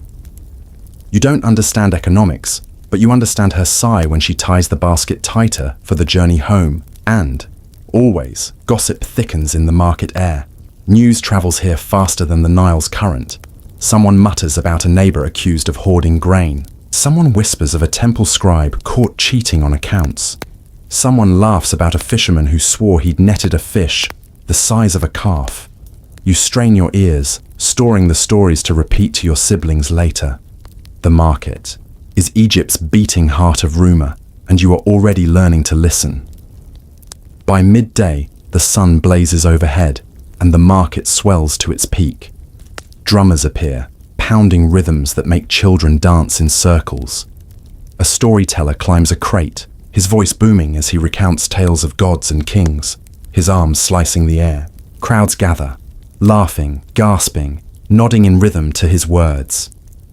S1: You don't understand economics, but you understand her sigh when she ties the basket tighter for the journey home. And, always, gossip thickens in the market air. News travels here faster than the Nile's current. Someone mutters about a neighbor accused of hoarding grain. Someone whispers of a temple scribe caught cheating on accounts. Someone laughs about a fisherman who swore he'd netted a fish the size of a calf. You strain your ears, storing the stories to repeat to your siblings later. The market is Egypt's beating heart of rumor, and you are already learning to listen. By midday, the sun blazes overhead, and the market swells to its peak. Drummers appear, pounding rhythms that make children dance in circles. A storyteller climbs a crate, his voice booming as he recounts tales of gods and kings, his arms slicing the air. Crowds gather, laughing, gasping, nodding in rhythm to his words.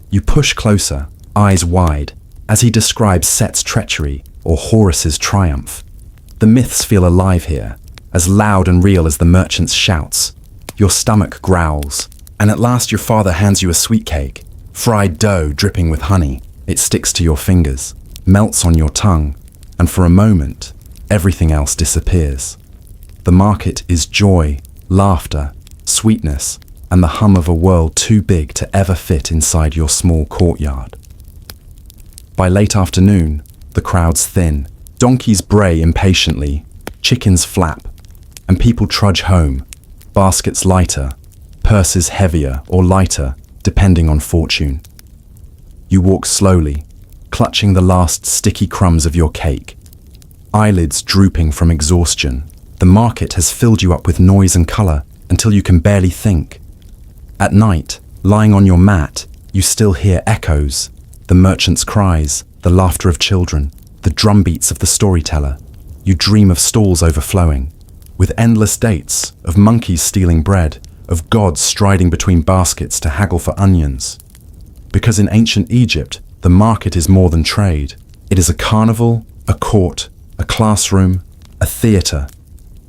S1: You push closer, eyes wide, as he describes Set's treachery or Horus's triumph. The myths feel alive here, as loud and real as the merchant's shouts. Your stomach growls, and at last your father hands you a sweet cake, fried dough dripping with honey. It sticks to your fingers, melts on your tongue, and for a moment, everything else disappears. The market is joy, laughter, sweetness, and the hum of a world too big to ever fit inside your small courtyard. By late afternoon, the crowds thin. Donkeys bray impatiently, chickens flap, and people trudge home, baskets lighter, purses heavier or lighter, depending on fortune. You walk slowly, clutching the last sticky crumbs of your cake, eyelids drooping from exhaustion. The market has filled you up with noise and color until you can barely think. At night, lying on your mat, you still hear echoes, the merchant's cries, the laughter of children, the drumbeats of the storyteller. You dream of stalls overflowing, with endless dates, of monkeys stealing bread, of gods striding between baskets to haggle for onions. Because in ancient Egypt, the market is more than trade. It is a carnival, a court, a classroom, a theater.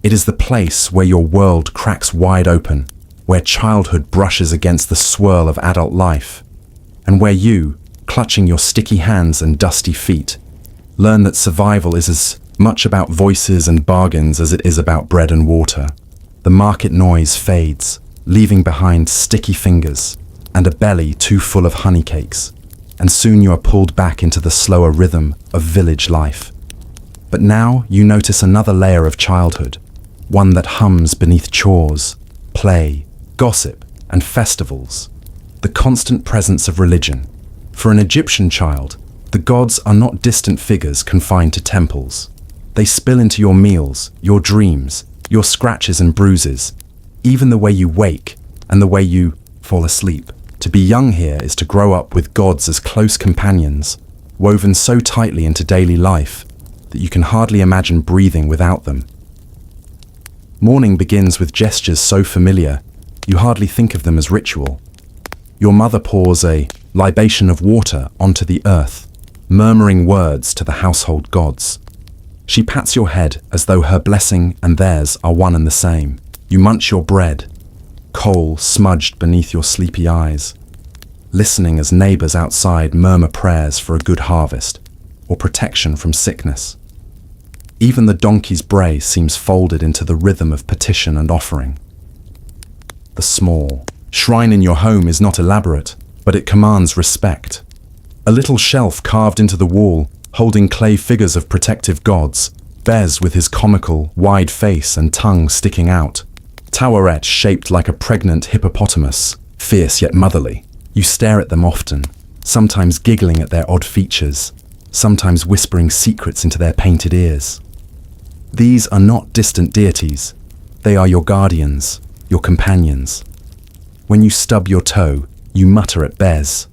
S1: It is the place where your world cracks wide open, where childhood brushes against the swirl of adult life, and where you, clutching your sticky hands and dusty feet, learn that survival is as much about voices and bargains as it is about bread and water. The market noise fades, leaving behind sticky fingers and a belly too full of honey cakes, and soon you are pulled back into the slower rhythm of village life. But now you notice another layer of childhood, one that hums beneath chores, play, gossip, and festivals. The constant presence of religion. For an Egyptian child, the gods are not distant figures confined to temples. They spill into your meals, your dreams, your scratches and bruises, even the way you wake and the way you fall asleep. To be young here is to grow up with gods as close companions, woven so tightly into daily life that you can hardly imagine breathing without them. Morning begins with gestures so familiar, you hardly think of them as ritual. Your mother pours a libation of water onto the earth, murmuring words to the household gods. She pats your head as though her blessing and theirs are one and the same. You munch your bread, coal smudged beneath your sleepy eyes, listening as neighbors outside murmur prayers for a good harvest or protection from sickness. Even the donkey's bray seems folded into the rhythm of petition and offering. The small shrine in your home is not elaborate, but it commands respect. A little shelf carved into the wall, holding clay figures of protective gods, Bez with his comical, wide face and tongue sticking out, Taweret shaped like a pregnant hippopotamus, fierce yet motherly. You stare at them often, sometimes giggling at their odd features, sometimes whispering secrets into their painted ears. These are not distant deities. They are your guardians, your companions. When you stub your toe, you mutter at Bez.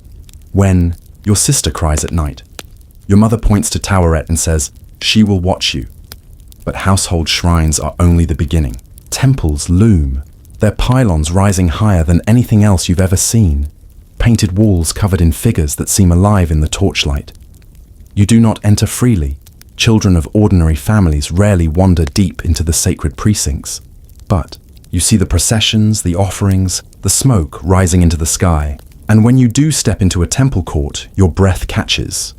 S1: When your sister cries at night, your mother points to Taweret and says, "She will watch you." But household shrines are only the beginning. Temples loom, their pylons rising higher than anything else you've ever seen, painted walls covered in figures that seem alive in the torchlight. You do not enter freely. Children of ordinary families rarely wander deep into the sacred precincts. But you see the processions, the offerings, the smoke rising into the sky. And when you do step into a temple court, your breath catches.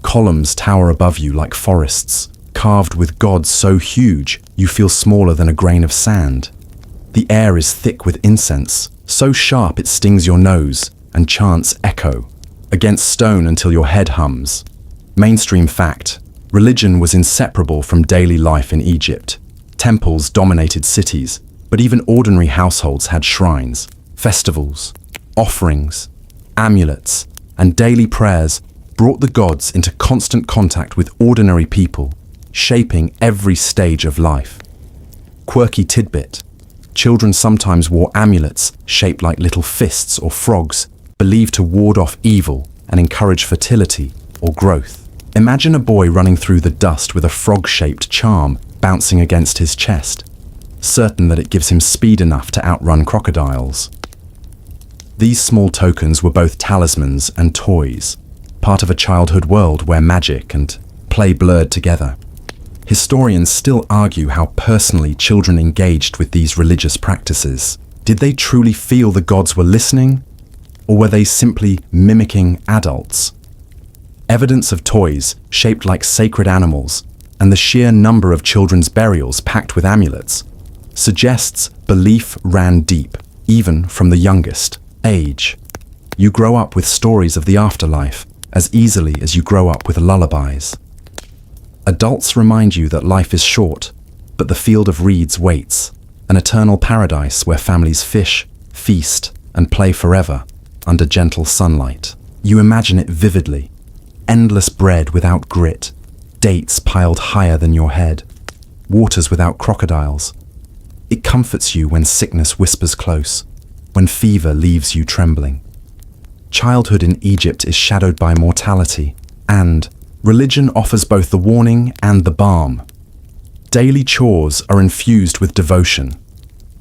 S1: Columns tower above you like forests, carved with gods so huge you feel smaller than a grain of sand. The air is thick with incense, so sharp it stings your nose, and chants echo against stone until your head hums. Mainstream fact: religion was inseparable from daily life in Egypt. Temples dominated cities, but even ordinary households had shrines, festivals, offerings, amulets, and daily prayers brought the gods into constant contact with ordinary people, shaping every stage of life. Quirky tidbit: children sometimes wore amulets shaped like little fists or frogs, believed to ward off evil and encourage fertility or growth. Imagine a boy running through the dust with a frog-shaped charm bouncing against his chest, certain that it gives him speed enough to outrun crocodiles. These small tokens were both talismans and toys, part of a childhood world where magic and play blurred together. Historians still argue how personally children engaged with these religious practices. Did they truly feel the gods were listening, or were they simply mimicking adults? Evidence of toys shaped like sacred animals and the sheer number of children's burials packed with amulets suggests belief ran deep, even from the youngest age. You grow up with stories of the afterlife as easily as you grow up with lullabies. Adults remind you that life is short, but the field of reeds waits, an eternal paradise where families fish, feast, and play forever under gentle sunlight. You imagine it vividly: endless bread without grit, dates piled higher than your head, waters without crocodiles. It comforts you when sickness whispers close, when fever leaves you trembling. Childhood in Egypt is shadowed by mortality, and religion offers both the warning and the balm. Daily chores are infused with devotion.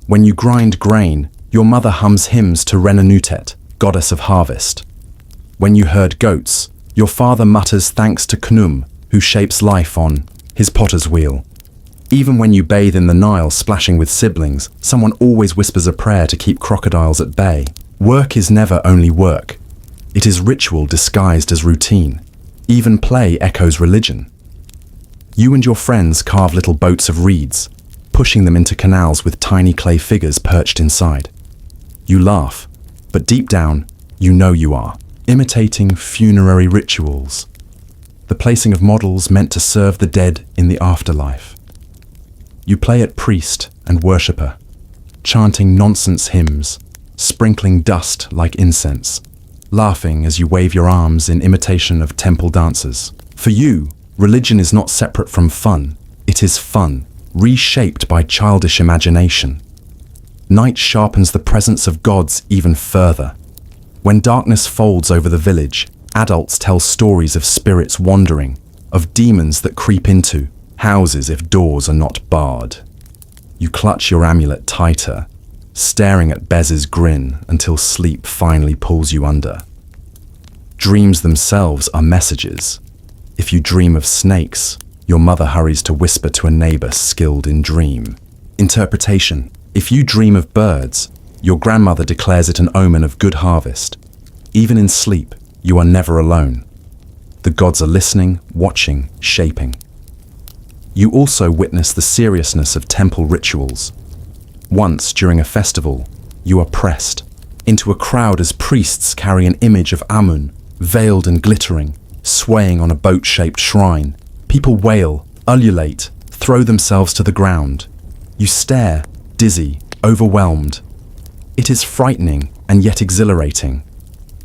S1: When you grind grain, your mother hums hymns to Renenutet, goddess of harvest. When you herd goats, your father mutters thanks to Khnum, who shapes life on his potter's wheel. Even when you bathe in the Nile splashing with siblings, someone always whispers a prayer to keep crocodiles at bay. Work is never only work. It is ritual disguised as routine. Even play echoes religion. You and your friends carve little boats of reeds, pushing them into canals with tiny clay figures perched inside. You laugh, but deep down, you know you are, imitating funerary rituals. The placing of models meant to serve the dead in the afterlife. You play at priest and worshipper, chanting nonsense hymns, sprinkling dust like incense, laughing as you wave your arms in imitation of temple dancers. For you, religion is not separate from fun. It is fun, reshaped by childish imagination. Night sharpens the presence of gods even further. When darkness folds over the village, adults tell stories of spirits wandering, of demons that creep into houses if doors are not barred. You clutch your amulet tighter, staring at Bez's grin until sleep finally pulls you under. Dreams themselves are messages. If you dream of snakes, your mother hurries to whisper to a neighbor skilled in dream interpretation. If you dream of birds, your grandmother declares it an omen of good harvest. Even in sleep, you are never alone. The gods are listening, watching, shaping. You also witness the seriousness of temple rituals. Once, during a festival, you are pressed into a crowd as priests carry an image of Amun, veiled and glittering, swaying on a boat-shaped shrine. People wail, ululate, throw themselves to the ground. You stare, dizzy, overwhelmed. It is frightening and yet exhilarating.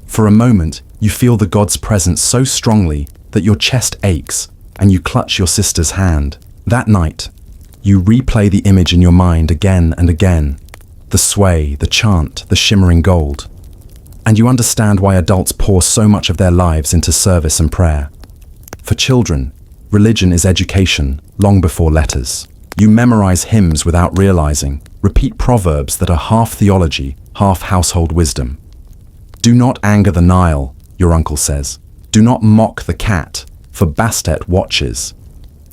S1: For a moment, you feel the god's presence so strongly that your chest aches and you clutch your sister's hand. That night, you replay the image in your mind again and again. The sway, the chant, the shimmering gold. And you understand why adults pour so much of their lives into service and prayer. For children, religion is education long before letters. You memorize hymns without realizing, repeat proverbs that are half theology, half household wisdom. Do not anger the Nile, your uncle says. Do not mock the cat, for Bastet watches.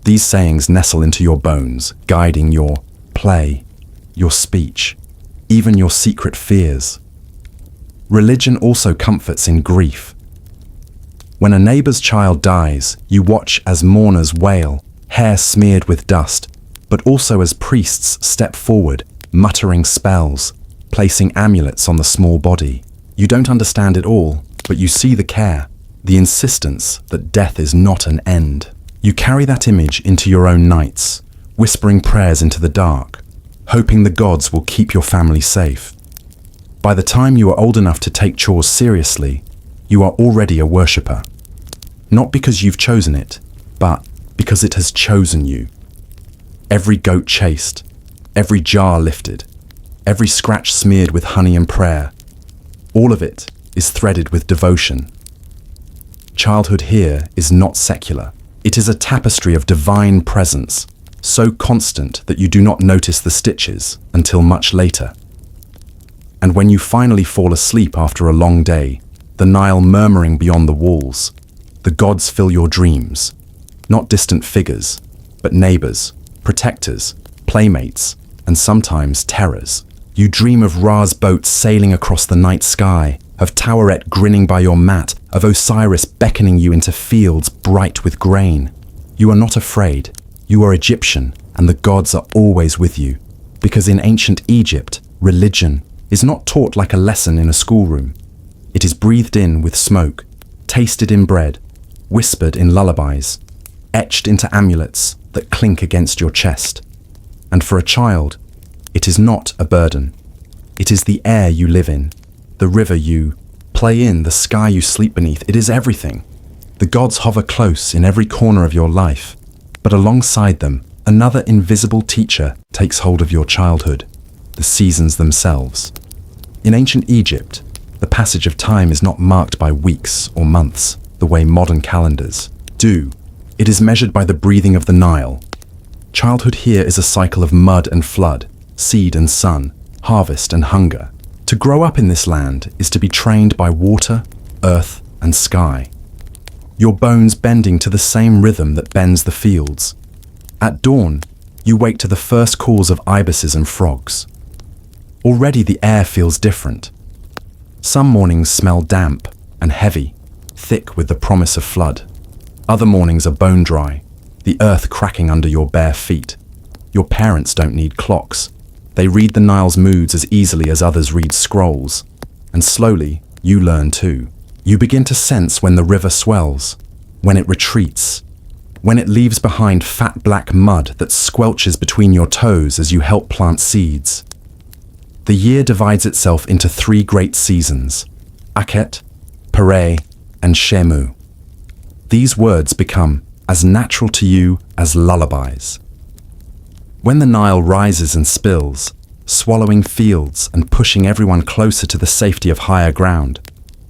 S1: These sayings nestle into your bones, guiding your play, your speech, even your secret fears. Religion also comforts in grief. When a neighbor's child dies, you watch as mourners wail, hair smeared with dust, but also as priests step forward, muttering spells, placing amulets on the small body. You don't understand it all, but you see the care, the insistence that death is not an end. You carry that image into your own nights, whispering prayers into the dark, hoping the gods will keep your family safe. By the time you are old enough to take chores seriously, you are already a worshipper. Not because you've chosen it, but because it has chosen you. Every goat chased, every jar lifted, every scratch smeared with honey and prayer, all of it is threaded with devotion. Childhood here is not secular. It is a tapestry of divine presence, so constant that you do not notice the stitches until much later. And when you finally fall asleep after a long day, the Nile murmuring beyond the walls, the gods fill your dreams, not distant figures, but neighbors, protectors, playmates, and sometimes terrors. You dream of Ra's boat sailing across the night sky, of Taweret grinning by your mat, of Osiris beckoning you into fields bright with grain. You are not afraid. You are Egyptian, and the gods are always with you. Because in ancient Egypt, religion is not taught like a lesson in a schoolroom. It is breathed in with smoke, tasted in bread, whispered in lullabies, etched into amulets that clink against your chest. And for a child, it is not a burden. It is the air you live in, the river you play in, the sky you sleep beneath. It is everything. The gods hover close in every corner of your life, but alongside them, another invisible teacher takes hold of your childhood, the seasons themselves. In ancient Egypt, the passage of time is not marked by weeks or months, the way modern calendars do. It is measured by the breathing of the Nile. Childhood here is a cycle of mud and flood, seed and sun, harvest and hunger. To grow up in this land is to be trained by water, earth, and sky. Your bones bending to the same rhythm that bends the fields. At dawn, You wake to the first calls of ibises and frogs. Already the air feels different. Some mornings smell damp and heavy, thick with the promise of flood. Other mornings are bone dry, the earth cracking under your bare feet. Your parents don't need clocks. They read the Nile's moods as easily as others read scrolls. And slowly, you learn too. You begin to sense when the river swells, when it retreats, when it leaves behind fat black mud that squelches between your toes as you help plant seeds. The year divides itself into 3 great seasons: Akhet, Pare, and Shemu. These words become as natural to you as lullabies. When the Nile rises and spills, swallowing fields and pushing everyone closer to the safety of higher ground,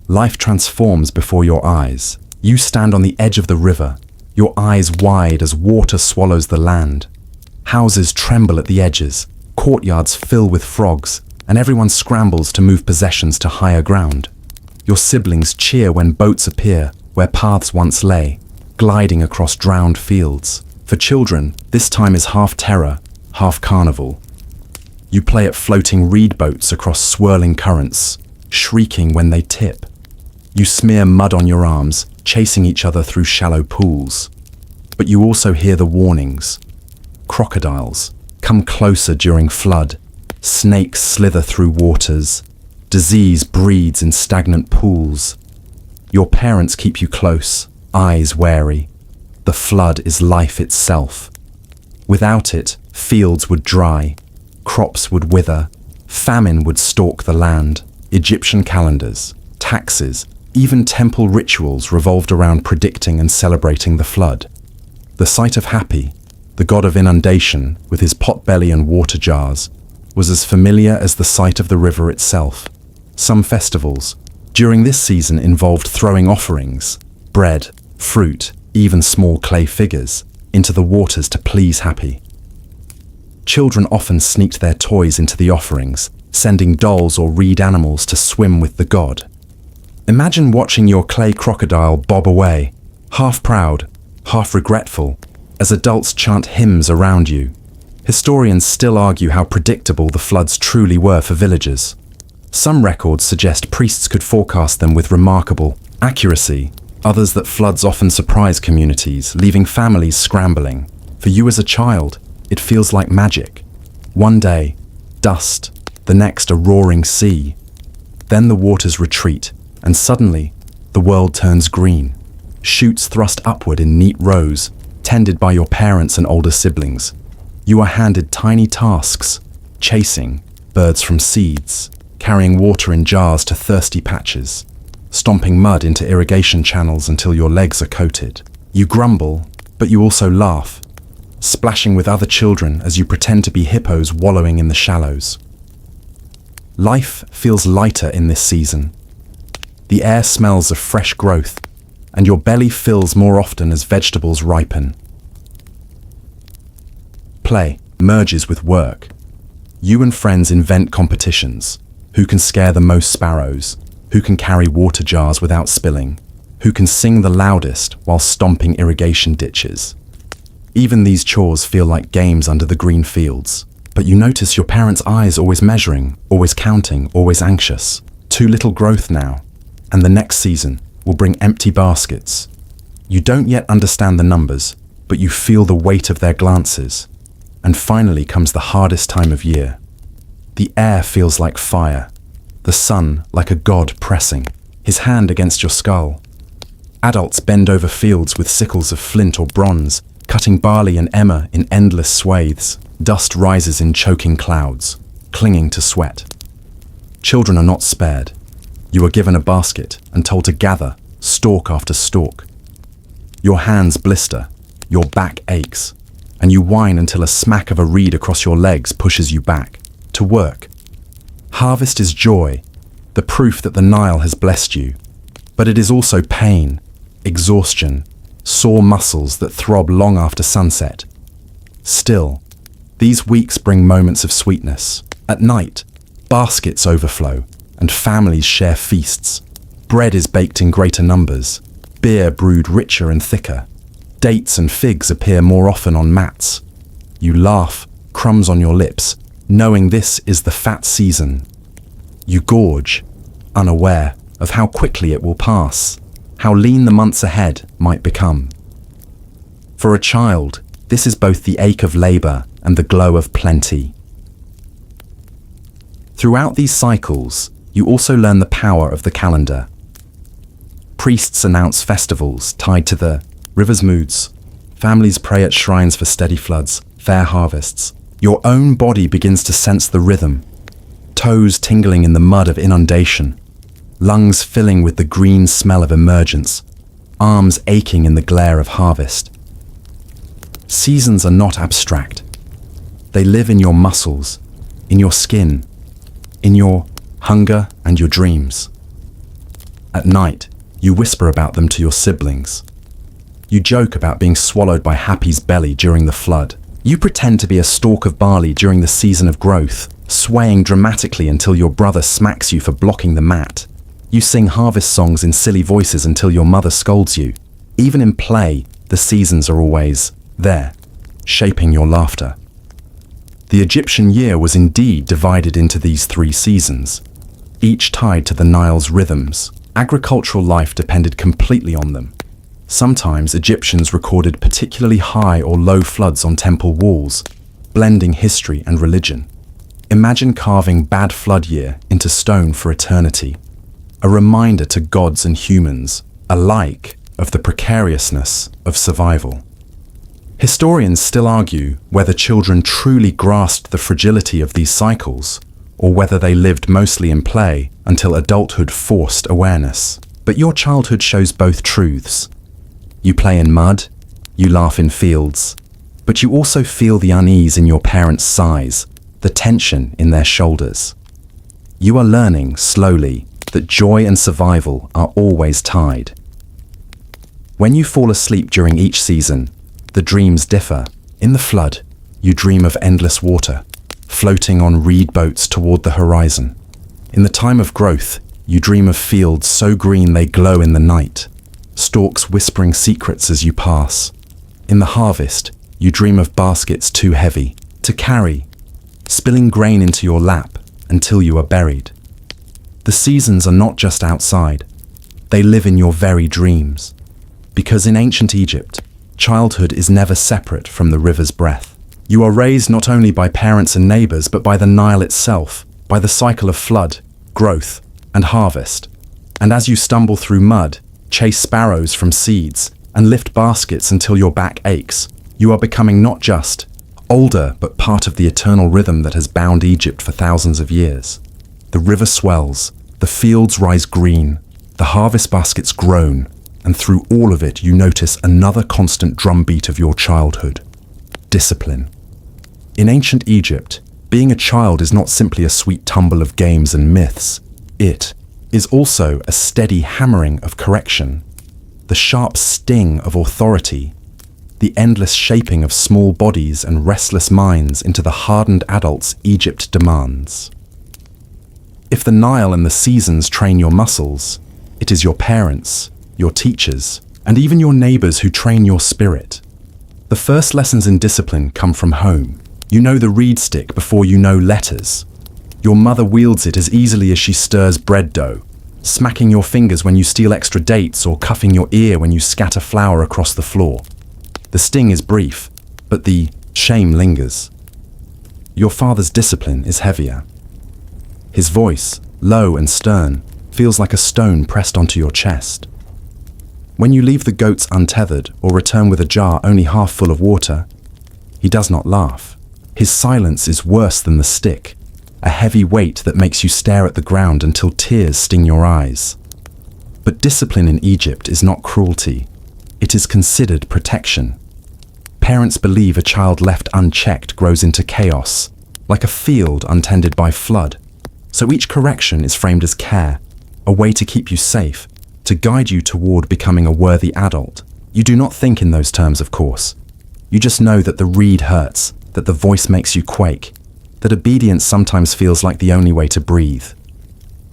S1: life transforms before your eyes. You stand on the edge of the river, your eyes wide as water swallows the land. Houses tremble at the edges, courtyards fill with frogs, and everyone scrambles to move possessions to higher ground. Your siblings cheer when boats appear where paths once lay, gliding across drowned fields. For children, this time is half terror, half carnival. You play at floating reed boats across swirling currents, shrieking when they tip. You smear mud on your arms, chasing each other through shallow pools. But you also hear the warnings. Crocodiles come closer during flood. Snakes slither through waters. Disease breeds in stagnant pools. Your parents keep you close, eyes wary. The flood is life itself. Without it, fields would dry, crops would wither, famine would stalk the land. Egyptian calendars, taxes, even temple rituals revolved around predicting and celebrating the flood. The sight of Hapi, the god of inundation, with his potbelly and water jars, was as familiar as the sight of the river itself. Some festivals, during this season, involved throwing offerings, bread, fruit, even small clay figures, into the waters to please Hapi. Children often sneaked their toys into the offerings, sending dolls or reed animals to swim with the god. Imagine watching your clay crocodile bob away, half proud, half regretful, as adults chant hymns around you. Historians still argue how predictable the floods truly were for villagers. Some records suggest priests could forecast them with remarkable accuracy, others that floods often surprise communities, leaving families scrambling. For you as a child, it feels like magic. One day, dust, the next a roaring sea. Then the waters retreat, and suddenly, the world turns green. Shoots thrust upward in neat rows, tended by your parents and older siblings. You are handed tiny tasks, chasing birds from seeds, carrying water in jars to thirsty patches, stomping mud into irrigation channels until your legs are coated. You grumble, but you also laugh, splashing with other children as you pretend to be hippos wallowing in the shallows. Life feels lighter in this season. The air smells of fresh growth, and your belly fills more often as vegetables ripen. Play merges with work. You and friends invent competitions. Who can scare the most sparrows? Who can carry water jars without spilling? Who can sing the loudest while stomping irrigation ditches? Even these chores feel like games under the green fields. But you notice your parents' eyes always measuring, always counting, always anxious. Too little growth now, and the next season will bring empty baskets. You don't yet understand the numbers, but you feel the weight of their glances. And finally comes the hardest time of year. The air feels like fire, the sun like a god pressing, his hand against your skull. Adults bend over fields with sickles of flint or bronze, cutting barley and emmer in endless swathes. Dust rises in choking clouds, clinging to sweat. Children are not spared. You are given a basket and told to gather, stalk after stalk. Your hands blister, your back aches, and you whine until a smack of a reed across your legs pushes you back. To work. Harvest is joy, the proof that the Nile has blessed you. But it is also pain, exhaustion, sore muscles that throb long after sunset. Still, these weeks bring moments of sweetness. At night, baskets overflow, and families share feasts. Bread is baked in greater numbers, beer brewed richer and thicker. Dates and figs appear more often on mats. You laugh, crumbs on your lips, knowing this is the fat season. You gorge, unaware of how quickly it will pass, how lean the months ahead might become. For a child, this is both the ache of labor and the glow of plenty. Throughout these cycles, you also learn the power of the calendar. Priests announce festivals tied to the river's moods. Families pray at shrines for steady floods, fair harvests. Your own body begins to sense the rhythm. Toes tingling in the mud of inundation. Lungs filling with the green smell of emergence. Arms aching in the glare of harvest. Seasons are not abstract. They live in your muscles, in your skin, in your hunger and your dreams. At night, you whisper about them to your siblings. You joke about being swallowed by Happy's belly during the flood. You pretend to be a stalk of barley during the season of growth, swaying dramatically until your brother smacks you for blocking the mat. You sing harvest songs in silly voices until your mother scolds you. Even in play, the seasons are always there, shaping your laughter. The Egyptian year was indeed divided into these 3 seasons, each tied to the Nile's rhythms. Agricultural life depended completely on them. Sometimes Egyptians recorded particularly high or low floods on temple walls, blending history and religion. Imagine carving bad flood year into stone for eternity, a reminder to gods and humans alike of the precariousness of survival. Historians still argue whether children truly grasped the fragility of these cycles, or whether they lived mostly in play until adulthood forced awareness. But your childhood shows both truths. You play in mud, you laugh in fields, but you also feel the unease in your parents' sighs, the tension in their shoulders. You are learning, slowly, that joy and survival are always tied. When you fall asleep during each season, the dreams differ. In the flood, you dream of endless water, floating on reed boats toward the horizon. In the time of growth, you dream of fields so green they glow in the night, stalks whispering secrets as you pass. In the harvest, you dream of baskets too heavy to carry, spilling grain into your lap until you are buried. The seasons are not just outside, they live in your very dreams. Because in ancient Egypt, childhood is never separate from the river's breath. You are raised not only by parents and neighbors, but by the Nile itself, by the cycle of flood, growth, and harvest. And as you stumble through mud, chase sparrows from seeds, and lift baskets until your back aches, you are becoming not just older, but part of the eternal rhythm that has bound Egypt for thousands of years. The river swells, the fields rise green, the harvest baskets groan, and through all of it you notice another constant drumbeat of your childhood: discipline. In ancient Egypt, being a child is not simply a sweet tumble of games and myths. It is also a steady hammering of correction, the sharp sting of authority, the endless shaping of small bodies and restless minds into the hardened adults Egypt demands. If the Nile and the seasons train your muscles, it is your parents, your teachers, and even your neighbors who train your spirit. The first lessons in discipline come from home. You know the reed stick before you know letters. Your mother wields it as easily as she stirs bread dough, smacking your fingers when you steal extra dates or cuffing your ear when you scatter flour across the floor. The sting is brief, but the shame lingers. Your father's discipline is heavier. His voice, low and stern, feels like a stone pressed onto your chest. When you leave the goats untethered or return with a jar only half full of water, he does not laugh. His silence is worse than the stick, a heavy weight that makes you stare at the ground until tears sting your eyes. But discipline in Egypt is not cruelty. It is considered protection. Parents believe a child left unchecked grows into chaos, like a field untended by flood. So each correction is framed as care, a way to keep you safe, to guide you toward becoming a worthy adult. You do not think in those terms, of course. You just know that the reed hurts, that the voice makes you quake, that obedience sometimes feels like the only way to breathe.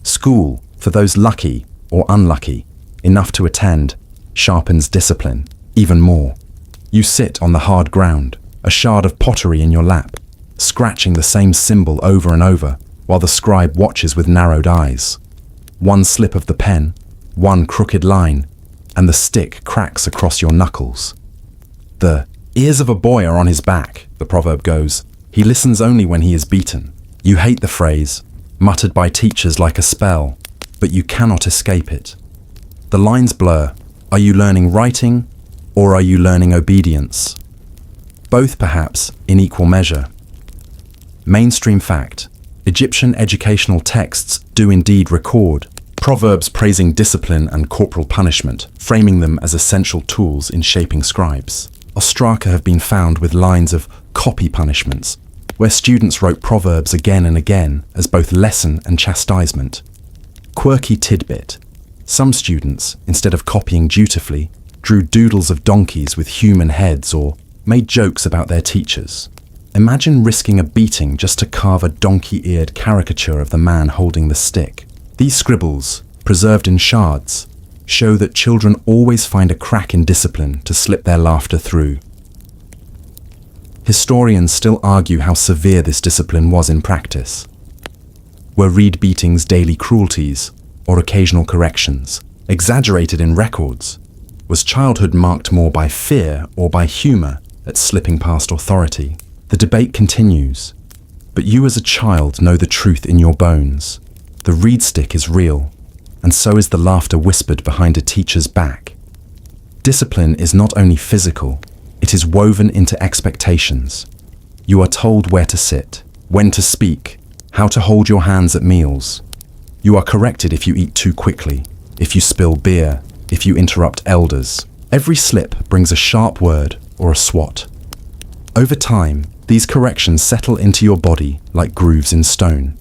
S1: School, for those lucky or unlucky enough to attend, sharpens discipline even more. You sit on the hard ground, a shard of pottery in your lap, scratching the same symbol over and over while the scribe watches with narrowed eyes. One slip of the pen, one crooked line, and the stick cracks across your knuckles. The ears of a boy are on his back, the proverb goes. He listens only when he is beaten. You hate the phrase, muttered by teachers like a spell, but you cannot escape it. The lines blur. Are you learning writing, or are you learning obedience? Both perhaps in equal measure. Mainstream fact: Egyptian educational texts do indeed record proverbs praising discipline and corporal punishment, framing them as essential tools in shaping scribes. Ostraka have been found with lines of copy punishments, where students wrote proverbs again and again as both lesson and chastisement. Quirky tidbit: some students, instead of copying dutifully, drew doodles of donkeys with human heads or made jokes about their teachers. Imagine risking a beating just to carve a donkey-eared caricature of the man holding the stick. These scribbles, preserved in shards, show that children always find a crack in discipline to slip their laughter through. Historians still argue how severe this discipline was in practice. Were reed beatings daily cruelties, or occasional corrections, exaggerated in records? Was childhood marked more by fear or by humor at slipping past authority? The debate continues, but you as a child know the truth in your bones. The reed stick is real, and so is the laughter whispered behind a teacher's back. Discipline is not only physical, it is woven into expectations. You are told where to sit, when to speak, how to hold your hands at meals. You are corrected if you eat too quickly, if you spill beer, if you interrupt elders. Every slip brings a sharp word or a swat. Over time, these corrections settle into your body like grooves in stone.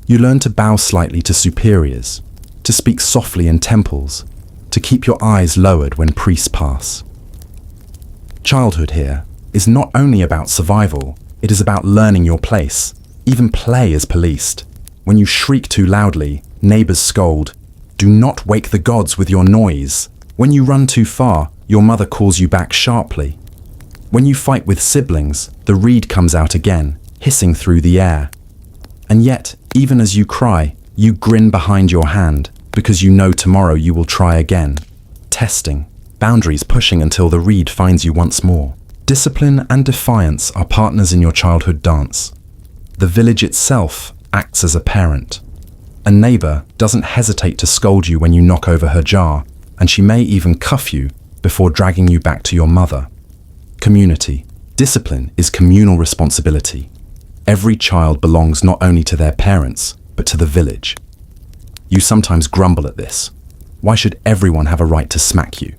S1: You learn to bow slightly to superiors, to speak softly in temples, to keep your eyes lowered when priests pass. Childhood here is not only about survival, it is about learning your place. Even play is policed. When you shriek too loudly, neighbors scold. Do not wake the gods with your noise. When you run too far, your mother calls you back sharply. When you fight with siblings, the reed comes out again, hissing through the air. And yet, even as you cry, you grin behind your hand, because you know tomorrow you will try again. Testing, boundaries pushing until the reed finds you once more. Discipline and defiance are partners in your childhood dance. The village itself acts as a parent. A neighbor doesn't hesitate to scold you when you knock over her jar, and she may even cuff you before dragging you back to your mother. Community. Discipline is communal responsibility. Every child belongs not only to their parents, but to the village. You sometimes grumble at this. Why should everyone have a right to smack you?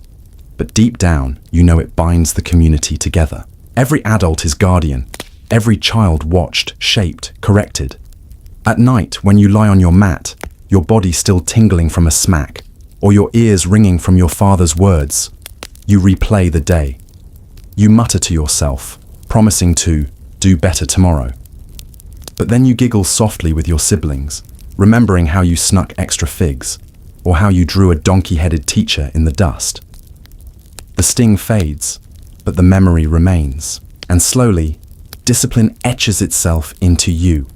S1: But deep down, you know it binds the community together. Every adult is guardian. Every child watched, shaped, corrected. At night, when you lie on your mat, your body still tingling from a smack, or your ears ringing from your father's words, you replay the day. You mutter to yourself, promising to do better tomorrow. But then you giggle softly with your siblings, remembering how you snuck extra figs, or how you drew a donkey-headed teacher in the dust. The sting fades, but the memory remains, and slowly, discipline etches itself into you,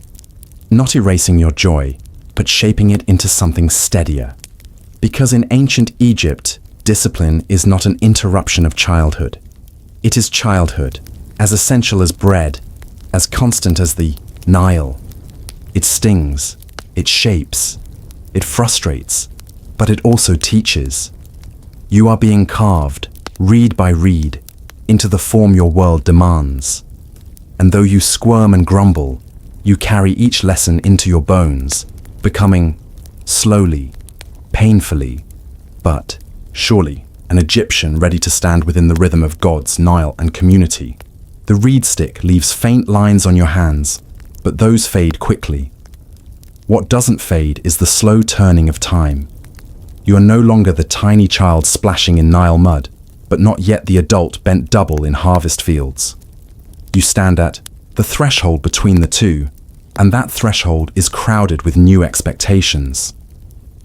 S1: not erasing your joy, but shaping it into something steadier. Because in ancient Egypt, discipline is not an interruption of childhood. It is childhood, as essential as bread, as constant as the Nile. It stings, it shapes, it frustrates, but it also teaches. You are being carved, reed by reed, into the form your world demands. And though you squirm and grumble, you carry each lesson into your bones, becoming, slowly, painfully, but surely, an Egyptian ready to stand within the rhythm of gods, Nile, and community. The reed stick leaves faint lines on your hands, but those fade quickly. What doesn't fade is the slow turning of time. You are no longer the tiny child splashing in Nile mud, but not yet the adult bent double in harvest fields. You stand at the threshold between the two, and that threshold is crowded with new expectations.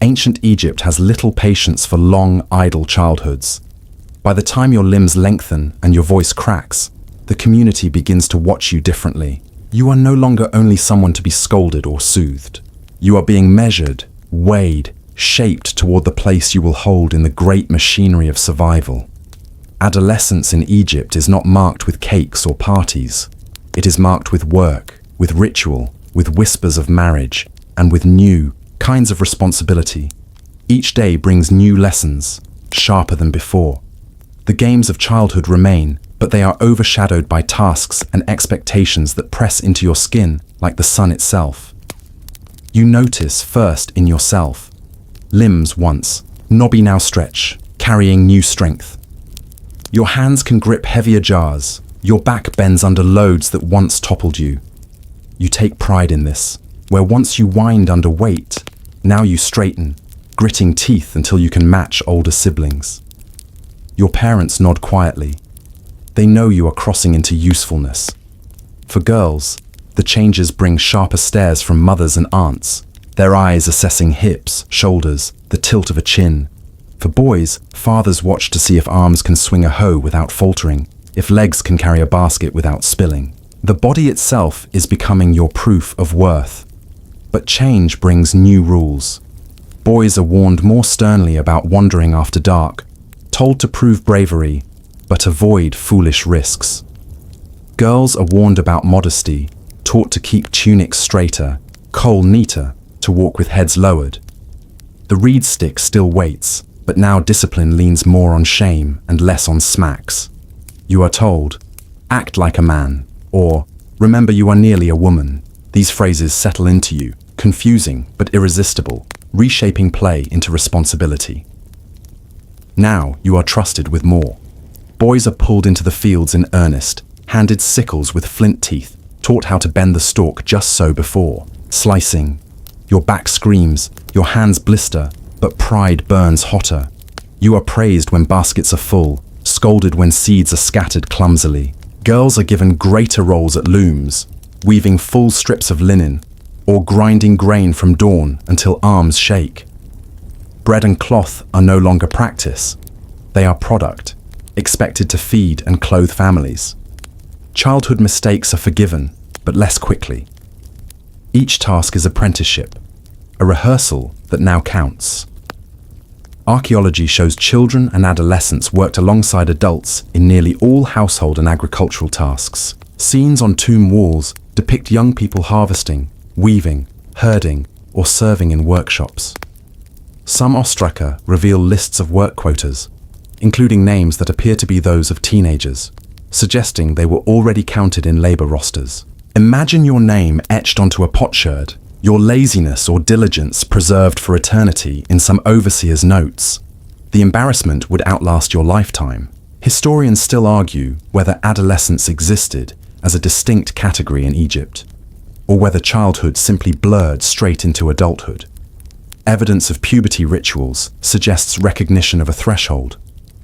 S1: Ancient Egypt has little patience for long, idle childhoods. By the time your limbs lengthen and your voice cracks, the community begins to watch you differently. You are no longer only someone to be scolded or soothed. You are being measured, weighed, shaped toward the place you will hold in the great machinery of survival. Adolescence in Egypt is not marked with cakes or parties. It is marked with work, with ritual, with whispers of marriage, and with new kinds of responsibility. Each day brings new lessons, sharper than before. The games of childhood remain, but they are overshadowed by tasks and expectations that press into your skin like the sun itself. You notice first in yourself. Limbs once, knobby now stretch, carrying new strength. Your hands can grip heavier jars. Your back bends under loads that once toppled you. You take pride in this. Where once you whined under weight, now you straighten, gritting teeth until you can match older siblings. Your parents nod quietly. They know you are crossing into usefulness. For girls, the changes bring sharper stares from mothers and aunts, their eyes assessing hips, shoulders, the tilt of a chin. For boys, fathers watch to see if arms can swing a hoe without faltering, if legs can carry a basket without spilling. The body itself is becoming your proof of worth. But change brings new rules. Boys are warned more sternly about wandering after dark, told to prove bravery, but avoid foolish risks. Girls are warned about modesty, taught to keep tunics straighter, kohl neater, to walk with heads lowered. The reed stick still waits, but now discipline leans more on shame and less on smacks. You are told, act like a man, or remember you are nearly a woman. These phrases settle into you, confusing but irresistible, reshaping play into responsibility. Now you are trusted with more. Boys are pulled into the fields in earnest, handed sickles with flint teeth, taught how to bend the stalk just so before, slicing. Your back screams, your hands blister, but pride burns hotter. You are praised when baskets are full, scolded when seeds are scattered clumsily. Girls are given greater roles at looms, weaving full strips of linen, or grinding grain from dawn until arms shake. Bread and cloth are no longer practice. They are product, expected to feed and clothe families. Childhood mistakes are forgiven, but less quickly. Each task is apprenticeship, a rehearsal that now counts. Archaeology shows children and adolescents worked alongside adults in nearly all household and agricultural tasks. Scenes on tomb walls depict young people harvesting, weaving, herding, or serving in workshops. Some ostraka reveal lists of work quotas, including names that appear to be those of teenagers, suggesting they were already counted in labor rosters. Imagine your name etched onto a potsherd, your laziness or diligence preserved for eternity in some overseer's notes. The embarrassment would outlast your lifetime. Historians still argue whether adolescence existed as a distinct category in Egypt, or whether childhood simply blurred straight into adulthood. Evidence of puberty rituals suggests recognition of a threshold,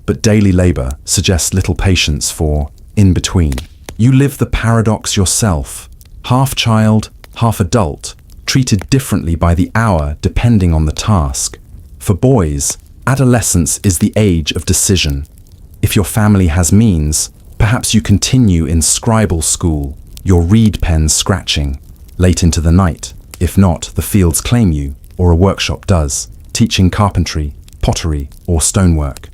S1: but daily labor suggests little patience for in-between. You live the paradox yourself, half child, half adult, treated differently by the hour depending on the task. For boys, adolescence is the age of decision. If your family has means, perhaps you continue in scribal school, your reed pen scratching, late into the night. If not, the fields claim you, or a workshop does, teaching carpentry, pottery, or stonework.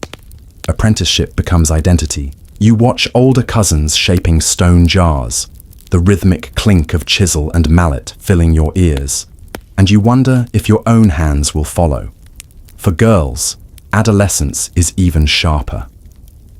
S1: Apprenticeship becomes identity. You watch older cousins shaping stone jars, the rhythmic clink of chisel and mallet filling your ears, and you wonder if your own hands will follow. For girls, adolescence is even sharper.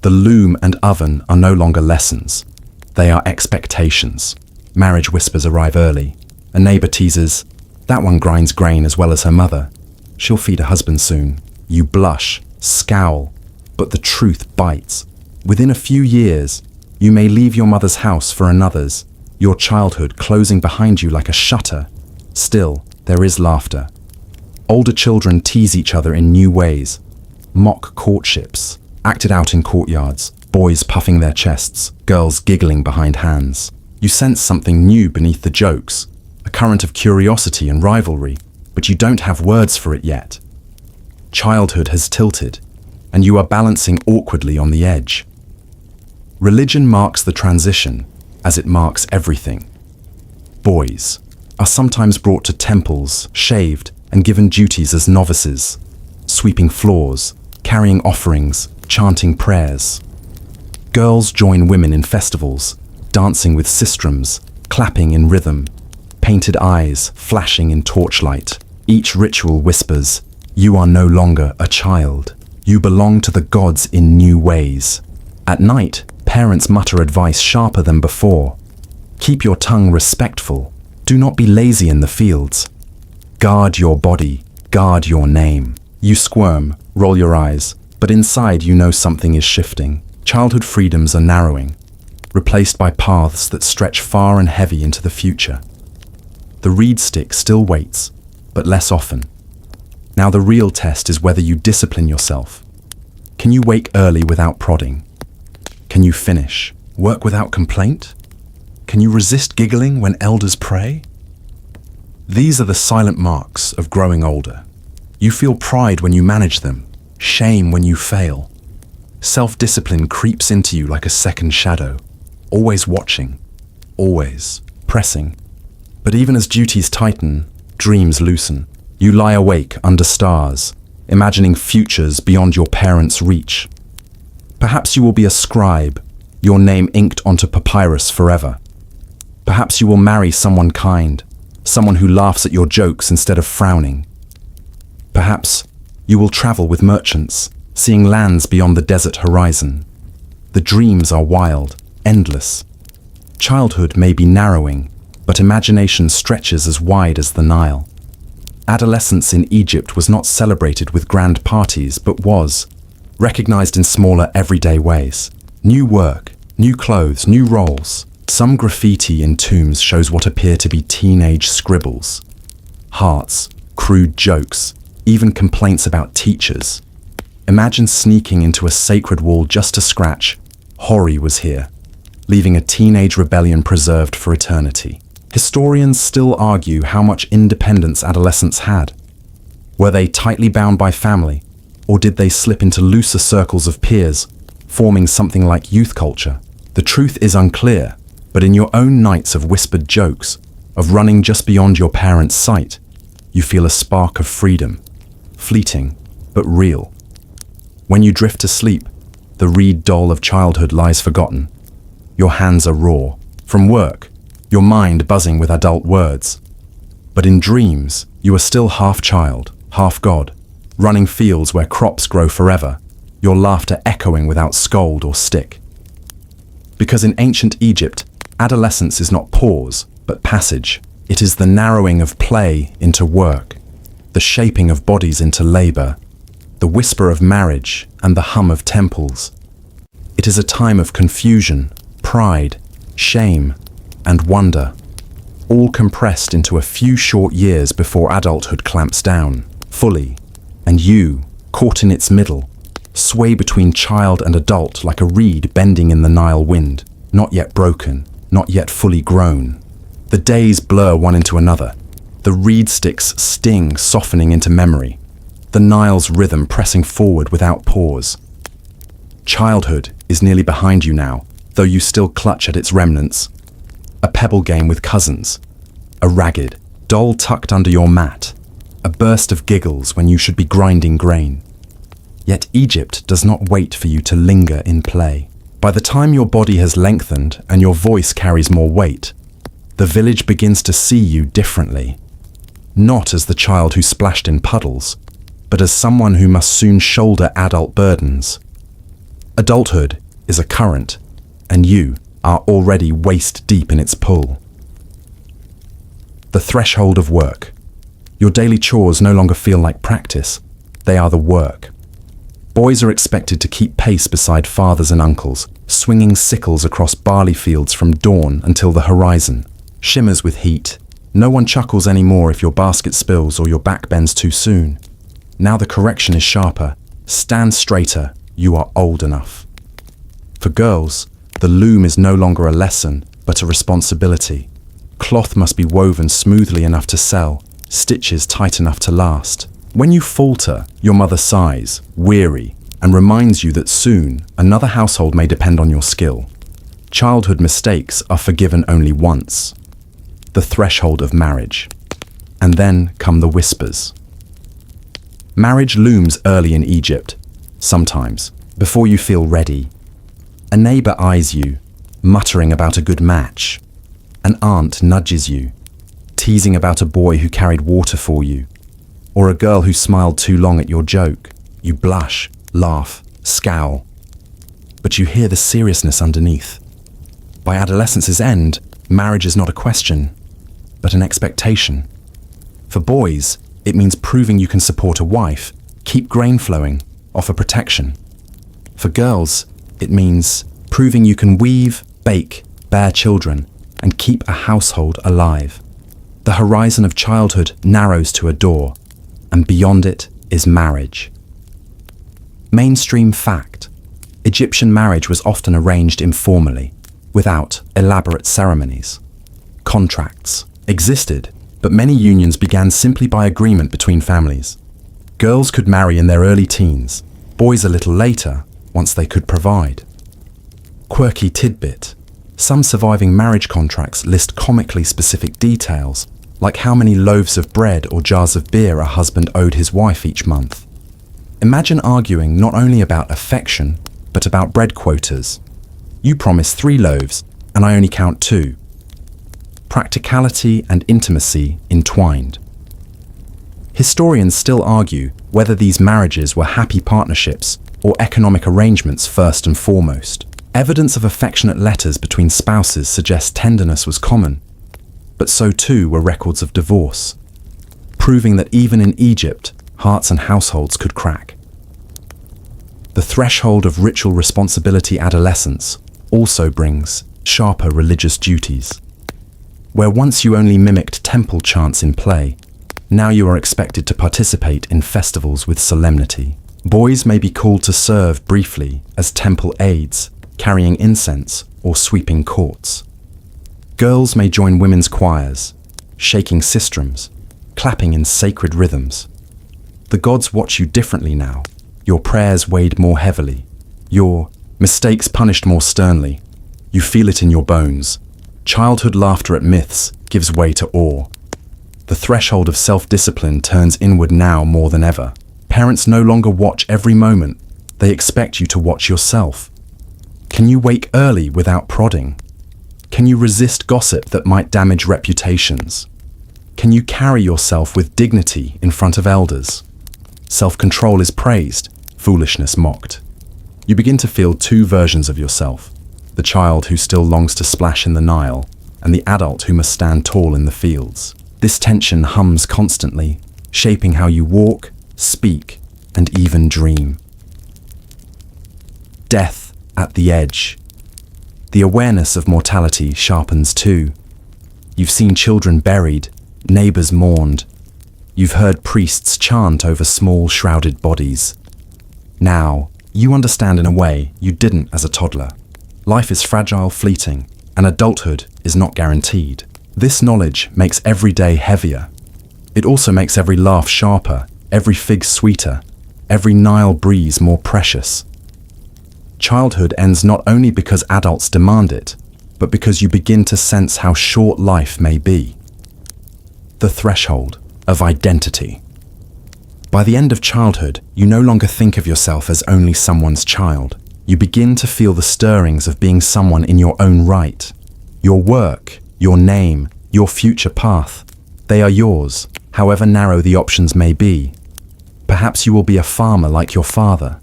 S1: The loom and oven are no longer lessons. They are expectations. Marriage whispers arrive early. A neighbor teases, "That one grinds grain as well as her mother. She'll feed a husband soon." You blush, scowl, but the truth bites. Within a few years, you may leave your mother's house for another's, your childhood closing behind you like a shutter. Still, there is laughter. Older children tease each other in new ways. Mock courtships, acted out in courtyards, boys puffing their chests, girls giggling behind hands. You sense something new beneath the jokes, a current of curiosity and rivalry, but you don't have words for it yet. Childhood has tilted, and you are balancing awkwardly on the edge. Religion marks the transition, as it marks everything. Boys are sometimes brought to temples, shaved, and given duties as novices, sweeping floors, carrying offerings, chanting prayers. Girls join women in festivals, dancing with sistrums, clapping in rhythm, painted eyes flashing in torchlight. Each ritual whispers, "You are no longer a child. You belong to the gods in new ways." At night, parents mutter advice sharper than before. Keep your tongue respectful. Do not be lazy in the fields. Guard your body. Guard your name. You squirm, roll your eyes, but inside you know something is shifting. Childhood freedoms are narrowing, replaced by paths that stretch far and heavy into the future. The reed stick still waits, but less often. Now the real test is whether you discipline yourself. Can you wake early without prodding? Can you finish work without complaint? Can you resist giggling when elders pray? These are the silent marks of growing older. You feel pride when you manage them, shame when you fail. Self-discipline creeps into you like a second shadow, always watching, always pressing. But even as duties tighten, dreams loosen. You lie awake under stars, imagining futures beyond your parents' reach. Perhaps you will be a scribe, your name inked onto papyrus forever. Perhaps you will marry someone kind, someone who laughs at your jokes instead of frowning. Perhaps you will travel with merchants, seeing lands beyond the desert horizon. The dreams are wild, endless. Childhood may be narrowing, but imagination stretches as wide as the Nile. Adolescence in Egypt was not celebrated with grand parties, but was recognized in smaller, everyday ways. New work, new clothes, new roles. Some graffiti in tombs shows what appear to be teenage scribbles. Hearts, crude jokes, even complaints about teachers. Imagine sneaking into a sacred wall just to scratch, "Hori was here," leaving a teenage rebellion preserved for eternity. Historians still argue how much independence adolescents had. Were they tightly bound by family, or did they slip into looser circles of peers, forming something like youth culture? The truth is unclear, but in your own nights of whispered jokes, of running just beyond your parents' sight, you feel a spark of freedom, fleeting but real. When you drift to sleep, the reed doll of childhood lies forgotten. Your hands are raw from work, your mind buzzing with adult words. But in dreams, you are still half child, half God, running fields where crops grow forever, your laughter echoing without scold or stick. Because in ancient Egypt, adolescence is not pause, but passage. It is the narrowing of play into work, the shaping of bodies into labor, the whisper of marriage and the hum of temples. It is a time of confusion, pride, shame, and wonder, all compressed into a few short years before adulthood clamps down, fully, and you, caught in its middle, sway between child and adult like a reed bending in the Nile wind, not yet broken, not yet fully grown. The days blur one into another, the reed sticks sting softening into memory, the Nile's rhythm pressing forward without pause. Childhood is nearly behind you now, though you still clutch at its remnants. A pebble game with cousins, a ragged doll tucked under your mat, a burst of giggles when you should be grinding grain. Yet Egypt does not wait for you to linger in play. By the time your body has lengthened and your voice carries more weight, the village begins to see you differently. Not as the child who splashed in puddles, but as someone who must soon shoulder adult burdens. Adulthood is a current, and you are already waist deep in its pull. The threshold of work. Your daily chores no longer feel like practice, they are the work. Boys are expected to keep pace beside fathers and uncles, swinging sickles across barley fields from dawn until the horizon shimmers with heat. No one chuckles anymore if your basket spills or your back bends too soon. Now the correction is sharper. Stand straighter, you are old enough. For girls, the loom is no longer a lesson, but a responsibility. Cloth must be woven smoothly enough to sell, stitches tight enough to last. When you falter, your mother sighs, weary, and reminds you that soon another household may depend on your skill. Childhood mistakes are forgiven only once. The threshold of marriage. And then come the whispers. Marriage looms early in Egypt, sometimes, before you feel ready. A neighbor eyes you, muttering about a good match. An aunt nudges you, teasing about a boy who carried water for you, or a girl who smiled too long at your joke. You blush, laugh, scowl. But you hear the seriousness underneath. By adolescence's end, marriage is not a question, but an expectation. For boys, it means proving you can support a wife, keep grain flowing, offer protection. For girls, it means proving you can weave, bake, bear children, and keep a household alive. The horizon of childhood narrows to a door, and beyond it is marriage. Mainstream fact: Egyptian marriage was often arranged informally, without elaborate ceremonies. Contracts existed, but many unions began simply by agreement between families. Girls could marry in their early teens, boys a little later, once they could provide. Quirky tidbit: some surviving marriage contracts list comically specific details, like how many loaves of bread or jars of beer a husband owed his wife each month. Imagine arguing not only about affection, but about bread quotas. You promise 3 loaves, and I only count 2. Practicality and intimacy entwined. Historians still argue whether these marriages were happy partnerships or economic arrangements first and foremost. Evidence of affectionate letters between spouses suggests tenderness was common, but so too were records of divorce, proving that even in Egypt, hearts and households could crack. The threshold of ritual responsibility adolescence also brings sharper religious duties. Where once you only mimicked temple chants in play, now you are expected to participate in festivals with solemnity. Boys may be called to serve briefly as temple aides, carrying incense or sweeping courts. Girls may join women's choirs, shaking sistrums, clapping in sacred rhythms. The gods watch you differently now. Your prayers weighed more heavily. Your mistakes punished more sternly. You feel it in your bones. Childhood laughter at myths gives way to awe. The threshold of self-discipline turns inward now more than ever. Parents no longer watch every moment. They expect you to watch yourself. Can you wake early without prodding? Can you resist gossip that might damage reputations? Can you carry yourself with dignity in front of elders? Self-control is praised, foolishness mocked. You begin to feel 2 versions of yourself: the child who still longs to splash in the Nile, and the adult who must stand tall in the fields. This tension hums constantly, shaping how you walk, speak, and even dream. Death at the edge. The awareness of mortality sharpens too. You've seen children buried, neighbors mourned. You've heard priests chant over small shrouded bodies. Now, you understand in a way you didn't as a toddler. Life is fragile, fleeting, and adulthood is not guaranteed. This knowledge makes every day heavier. It also makes every laugh sharper, every fig sweeter, every Nile breeze more precious. Childhood ends not only because adults demand it, but because you begin to sense how short life may be. The threshold of identity. By the end of childhood, you no longer think of yourself as only someone's child. You begin to feel the stirrings of being someone in your own right. Your work, your name, your future path, they are yours, however narrow the options may be. Perhaps you will be a farmer like your father.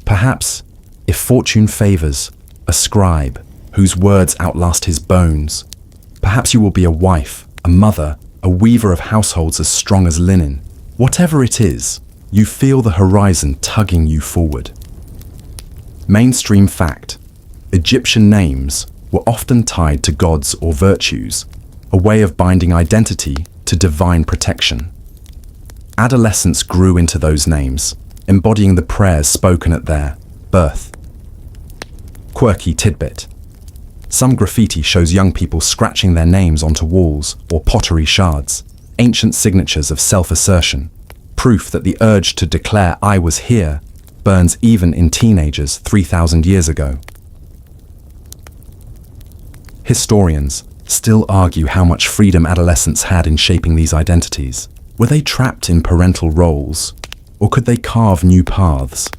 S1: Perhaps, if fortune favors, a scribe whose words outlast his bones. Perhaps you will be a wife, a mother, a weaver of households as strong as linen. Whatever it is, you feel the horizon tugging you forward. Mainstream fact: Egyptian names were often tied to gods or virtues, a way of binding identity to divine protection. Adolescence grew into those names, embodying the prayers spoken at their birth. Quirky tidbit: some graffiti shows young people scratching their names onto walls or pottery shards, ancient signatures of self-assertion, proof that the urge to declare "I was here" burns even in teenagers 3,000 years ago. Historians still argue how much freedom adolescents had in shaping these identities. Were they trapped in parental roles, or could they carve new paths?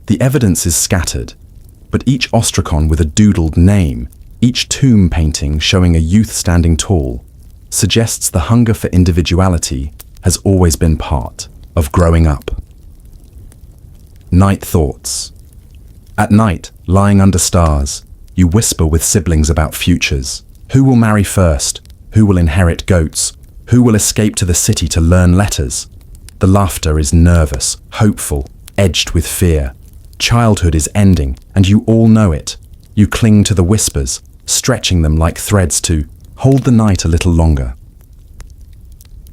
S1: The evidence is scattered, but each ostracon with a doodled name, each tomb painting showing a youth standing tall, suggests the hunger for individuality has always been part of growing up. Night thoughts. At night, lying under stars, you whisper with siblings about futures. Who will marry first? Who will inherit goats? Who will escape to the city to learn letters? The laughter is nervous, hopeful, edged with fear. Childhood is ending, and you all know it. You cling to the whispers, stretching them like threads to hold the night a little longer.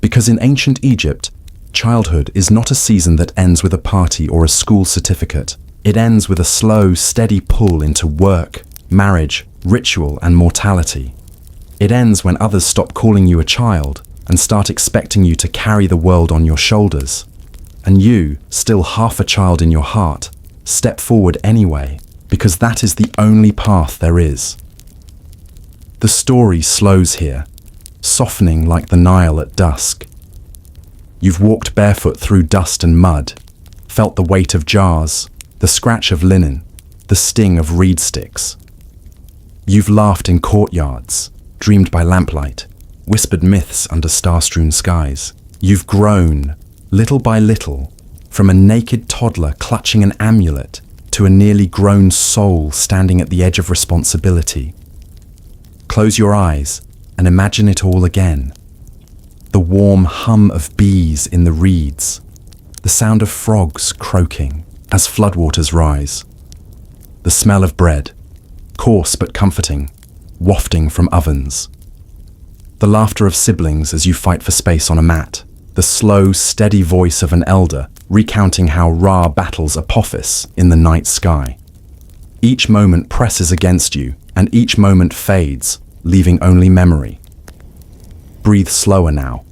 S1: Because in ancient Egypt, childhood is not a season that ends with a party or a school certificate. It ends with a slow, steady pull into work, marriage, ritual, and mortality. It ends when others stop calling you a child and start expecting you to carry the world on your shoulders. And you, still half a child in your heart, step forward anyway, because that is the only path there is. The story slows here, softening like the Nile at dusk. You've walked barefoot through dust and mud, felt the weight of jars, the scratch of linen, the sting of reed sticks. You've laughed in courtyards, dreamed by lamplight, whispered myths under star-strewn skies. You've grown, little by little, from a naked toddler clutching an amulet to a nearly grown soul standing at the edge of responsibility. Close your eyes and imagine it all again. The warm hum of bees in the reeds, the sound of frogs croaking as floodwaters rise, the smell of bread, coarse but comforting, wafting from ovens, the laughter of siblings as you fight for space on a mat, the slow, steady voice of an elder recounting how Ra battles Apophis in the night sky. Each moment presses against you, and each moment fades, leaving only memory. Breathe slower now.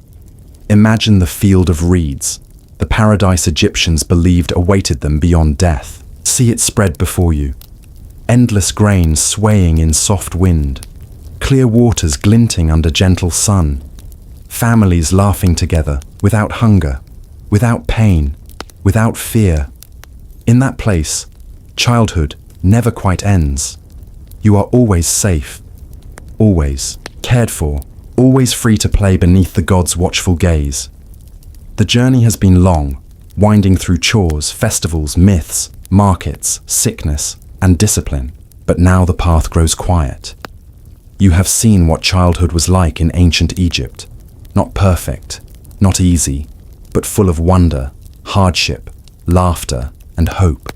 S1: Imagine the field of reeds, the paradise Egyptians believed awaited them beyond death. See it spread before you. Endless grain swaying in soft wind, clear waters glinting under gentle sun, families laughing together without hunger, without pain, without fear. In that place, childhood never quite ends. You are always safe, always cared for, always free to play beneath the gods' watchful gaze. The journey has been long, winding through chores, festivals, myths, markets, sickness, and discipline. But now the path grows quiet. You have seen what childhood was like in ancient Egypt. Not perfect, not easy, but full of wonder, hardship, laughter, and hope.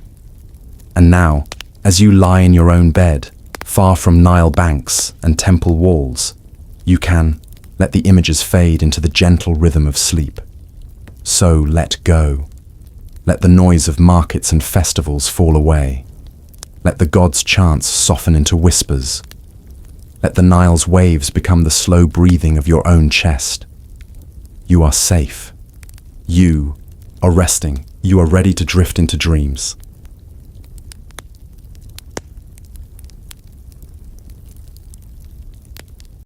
S1: And now, as you lie in your own bed, far from Nile banks and temple walls, you can let the images fade into the gentle rhythm of sleep. So let go. Let the noise of markets and festivals fall away. Let the gods' chants soften into whispers. Let the Nile's waves become the slow breathing of your own chest. You are safe. You are resting. You are ready to drift into dreams.